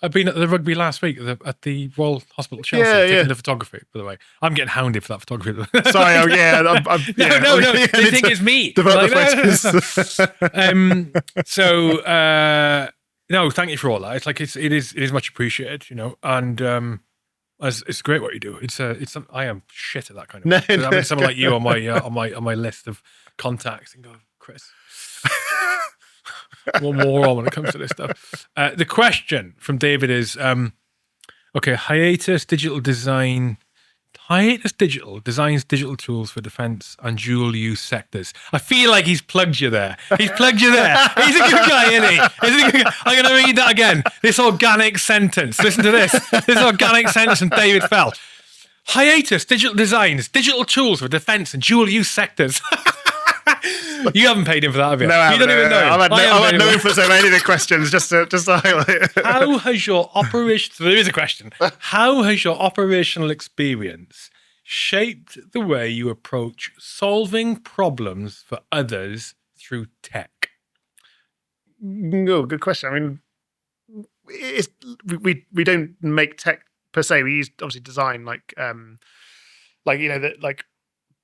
I've been at the rugby last week at the Royal Hospital Chelsea, taking the photography, by the way. I'm getting hounded for that photography. Sorry, No, they think it's me. No, thank you for all that. It's like it is much appreciated, and it's great what you do. I am shit at that kind of work. Having someone like you on my list of contacts and go, Chris. One more on when it comes to this stuff. The question from David is, okay, Hiatus Digital designs digital tools for defense and dual use sectors. I feel like he's plugged you there. He's plugged you there. He's a good guy, isn't he? I'm going to read that again. This organic sentence. Listen to this. This organic sentence from David Fell. Hiatus Digital designs digital tools for defense and dual use sectors. You haven't paid him for that, have you? No, I you don't even know. I've had no influence over any of the questions, just to highlight. How has your operation... So there is a question. How has your operational experience shaped the way you approach solving problems for others through tech? No, good question. I mean, we don't make tech per se. We use obviously design, like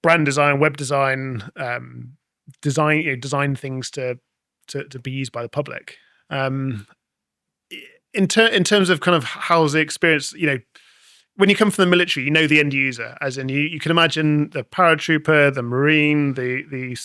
brand design, web design, design things to be used by the public. In terms of kind of how's the experience, when you come from the military, you know the end user, as in you can imagine the paratrooper, the marine, the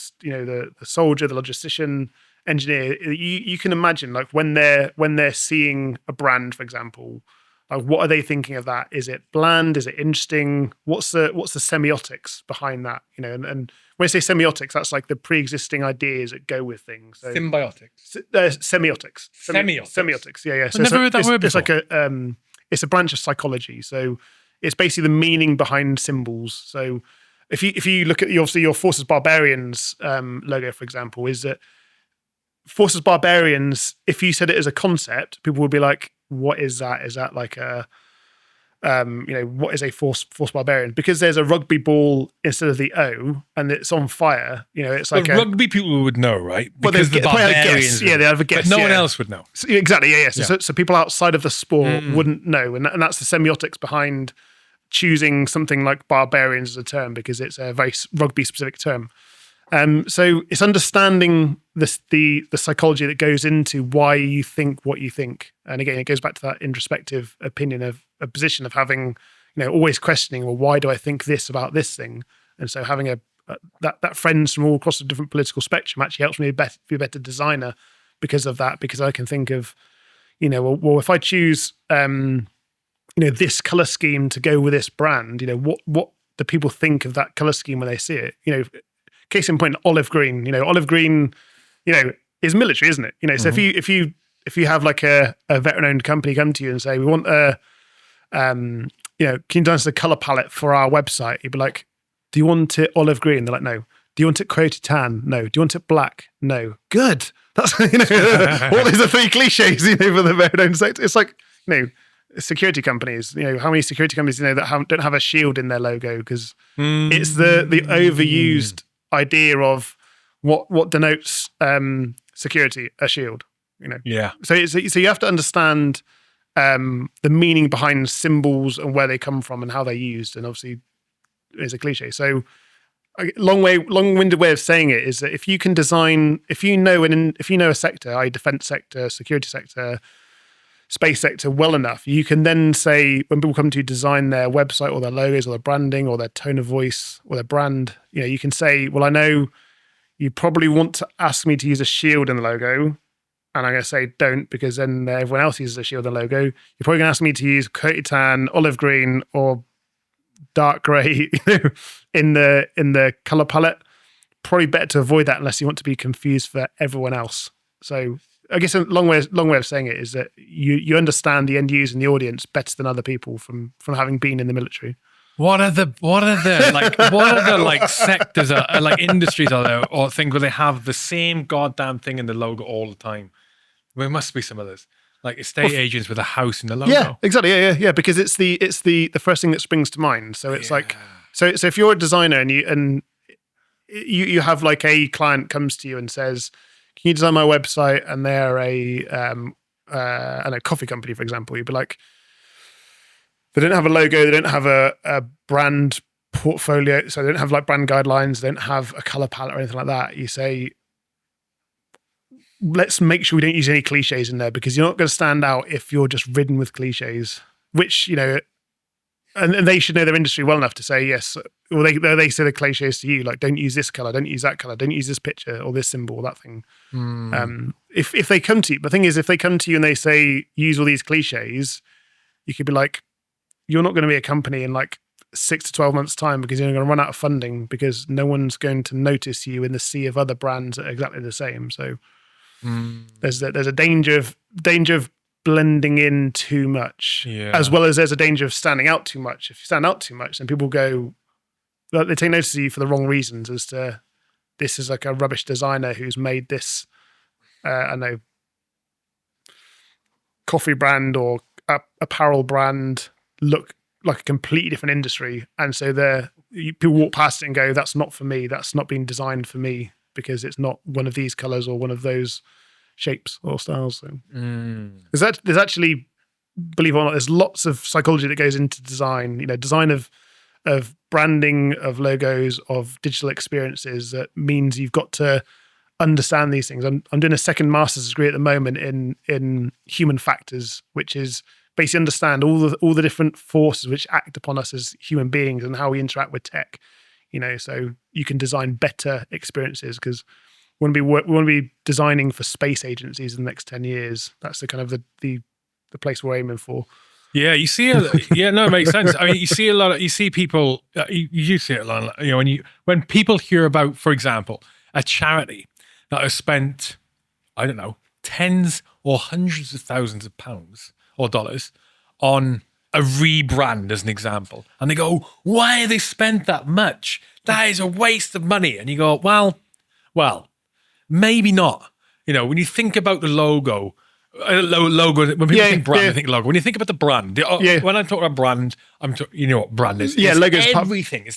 soldier, the logistician, engineer. You can imagine like when they're seeing a brand, for example, like what are they thinking of that? Is it bland? Is it interesting? What's the semiotics behind that? And when I say semiotics, that's like the pre-existing ideas that go with things. So, Symbiotics. semiotics. Semiotics. Yeah. I've never heard that word before. It's like it's a branch of psychology. So it's basically the meaning behind symbols. So if you look at obviously your Forces Barbarians logo, for example, is that Forces Barbarians, if you said it as a concept, people would be like, what is that? Is that like a what is a force barbarian? Because there's a rugby ball instead of the O, and it's on fire. It's like rugby people would know, right? Because the barbarians, they have a guess, but no one else would know. So, exactly, yeah. So people outside of the sport wouldn't know, and that's the semiotics behind choosing something like barbarians as a term, because it's a very rugby specific term. So it's understanding the psychology that goes into why you think what you think. And again, it goes back to that introspective opinion of a position of having, always questioning, well, why do I think this about this thing? And so having that friends from all across the different political spectrum actually helps me be a better designer because of that, because I can think of, well, if I choose, this color scheme to go with this brand, what do people think of that color scheme when they see it? Case in point, olive green. Olive green, is military, isn't it? So if you have like a veteran-owned company come to you and say, we want can you design us a color palette for our website? You'd be like, do you want it olive green? They're like, no. Do you want it coated tan? No. Do you want it black? No. Good. That's all these are three cliches, for the veteran-owned sector. It's like, security companies. How many security companies that don't have a shield in their logo because it's the overused idea of what denotes security, a shield. Yeah. So you have to understand the meaning behind symbols and where they come from and how they're used. And obviously, it's a cliche. So long-winded way of saying it is that if you can design, if you know a sector, i.e. defense sector, security sector, space sector well enough, you can then say, when people come to design their website or their logos or their branding or their tone of voice or their brand, you can say, well, I know you probably want to ask me to use a shield in the logo. And I'm going to say don't, because then everyone else uses a shield in the logo. You're probably going to ask me to use coated tan, olive green, or dark gray in the color palette. Probably better to avoid that unless you want to be confused for everyone else. So I guess a long way of saying it is that you understand the end user and the audience better than other people from having been in the military. What are the sectors like industries are there or things where they have the same goddamn thing in the logo all the time? There must be some others, like estate agents with a house in the logo. Yeah, exactly. Yeah. Because it's the first thing that springs to mind. So it's like so if you're a designer and you have like a client comes to you and says, can you design my website? And they're a coffee company, for example. You'd be like, they don't have a logo, they don't have a brand portfolio, so they don't have like brand guidelines, they don't have a color palette or anything like that. You say, let's make sure we don't use any cliches in there, because you're not going to stand out if you're just ridden with cliches, which, and they should know their industry well enough to say yes. Or they say the cliches to you, like, don't use this color, don't use that color, don't use this picture or this symbol or that thing. If they come to you, the thing is, if they come to you and they say use all these cliches, you could be like, you're not going to be a company in like 6 to 12 months time, because you're going to run out of funding, because no one's going to notice you in the sea of other brands that are exactly the same. So there's a danger of blending in too much, as well as there's a danger of standing out too much. If you stand out too much, then people go, they take notice of you for the wrong reasons, as to this is like a rubbish designer who's made this, coffee brand or apparel brand look like a completely different industry. And so people walk past it and go, that's not for me. That's not been designed for me, because it's not one of these colors or one of those shapes or styles. So there's actually, believe it or not, there's lots of psychology that goes into design, design of branding, of logos, of digital experiences. That means you've got to understand these things. I'm doing a second master's degree at the moment in human factors, which is basically understand all the different forces which act upon us as human beings and how we interact with tech. So you can design better experiences, because we want to be designing for space agencies in the next 10 years. That's the kind of the place we're aiming for. Yeah, you see, no, it makes sense. I mean, you see a lot. You see people. You see it a lot. When people hear about, for example, a charity that has spent, I don't know, tens or hundreds of thousands of pounds or dollars on a rebrand, as an example, and they go, "Why have they spent that much? That is a waste of money." And you go, "Well, maybe not." When you think about the logo. When people think brand, they think logo. When you think about the brand, when I talk about brand, you know what brand is. Yeah, logo is everything. It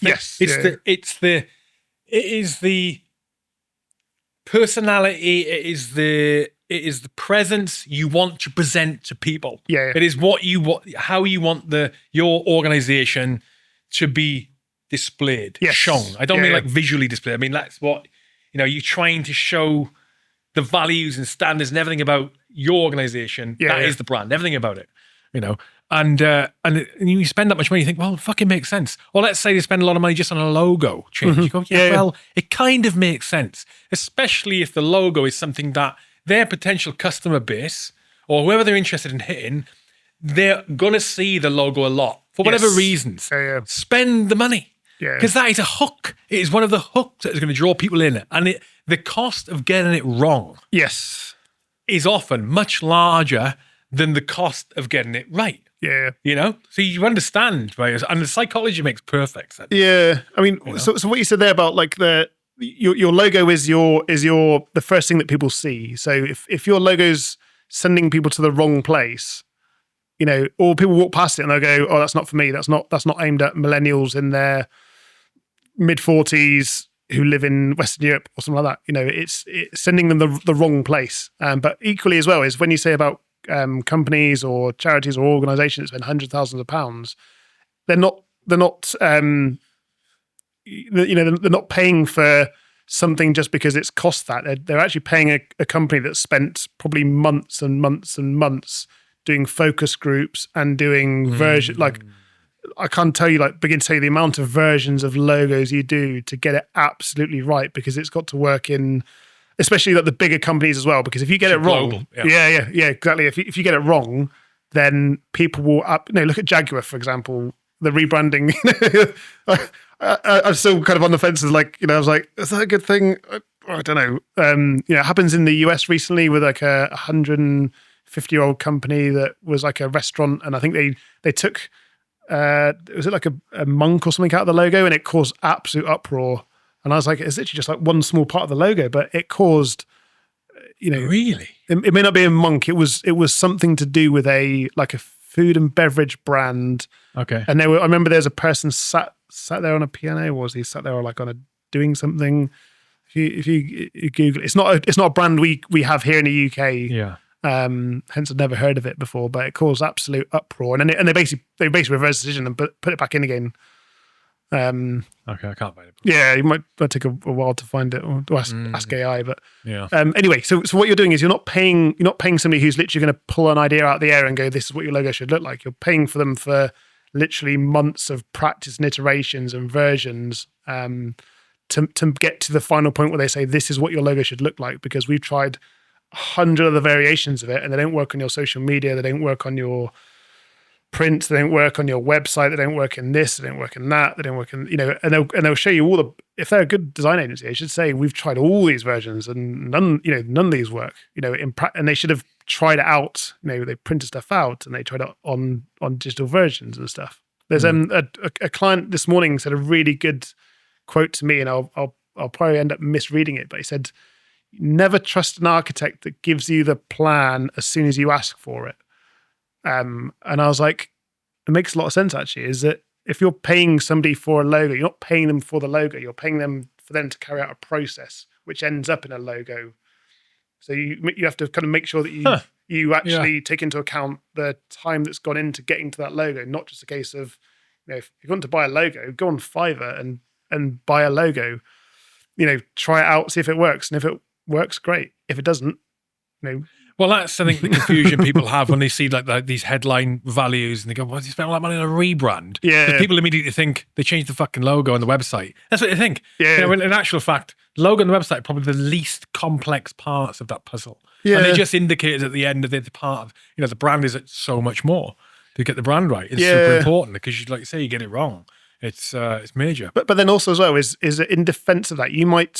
is the personality. It is the presence you want to present to people. Yeah. It is what you want, how you want your organization to be displayed, shown. I don't mean like visually displayed. I mean that's what you're trying to show. The values and standards and everything about your organization, that is the brand, everything about it, and you spend that much money, you think, well, it fucking makes sense. Or let's say they spend a lot of money just on a logo change. You go, well, it kind of makes sense, especially if the logo is something that their potential customer base or whoever they're interested in hitting, they're going to see the logo a lot for whatever reasons. Spend the money. Because that is a hook. It is one of the hooks that is going to draw people in. And the cost of getting it wrong is often much larger than the cost of getting it right. Yeah. So you understand, right? And the psychology makes perfect sense. Yeah. I mean, so what you said there about like your logo is the first thing that people see. So if your logo's sending people to the wrong place, or people walk past it and they'll go, "Oh, that's not for me. That's not aimed at millennials in their mid-40s who live in Western Europe," or something like that. It's sending them the wrong place. But equally as well is when you say about companies or charities or organisations that spend hundreds of thousands of pounds, they're not paying for something just because it's cost that. They're actually paying a company that spent probably months and months and months doing focus groups and doing version I can't begin to tell you the amount of versions of logos you do to get it absolutely right, because it's got to work in, especially like the bigger companies as well. Because if you get it wrong, exactly. If you get it wrong, then people will look at Jaguar, for example, the rebranding. I'm still kind of on the fence. I was like, is that a good thing? I don't know. It happens in the US recently with like a 150-year-old company that was like a restaurant, and I think they took. Was it like a monk or something out of the logo, and it caused absolute uproar. And I was like, it's literally just like one small part of the logo, but it caused, really. It may not be a monk. It was something to do with a food and beverage brand. Okay. And I remember there's a person sat there on a piano, or was he sat there doing something? If you Google it, it's not a brand we have here in the UK. Yeah. Hence I'd never heard of it before, but it caused absolute uproar, and they basically reversed the decision and put it back in again. Okay, I can't find it. Yeah, it might take a while to find it, or to ask AI. But yeah. Anyway, so what you're doing is you're not paying somebody who's literally going to pull an idea out of the air and go, "This is what your logo should look like." You're paying for them for literally months of practice and iterations and versions to get to the final point where they say, "This is what your logo should look like," because we've tried 100 other variations of it, and they don't work on your social media, they don't work on your print, they don't work on your website, they don't work in this, they don't work in that, they don't work in, and they'll show you all if they're a good design agency, they should say, we've tried all these versions and none of these work, and they should have tried it out, they printed stuff out and they tried it on digital versions and stuff. There's a client this morning said a really good quote to me, and I'll probably end up misreading it, but he said, "Never trust an architect that gives you the plan as soon as you ask for it." And I was like, it makes a lot of sense actually, is that if you're paying somebody for a logo, you're not paying them for the logo, you're paying them for them to carry out a process which ends up in a logo. So you have to kind of make sure that you actually take into account the time that's gone into getting to that logo, not just a case of, if you want to buy a logo, go on Fiverr and buy a logo, try it out, see if it works. And works, great. If it doesn't, Well, that's, I think, the confusion people have when they see like these headline values and they go, well, you spent all that money on a rebrand. Yeah. Because people immediately think they changed the fucking logo on the website. That's what they think. Yeah. In actual fact, logo on the website are probably the least complex parts of that puzzle. Yeah. And they just indicate at the end of the part of, the brand is so much more. To get the brand right is super important because, like you say, you get it wrong. It's major. But then also as well is in defense of that, you might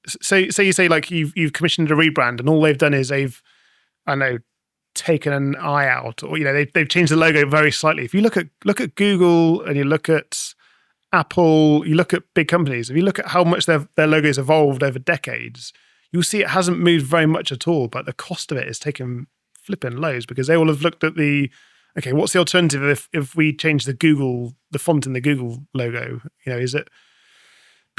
say you say like you've commissioned a rebrand and all they've done is they've, I don't know, taken an eye out, or they've changed the logo very slightly. If you look at Google and you look at Apple, you look at big companies, if you look at how much their logos evolved over decades, you'll see it hasn't moved very much at all, but the cost of it is taken flipping loads because they will have looked at okay, what's the alternative if we change the font in the Google logo? Is it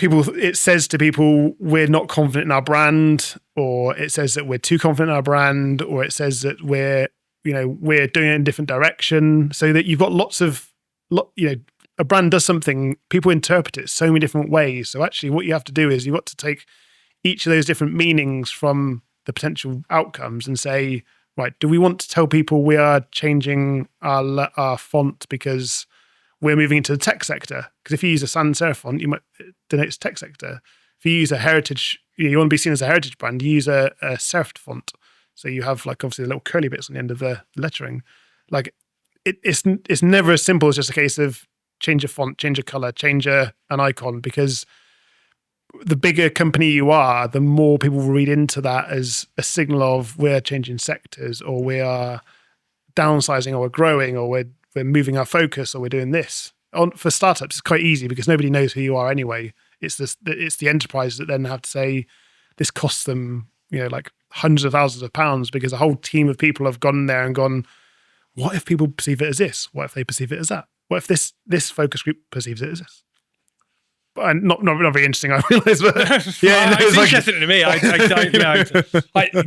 it says to people, we're not confident in our brand, or it says that we're too confident in our brand, or it says that we're doing it in a different direction, so that you've got a brand does something, people interpret it so many different ways. So actually what you have to do is you've got to take each of those different meanings from the potential outcomes and say, right, do we want to tell people we are changing our font because we're moving into the tech sector? Because if you use a sans serif font, you might denote it's tech sector. If you use a heritage, you want to be seen as a heritage brand, you use a serif font. So you have like obviously the little curly bits on the end of the lettering. Like it's never as simple as just a case of change a font, change a color, change an icon, because the bigger company you are, the more people will read into that as a signal of we're changing sectors, or we are downsizing, or we're growing, or we're moving our focus, or we're doing this. For startups, it's quite easy because nobody knows who you are anyway. It's the enterprise that then have to say this costs them, like hundreds of thousands of pounds, because a whole team of people have gone there and gone, what if people perceive it as this? What if they perceive it as that? What if this focus group perceives it as this? But not very interesting, I realise. But yeah, it's interesting to me.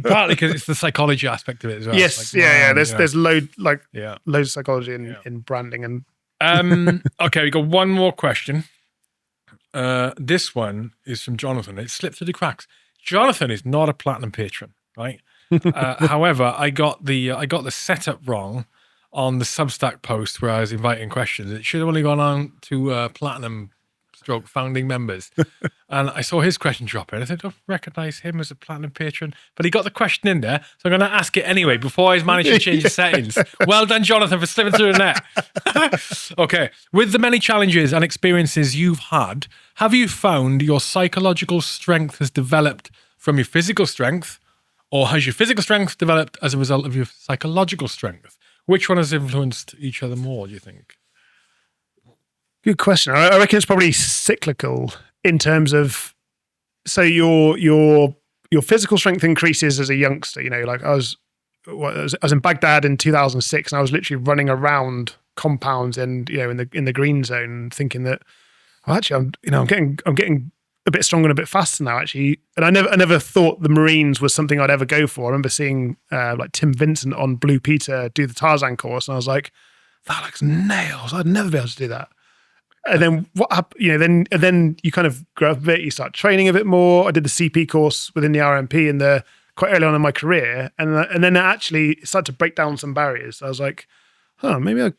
Partly because it's the psychology aspect of it as well. Yes, There's loads of psychology in branding and. Okay, we got one more question. This one is from Jonathan. It slipped through the cracks. Jonathan is not a platinum patron, right? However, I got the setup wrong on the Substack post where I was inviting questions. It should have only gone on to platinum / founding members. And I saw his question drop in. I said, I don't recognize him as a platinum patron, but he got the question in there. So I'm going to ask it anyway before he's managed to change the settings. Well done, Jonathan, for slipping through the net. Okay. With the many challenges and experiences you've had, have you found your psychological strength has developed from your physical strength, or has your physical strength developed as a result of your psychological strength? Which one has influenced each other more, do you think? Good question. I reckon it's probably cyclical in terms of, so your physical strength increases as a youngster. Like I was in Baghdad in 2006, and I was literally running around compounds and in the green zone, thinking that actually I'm getting a bit stronger and a bit faster now actually. And I never thought the Marines was something I'd ever go for. I remember seeing like Tim Vincent on Blue Peter do the Tarzan course, and I was like, that looks nails. I'd never be able to do that. And then what happened? Then you kind of grow up a bit. You start training a bit more. I did the CP course within the RMP quite early on in my career, and then actually started to break down some barriers. So I was like, maybe I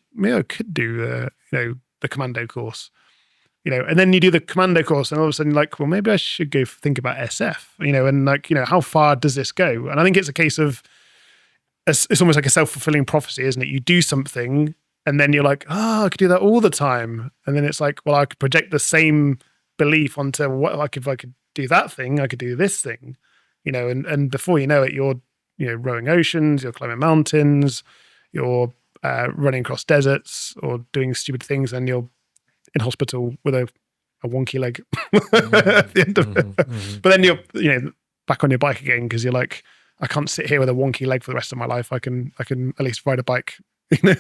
could do the commando course. And then you do the commando course, and all of a sudden, like, well, maybe I should go think about SF. And how far does this go? And I think it's a case of it's almost like a self-fulfilling prophecy, isn't it? You do something, and then you're like, I could do that all the time. And then it's like, well, I could project the same belief onto what like if I could do that thing, I could do this thing, and before you know it, you're rowing oceans, you're climbing mountains, you're running across deserts or doing stupid things, and you're in hospital with a wonky leg at the end of it. But then you're back on your bike again because you're like, I can't sit here with a wonky leg for the rest of my life. I can at least ride a bike. And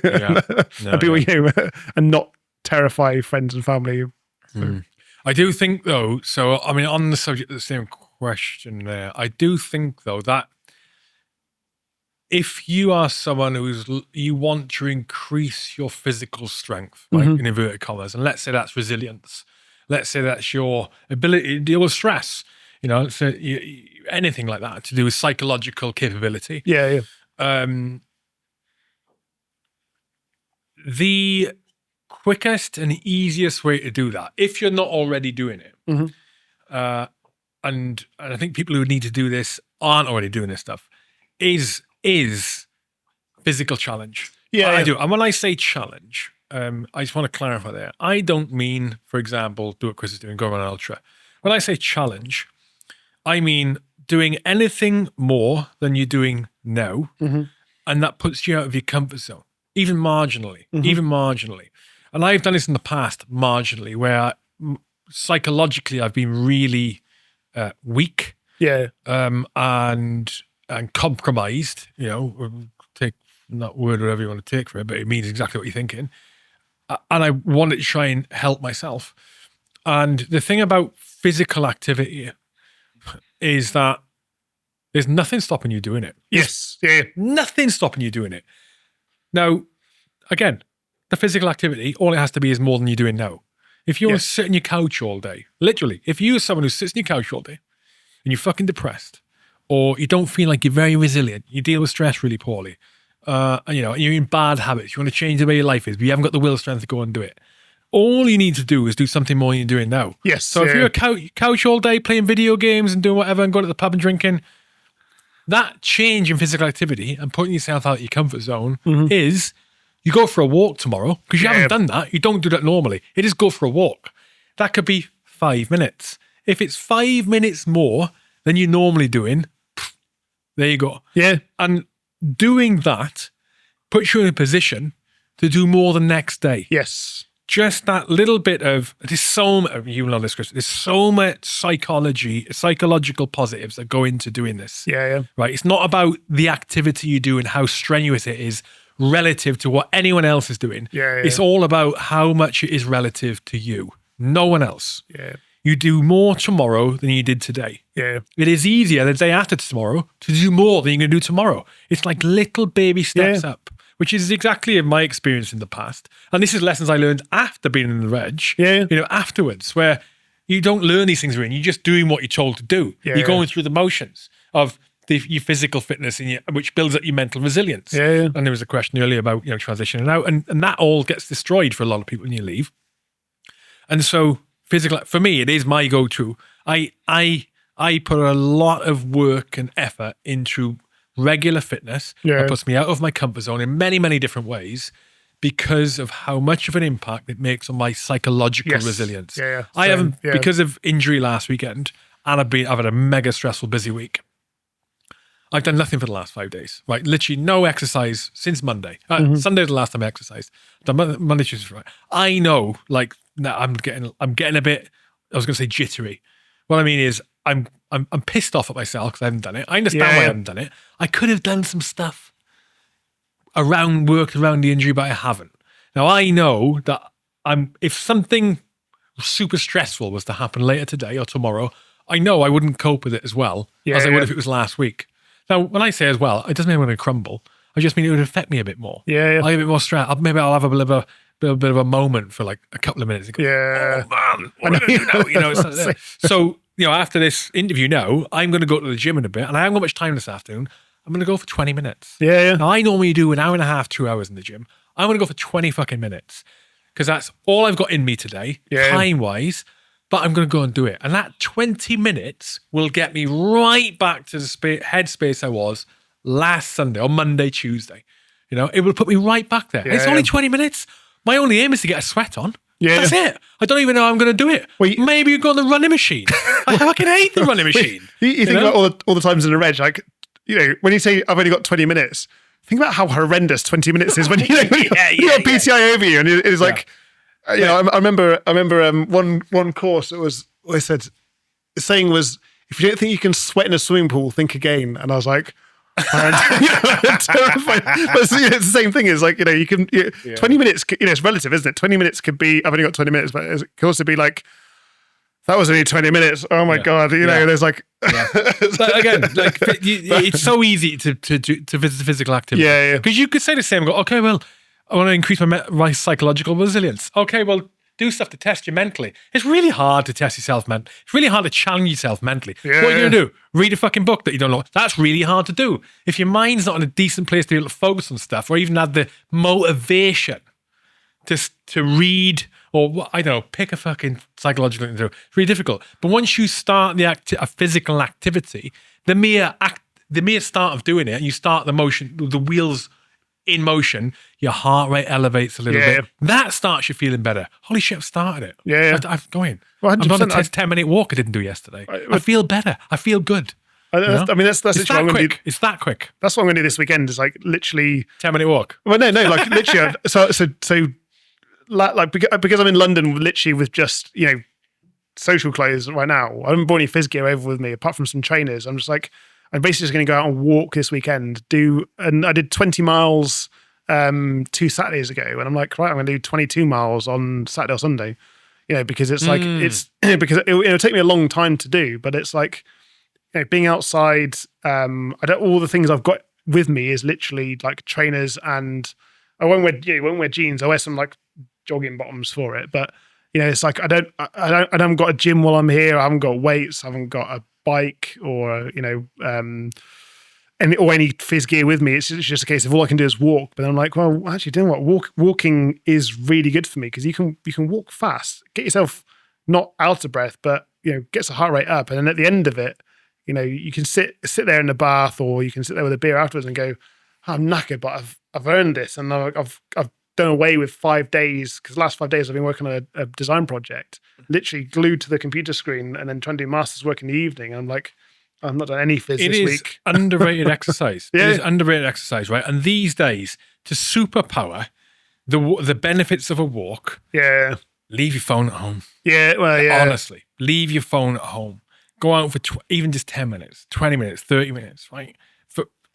not terrify friends and family. I do think though, so I mean on the subject of the same question there, I do think though that if you are someone you want to increase your physical strength, like in inverted commas, and let's say that's resilience, let's say that's your ability to deal with stress, So anything like that to do with psychological capability. Yeah. The quickest and easiest way to do that, if you're not already doing it, and I think people who need to do this aren't already doing this stuff, is physical challenge. I do. And when I say challenge, I just want to clarify there. I don't mean, for example, do what Chris is doing, go run an ultra. When I say challenge, I mean doing anything more than you're doing now, and that puts you out of your comfort zone, even marginally, And I've done this in the past, marginally, where psychologically I've been really weak, and compromised. Take that word whatever you want to take for it, but it means exactly what you're thinking. And I wanted to try and help myself. And the thing about physical activity is that there's nothing stopping you doing it. Yes. Nothing stopping you doing it. Now, again, the physical activity, all it has to be is more than you're doing now. If you want to sit on your couch all day, literally, if you're someone who sits on your couch all day and you're fucking depressed, or you don't feel like you're very resilient, you deal with stress really poorly, you're in bad habits, you want to change the way your life is, but you haven't got the will strength to go and do it. All you need to do is do something more than you're doing now. Yes. So if you're a couch all day playing video games and doing whatever and going to the pub and drinking, that change in physical activity and putting yourself out of your comfort zone is you go for a walk tomorrow, because you haven't done that. You don't do that normally. It is go for a walk. That could be 5 minutes. If it's 5 minutes more than you're normally doing, there you go. Yeah. And doing that puts you in a position to do more the next day. Yes. Just that little bit of, there's so much, you know this, Chris, there's so much psychological positives that go into doing this. Yeah. Right? It's not about the activity you do and how strenuous it is relative to what anyone else is doing. It's all about how much it is relative to you. No one else. You do more tomorrow than you did today. It is easier the day after tomorrow to do more than you're going to do tomorrow. It's like little baby steps up, which is exactly my experience in the past. And this is lessons I learned after being in the reg, afterwards, where you don't learn these things, you're just doing what you're told to do. You're going through the motions of your physical fitness, which builds up your mental resilience. And there was a question earlier about transitioning out, and that all gets destroyed for a lot of people when you leave. And so physical, for me, it is my go-to. I put a lot of work and effort into regular fitness. It puts me out of my comfort zone in many, many different ways because of how much of an impact it makes on my psychological resilience. I haven't, because of injury last weekend, and I've had a mega stressful, busy week. I've done nothing for the last 5 days, right? Literally no exercise since Monday. Sunday was the last time I exercised. Done Monday, Tuesday, Friday. I know, I'm getting a bit, I was going to say jittery. What I mean is I'm pissed off at myself because I haven't done it. I understand why I haven't done it. I could have done some stuff worked around the injury, but I haven't. Now I know that if something super stressful was to happen later today or tomorrow, I know I wouldn't cope with it as well as I would if it was last week. Now, when I say as well, it doesn't mean I'm going to crumble. I just mean it would affect me a bit more. I'll get a bit more stress. Maybe I'll have a bit of a moment for like a couple of minutes. And go, oh man, what do I do now? So, after this interview now, I'm going to go to the gym in a bit, and I haven't got much time this afternoon. I'm going to go for 20 minutes. Now, I normally do an hour and a half, 2 hours in the gym. I'm going to go for 20 fucking minutes because that's all I've got in me today, time-wise. But I'm going to go and do it. And that 20 minutes will get me right back to the headspace I was last Sunday or Monday, Tuesday. It will put me right back there. It's only 20 minutes. My only aim is to get a sweat on. That's it. I don't even know how I'm going to do it. Maybe you go on the running machine. I fucking hate the running machine. You think about all the times in a reg, when you say I've only got 20 minutes, think about how horrendous 20 minutes is when you got PTI over you, and it's like... I remember one course. It was what I said. The saying was, "If you don't think you can sweat in a swimming pool, think again." And I was like, I'm terrified. But it's the same thing. Is like you can 20 minutes. It's relative, isn't it? 20 minutes could be. I've only got 20 minutes, but it could also be like that was only 20 minutes. Oh my god! There's like. But again, it's so easy to visit the physical activity. Because you could say the same. Go, okay, well. I want to increase my psychological resilience. Okay, well, do stuff to test you mentally. It's really hard to test yourself mentally. It's really hard to challenge yourself mentally. What are you going to do? Read a fucking book that you don't know? That's really hard to do. If your mind's not in a decent place to be able to focus on stuff, or even have the motivation to read, or I don't know, pick a fucking psychological thing to do. It's really difficult. But once you start a physical activity, the mere start of doing it, and you start the wheels in motion, your heart rate elevates a little bit. That starts you feeling better. Holy shit, I've started it. I'm going. Well, I'm on a 10-minute walk I didn't do yesterday. I feel better. I feel good. I mean, that's it's that quick. It's that quick. That's what I'm going to do this weekend. Is like literally 10-minute walk. Well, no, like literally. So like because I'm in London, literally with just social clothes right now. I haven't brought any phys gear over with me apart from some trainers. I'm basically just going to go out and walk this weekend. And I did 20 miles 2 Saturdays ago, and I'm like, right, I'm going to do 22 miles on Saturday or Sunday. Because it's like it's because it'll take me a long time to do, but it's like being outside. All the things I've got with me is literally like trainers, and I won't wear jeans. I wear some like jogging bottoms for it, but it's like I haven't got a gym while I'm here. I haven't got weights. I haven't got a bike or any phys gear with me. It's just a case of all I can do is walk. But I'm like, well, actually, doing what? Walking is really good for me because you can walk fast, get yourself not out of breath, but gets the heart rate up, and then at the end of it, you can sit there in the bath, or you can sit there with a beer afterwards and go, I'm knackered, but I've earned this, and I've done away with 5 days, because the last 5 days I've been working on a design project, literally glued to the computer screen, and then trying to do master's work in the evening. And I'm like, I've not done any phys this week. It is underrated exercise. It is underrated exercise, right? And these days, to superpower the benefits of a walk, leave your phone at home. Honestly, leave your phone at home. Go out for even just 10 minutes, 20 minutes, 30 minutes, right?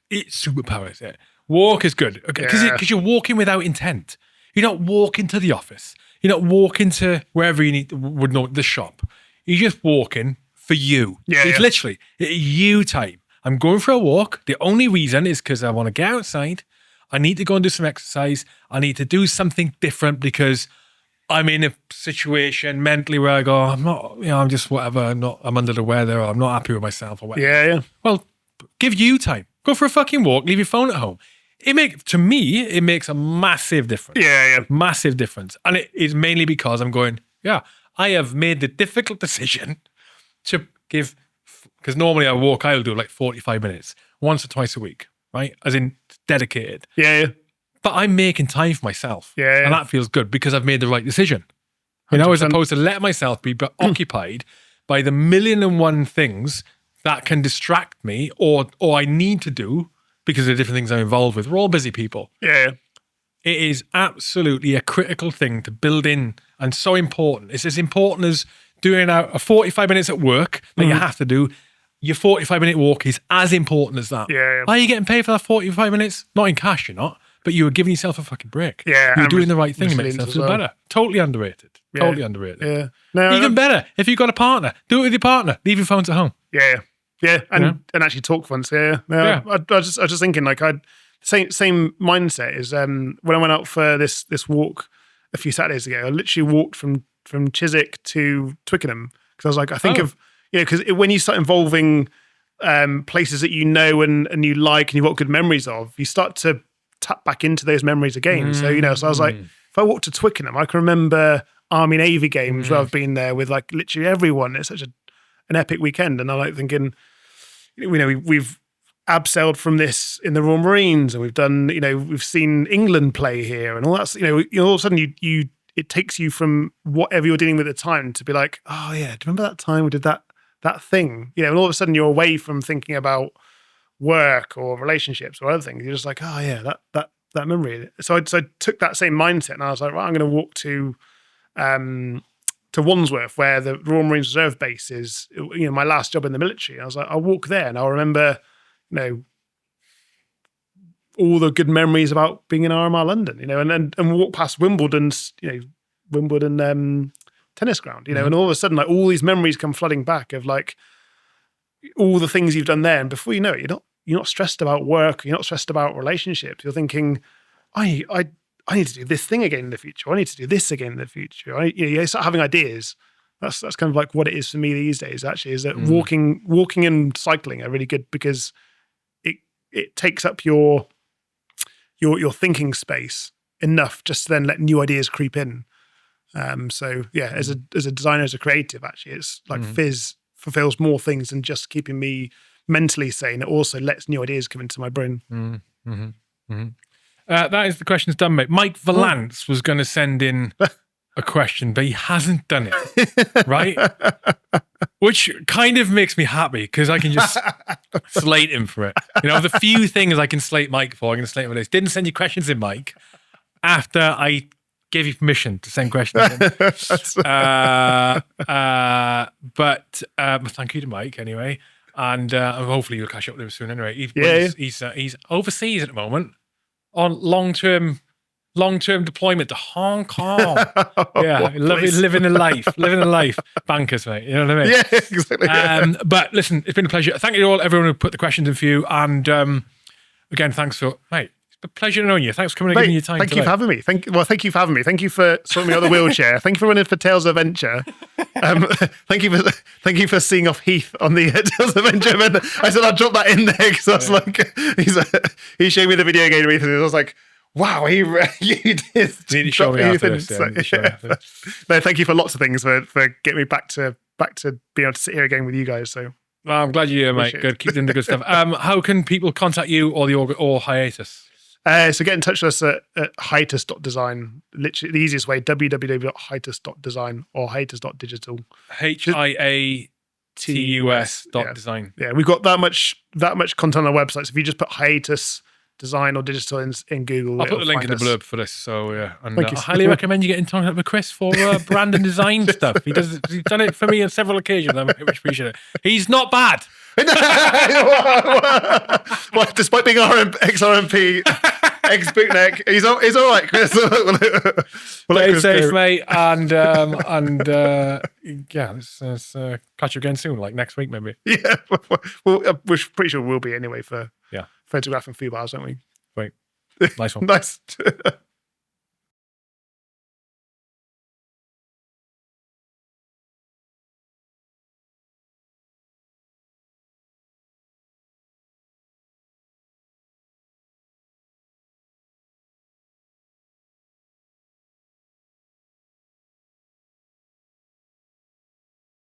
It superpowers it. Walk is good because you're walking without intent. You're not walking to the office. You're not walking to wherever you would know the shop. You're just walking for you. It's literally you time. I'm going for a walk. The only reason is because I want to get outside. I need to go and do some exercise. I need to do something different because I'm in a situation mentally where I go, I'm not, I'm just whatever. I'm under the weather, or I'm not happy with myself, or whatever. Well, give you time. Go for a fucking walk. Leave your phone at home. It makes a massive difference. Massive difference. And it is mainly because I'm going, I have made the difficult decision to give, because normally I'll do like 45 minutes once or twice a week, right? As in dedicated. But I'm making time for myself. And that feels good because I've made the right decision. As opposed to letting myself be occupied by the 1,000,001 things that can distract me or I need to do because of the different things I'm involved with. We're all busy people. It is absolutely a critical thing to build in, and so important. It's as important as doing a 45 minutes at work that you have to do. Your 45-minute walk is as important as that. Are you getting paid for that 45 minutes? Not in cash, you're not. But you were giving yourself a fucking break. You're doing the right thing to make yourself feel better. Totally underrated. Totally underrated. Even better, if you've got a partner, do it with your partner. Leave your phones at home. And actually talk once. I was just thinking, like, same mindset is when I went out for this walk a few Saturdays ago. I literally walked from Chiswick to Twickenham because I was like, I think of because when you start involving places that and you like and you've got good memories of, you start to tap back into those memories again. So so I was like, if I walked to Twickenham, I can remember Army Navy games where I've been there with like literally everyone. It's such an epic weekend, and I like thinking, we've abseiled from this in the Royal Marines, and we've done, we've seen England play here, and all that's, all of a sudden it takes you from whatever you're dealing with at the time to be like, oh yeah, do you remember that time we did that thing? And all of a sudden you're away from thinking about work or relationships or other things. You're just like, oh yeah, that memory. So I took that same mindset, and I was like, right, I'm going to walk to Wandsworth, where the Royal Marines Reserve base is, my last job in the military. I was like, I'll walk there, and I'll remember, all the good memories about being in RMR London, and walk past Wimbledon's, Wimbledon tennis ground, and all of a sudden, like, all these memories come flooding back of like all the things you've done there, and before you know it, you're not stressed about work, you're not stressed about relationships. You're thinking, I I need to do this thing again in the future. I need to do this again in the future. You start having ideas. That's kind of like what it is for me these days. Actually, is that walking and cycling are really good because it takes up your thinking space enough just to then let new ideas creep in. So yeah, as a designer, as a creative, actually, it's like Fizz fulfills more things than just keeping me mentally sane. It also lets new ideas come into my brain. That is the questions done, mate. Mike Valance was going to send in a question, but he hasn't done it, right? Which kind of makes me happy because I can just slate him for it. You know, the few things I can slate Mike for, I'm going to slate him for this. Didn't send you questions in, Mike, after I gave you permission to send questions in. But thank you to Mike anyway. And hopefully you'll catch up with him soon anyway. He's overseas at the moment on long-term deployment to Hong Kong. Living a life. Bankers, mate. You know what I mean? Yeah, exactly. But listen, it's been a pleasure. Thank you to everyone who put the questions in for you. And again, thanks for, mate. It's a pleasure knowing you. Thanks for coming and giving your time. Thank you for having me. Thank you for having me. Thank you for sorting me out of the wheelchair. Thank you for running for Tales of Adventure. Thank you for seeing off Heath on the Tales of Adventure event. I said I'd drop that in there because I was like, he showed me the video game and I was like, wow, you did. You need to show me after this. No, thank you for lots of things for getting me back to being able to sit here again with you guys. So well, I'm glad you're here, mate. Good, keep doing the good stuff. How can people contact you or Hiatus? So get in touch with us at hiatus.design. Literally the easiest way, www.hiatus.design or hiatus.digital. HIATUS.design. Yeah, we've got that much content on our website. So if you just put Hiatus Design or Digital in Google, I'll put the link in the blurb for this. So yeah, and I highly recommend you get in contact with Chris for brand and design stuff. He's done it for me on several occasions. I much appreciate it. He's not bad. Well, despite being ex-RMP, ex-bootneck, he's all right, Chris. Stay safe, mate, and yeah, let's catch you again soon, like next week maybe. Yeah, well, we're pretty sure we'll be anyway for photographing foo bars, aren't we? Great, nice one. Nice.